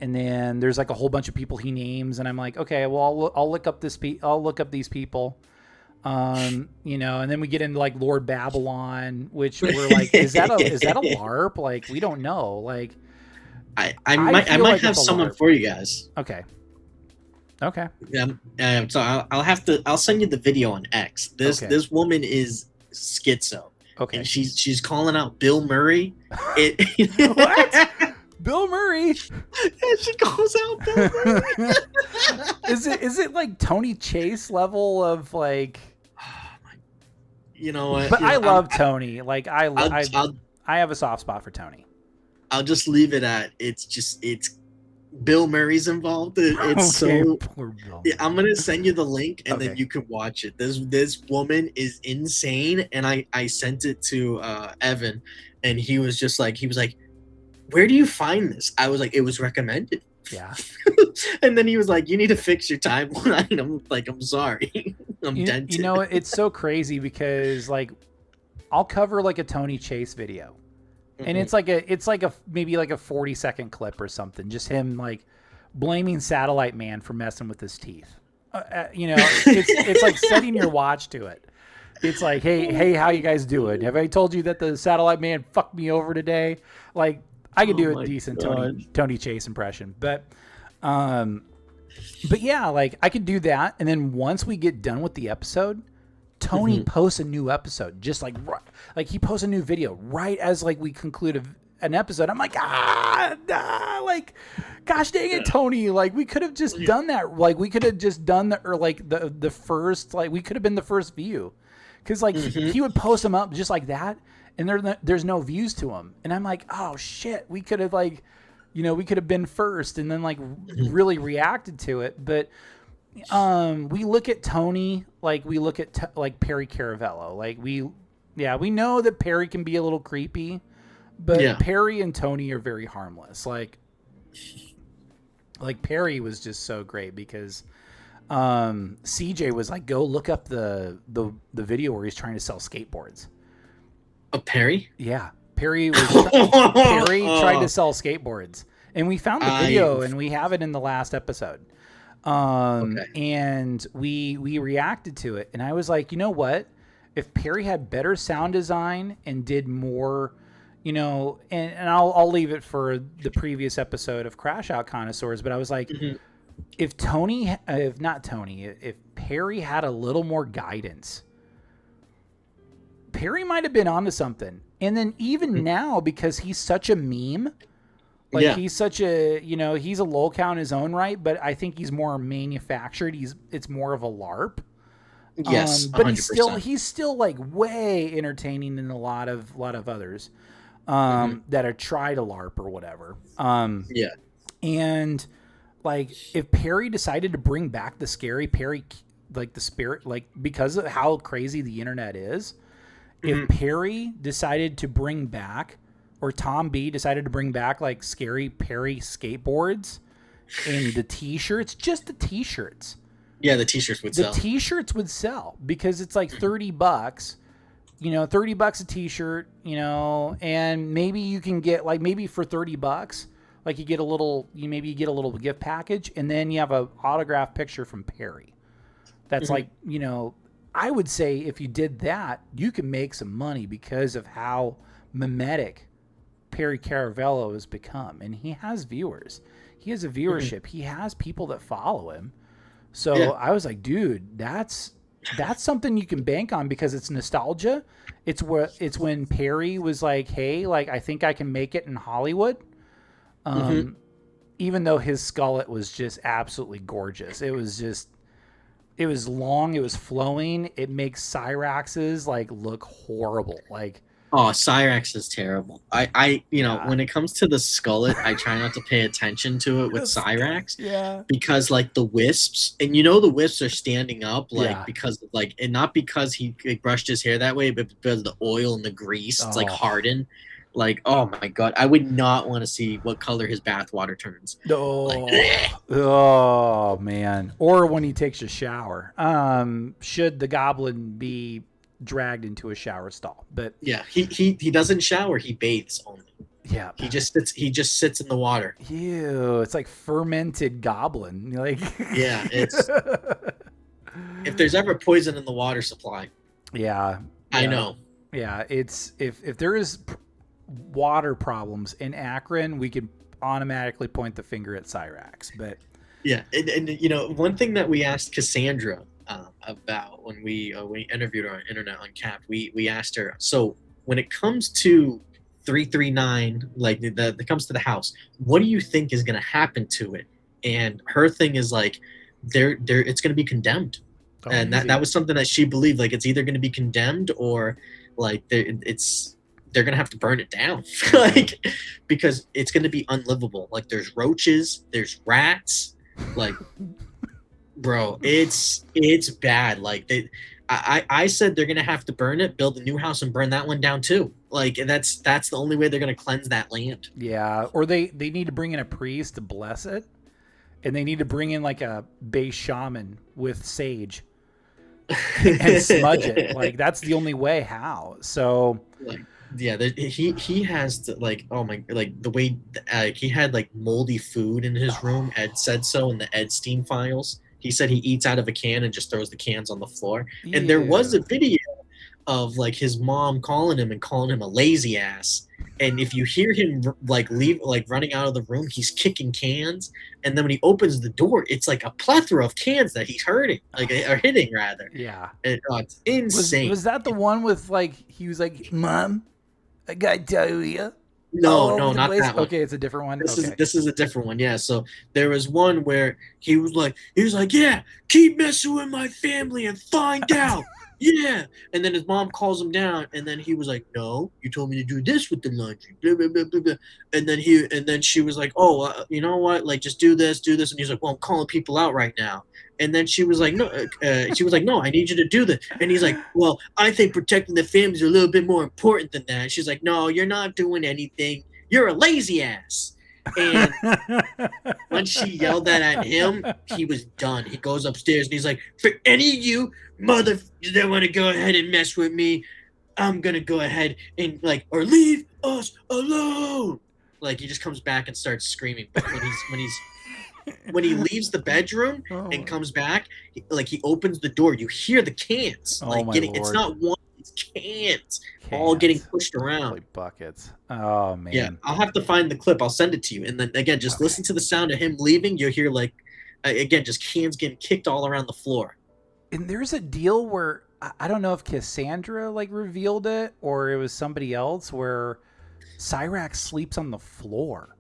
And then there's like a whole bunch of people he names, and I'm like, okay, well, I'll look up these people. And then we get into like Lord Babylon, which we're like, is that a LARP? Like, we don't know. Like, I might have someone for you guys. Okay. Yeah. So I'll send you the video on X. This woman is schizo. Okay. And she's calling out Bill Murray. What? Bill Murray? Yeah, she calls out Bill Murray. Is it like Tony Chase level of like? You know what? But I love Tony. Like I have a soft spot for Tony. I'll just leave it at it's Bill Murray's involved. It's okay, so. Poor Bill. Yeah, I'm gonna send you the link, and then you can watch it. This woman is insane, and I sent it to Evan, and he was like, where do you find this? I was like, it was recommended. Yeah. And then he was like, you need to fix your timeline. I'm like, I'm sorry. I'm dented. It's so crazy because like I'll cover like a Tony Chase video. And it's like a maybe like a 40-second clip or something. Just him like blaming Satellite Man for messing with his teeth. It's like setting your watch to it. It's like, hey, how you guys doing? Have I told you that the Satellite Man fucked me over today? Like, I could do a decent Tony Chase impression, but yeah, like I could do that. And then once we get done with the episode, Tony posts a new episode, just like he posts a new video right as like we conclude an episode. I'm like, like, gosh dang it, Tony. Like, we could have just done that. Like, we could have just done the first, like, we could have been the first view. Because, like, he would post them up just like that, and there's no views to them. And I'm like, oh, shit. We could have, like, we could have been first and then, like, really reacted to it. But we look at Tony, like, we look at, like, Perry Caravello. Like, we know that Perry can be a little creepy. But Perry and Tony are very harmless. Like Perry was just so great because CJ was like, go look up the video where he's trying to sell skateboards. Perry? Yeah. Perry tried to sell skateboards. And we found the video and we have it in the last episode. And we reacted to it. And I was like, you know what? If Perry had better sound design and did more... and I'll leave it for the previous episode of Crash Out Connoisseurs, but I was like, if Perry had a little more guidance, Perry might have been onto something. And then even now, because he's such a meme, like he's such a, he's a Lolcow in his own right, but I think he's more manufactured. It's more of a LARP. Yes, but 100%. he's still like way entertaining than a lot of others. That are try to LARP or whatever. And like if Perry decided to bring back the scary Perry, like the spirit, like because of how crazy the internet is, if Perry decided to bring back, or Tom B decided to bring back like scary Perry skateboards and the t-shirts, just the t-shirts. Yeah, the t-shirts would sell. The t-shirts would sell because it's like $30. $30 a t-shirt, and maybe you can get like, maybe for $30, like you get a little gift package, and then you have a autographed picture from Perry. That's like, I would say if you did that, you can make some money because of how mimetic Perry Caravello has become. And he has viewers. He has a viewership. He has people that follow him. So I was like, dude, that's something you can bank on because it's nostalgia. It's when Perry was like, hey, like, I think I can make it in Hollywood. Even though his skullet was just absolutely gorgeous. It was long. It was flowing. It makes Cyrax's like look horrible. Like, oh, Cyrax is terrible. I when it comes to the skullet, I try not to pay attention to it with Cyrax. Yeah. Because like the wisps, and the wisps are standing up, like because like, and not because he brushed his hair that way, but because of the oil and the grease. It's like hardened. Like, oh my god, I would not want to see what color his bathwater turns. Oh man. Or when he takes a shower. Should the goblin be dragged into a shower stall? But yeah, he doesn't shower, he bathes only. Yeah, he just sits in the water. Ew, it's like fermented goblin. Like, yeah, it's if there's ever poison in the water supply. I know. Yeah, it's if there is water problems in Akron, we could automatically point the finger at Cyrax. But yeah, and one thing that we asked Cassandra about when we interviewed her on Internet Uncapped, we asked her, so when it comes to 339, like that comes to the house, what do you think is going to happen to it? And her thing is like, it's going to be condemned. And that was something that she believed, like it's either going to be condemned or like they're going to have to burn it down, like, because it's going to be unlivable. Like there's roaches, there's rats, like, bro, it's bad. Like I said they're going to have to burn it, build a new house, and burn that one down too. Like, and that's the only way they're going to cleanse that land. Yeah. Or they need to bring in a priest to bless it. And they need to bring in like a base shaman with sage and smudge it. Like that's the only way. How? So like, yeah, he has to, like, oh my, like the way he had like moldy food in his room. Ed said so in the Edstein files. He said he eats out of a can and just throws the cans on the floor. Yeah. And there was a video of like his mom calling him a lazy ass. And if you hear him like running out of the room, he's kicking cans. And then when he opens the door, it's like a plethora of cans that he's hitting rather. Yeah, it's insane. Was that the one with like he was like, "Mom, I got diarrhea"? No, Oh, no, the not glaze. that one. Okay, it's a different one. This Okay. is a different one. Yeah. So there was one where he was like, yeah, keep messing with my family and find out. Yeah. And then his mom calls him down, and then he was like, no, you told me to do this with the laundry. Blah, blah, blah, blah, blah. And then she was like, oh, you know what? Like, just do this, do this. And he's like, well, I'm calling people out right now. And then she was like, no, no, I need you to do this. And he's like, well, I think protecting the family is a little bit more important than that. And she's like, no, you're not doing anything. You're a lazy ass. And when she yelled that at him, he was done. He goes upstairs and he's like, for any of you motherfuckers that want to go ahead and mess with me, I'm going to go ahead and or leave us alone. Like, he just comes back and starts screaming. But when he leaves the bedroom and comes back, he opens the door. You hear the cans. It's not one, it's cans all getting pushed around. Holy buckets. Oh, man. Yeah, I'll have to find the clip. I'll send it to you. And then, again, just listen to the sound of him leaving. You'll hear, again, just cans getting kicked all around the floor. And there's a deal where, I don't know if Cassandra, revealed it or it was somebody else, where Cyrax sleeps on the floor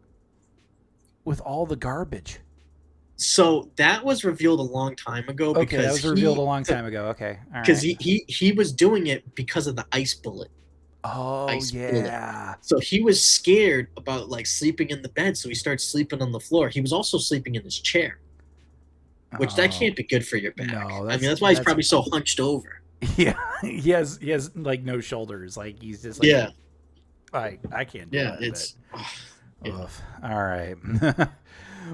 with all the garbage. So that was revealed a long time ago. Okay, that was revealed a long time ago. Okay, all right. Because he was doing it because of the ice bullet. Oh, yeah. So he was scared about sleeping in the bed, so he started sleeping on the floor. He was also sleeping in his chair, which that can't be good for your back. No, that's why he's probably so hunched over. Yeah, he has no shoulders. He's just I can't do that. It's all right.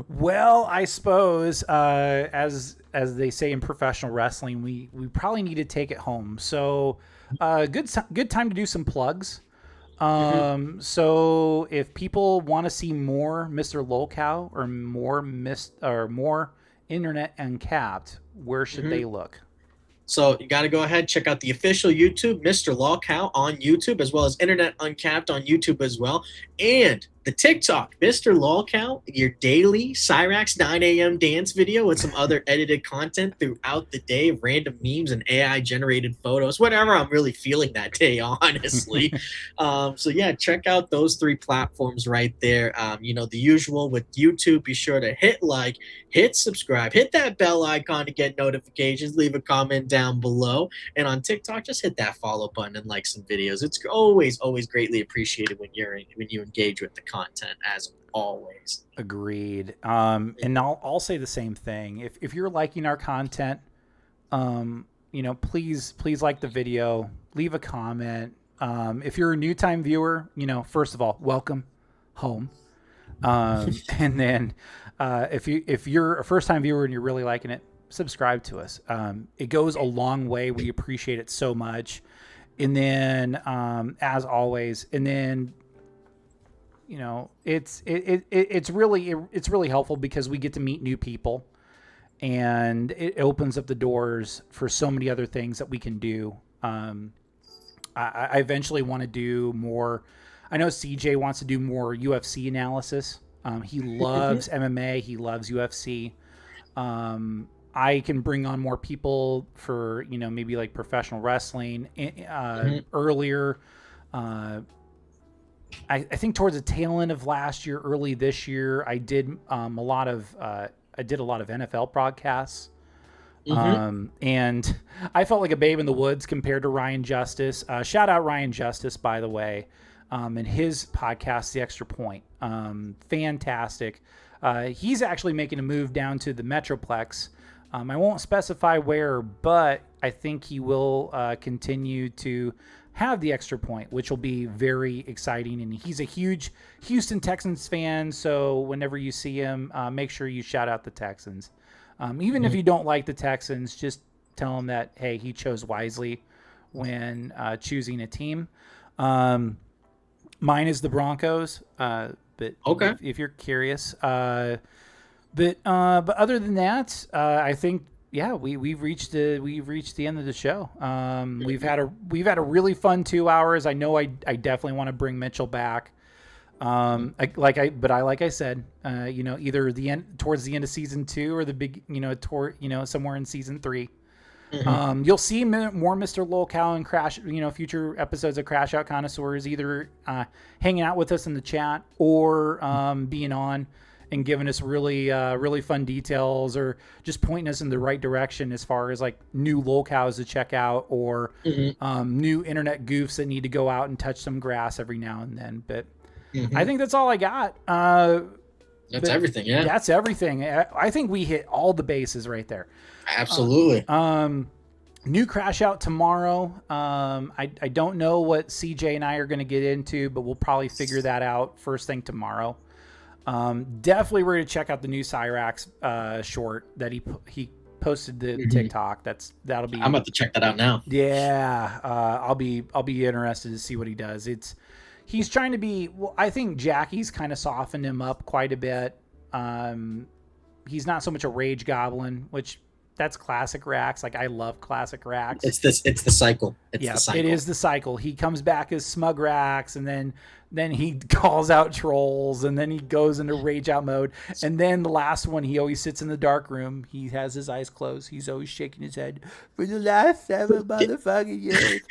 Well, I suppose as they say in professional wrestling, we probably need to take it home. So good time to do some plugs. So if people want to see more Mr. Lolcow or more Internet Uncapped, where should they look? So you got to go ahead, check out the official YouTube, Mr. Lolcow on YouTube, as well as Internet Uncapped on YouTube as well. And the TikTok, Mr. Lolcow, your daily Cyrax 9 a.m. dance video with some other edited content throughout the day, random memes and AI-generated photos, whatever I'm really feeling that day, honestly. So yeah, check out those 3 platforms right there. The usual with YouTube, be sure to hit like, hit subscribe, hit that bell icon to get notifications, leave a comment down below. And on TikTok, just hit that follow button and like some videos. It's always greatly appreciated when you engage with the content, as always. Agreed. And I'll say the same thing. If you're liking our content, please like the video, leave a comment. If you're a new time viewer, first of all, welcome home. And then if you're a first time viewer and you're really liking it, subscribe to us. It goes a long way. We appreciate it so much. And then as always, and then it's really helpful because we get to meet new people, and it opens up the doors for so many other things that we can do. I eventually want to do more. I know CJ wants to do more UFC analysis. He loves MMA. He loves UFC. I can bring on more people for, maybe professional wrestling. Earlier, I think towards the tail end of last year, early this year, I did a lot of NFL broadcasts. And I felt like a babe in the woods compared to Ryan Justice. Shout out Ryan Justice, by the way, and his podcast, The Extra Point. Fantastic. He's actually making a move down to the Metroplex. I won't specify where, but I think he will continue to have the Extra Point, which will be very exciting. And he's a huge Houston Texans fan, so whenever you see him, make sure you shout out the Texans. Even if you don't like the Texans, just tell him that, hey, he chose wisely when choosing a team. Mine is the Broncos, but okay. if you're curious. But other than that, I think we've reached the end of the show. We've had a really fun 2 hours. I know I definitely want to bring Mitchell back. Like I said, either towards the end of season 2 or the big, somewhere in season 3. You'll see more Mr. Lolcow and Crash, future episodes of Crash Out Connoisseurs, either hanging out with us in the chat or being on and giving us really, really fun details, or just pointing us in the right direction as far as like new Lolcows to check out, or new internet goofs that need to go out and touch some grass every now and then. But I think that's all I got. That's everything. Yeah, that's everything. I think we hit all the bases right there. Absolutely. New Crash Out tomorrow. I don't know what CJ and I are going to get into, but we'll probably figure that out first thing tomorrow. Definitely we're going to check out the new Cyrax short that he posted the TikTok. That'll be. I'm about to check that out now. Yeah, I'll be interested to see what he does. He's trying to be. Well, I think Jackie's kind of softened him up quite a bit. He's not so much a rage goblin, which that's classic Rax. Like, I love classic Rax. It's the cycle. The cycle. It is the cycle. He comes back as smug Rax, and then he calls out trolls, and then he goes into rage out mode. And then the last one, he always sits in the dark room. He has his eyes closed. He's always shaking his head. For the last 7 motherfucking years,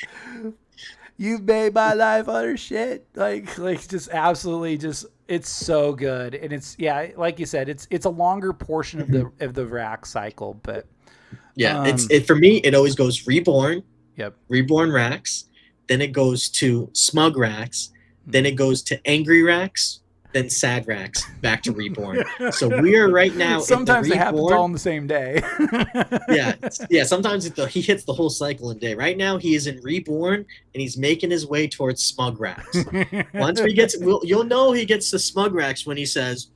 you've made my life utter shit. Like just absolutely just. It's so good, and it's like you said, it's a longer portion of the Rax cycle, but it for me it always goes reborn, reborn Rax, then it goes to smug Rax, then it goes to angry Rax, then sad Rax, back to reborn. So we are right now. Sometimes it happens all on the same day. Sometimes he hits the whole cycle in a day. Right now he is in reborn, and he's making his way towards smug Rax. Once you'll know he gets to smug Rax when he says,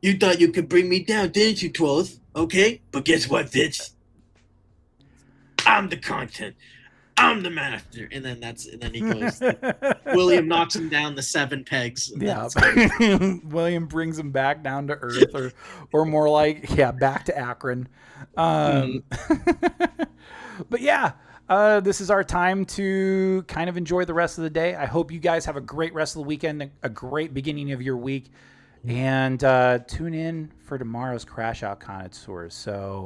"You thought you could bring me down, didn't you, Twelfth? Okay, but guess what, bitch? I'm the content. I'm the master." And then he goes. William knocks him down the 7 pegs. William brings him back down to earth, or more like back to Akron. But this is our time to kind of enjoy the rest of the day. I hope you guys have a great rest of the weekend, a great beginning of your week, and tune in for tomorrow's Crash Out Connoisseurs. So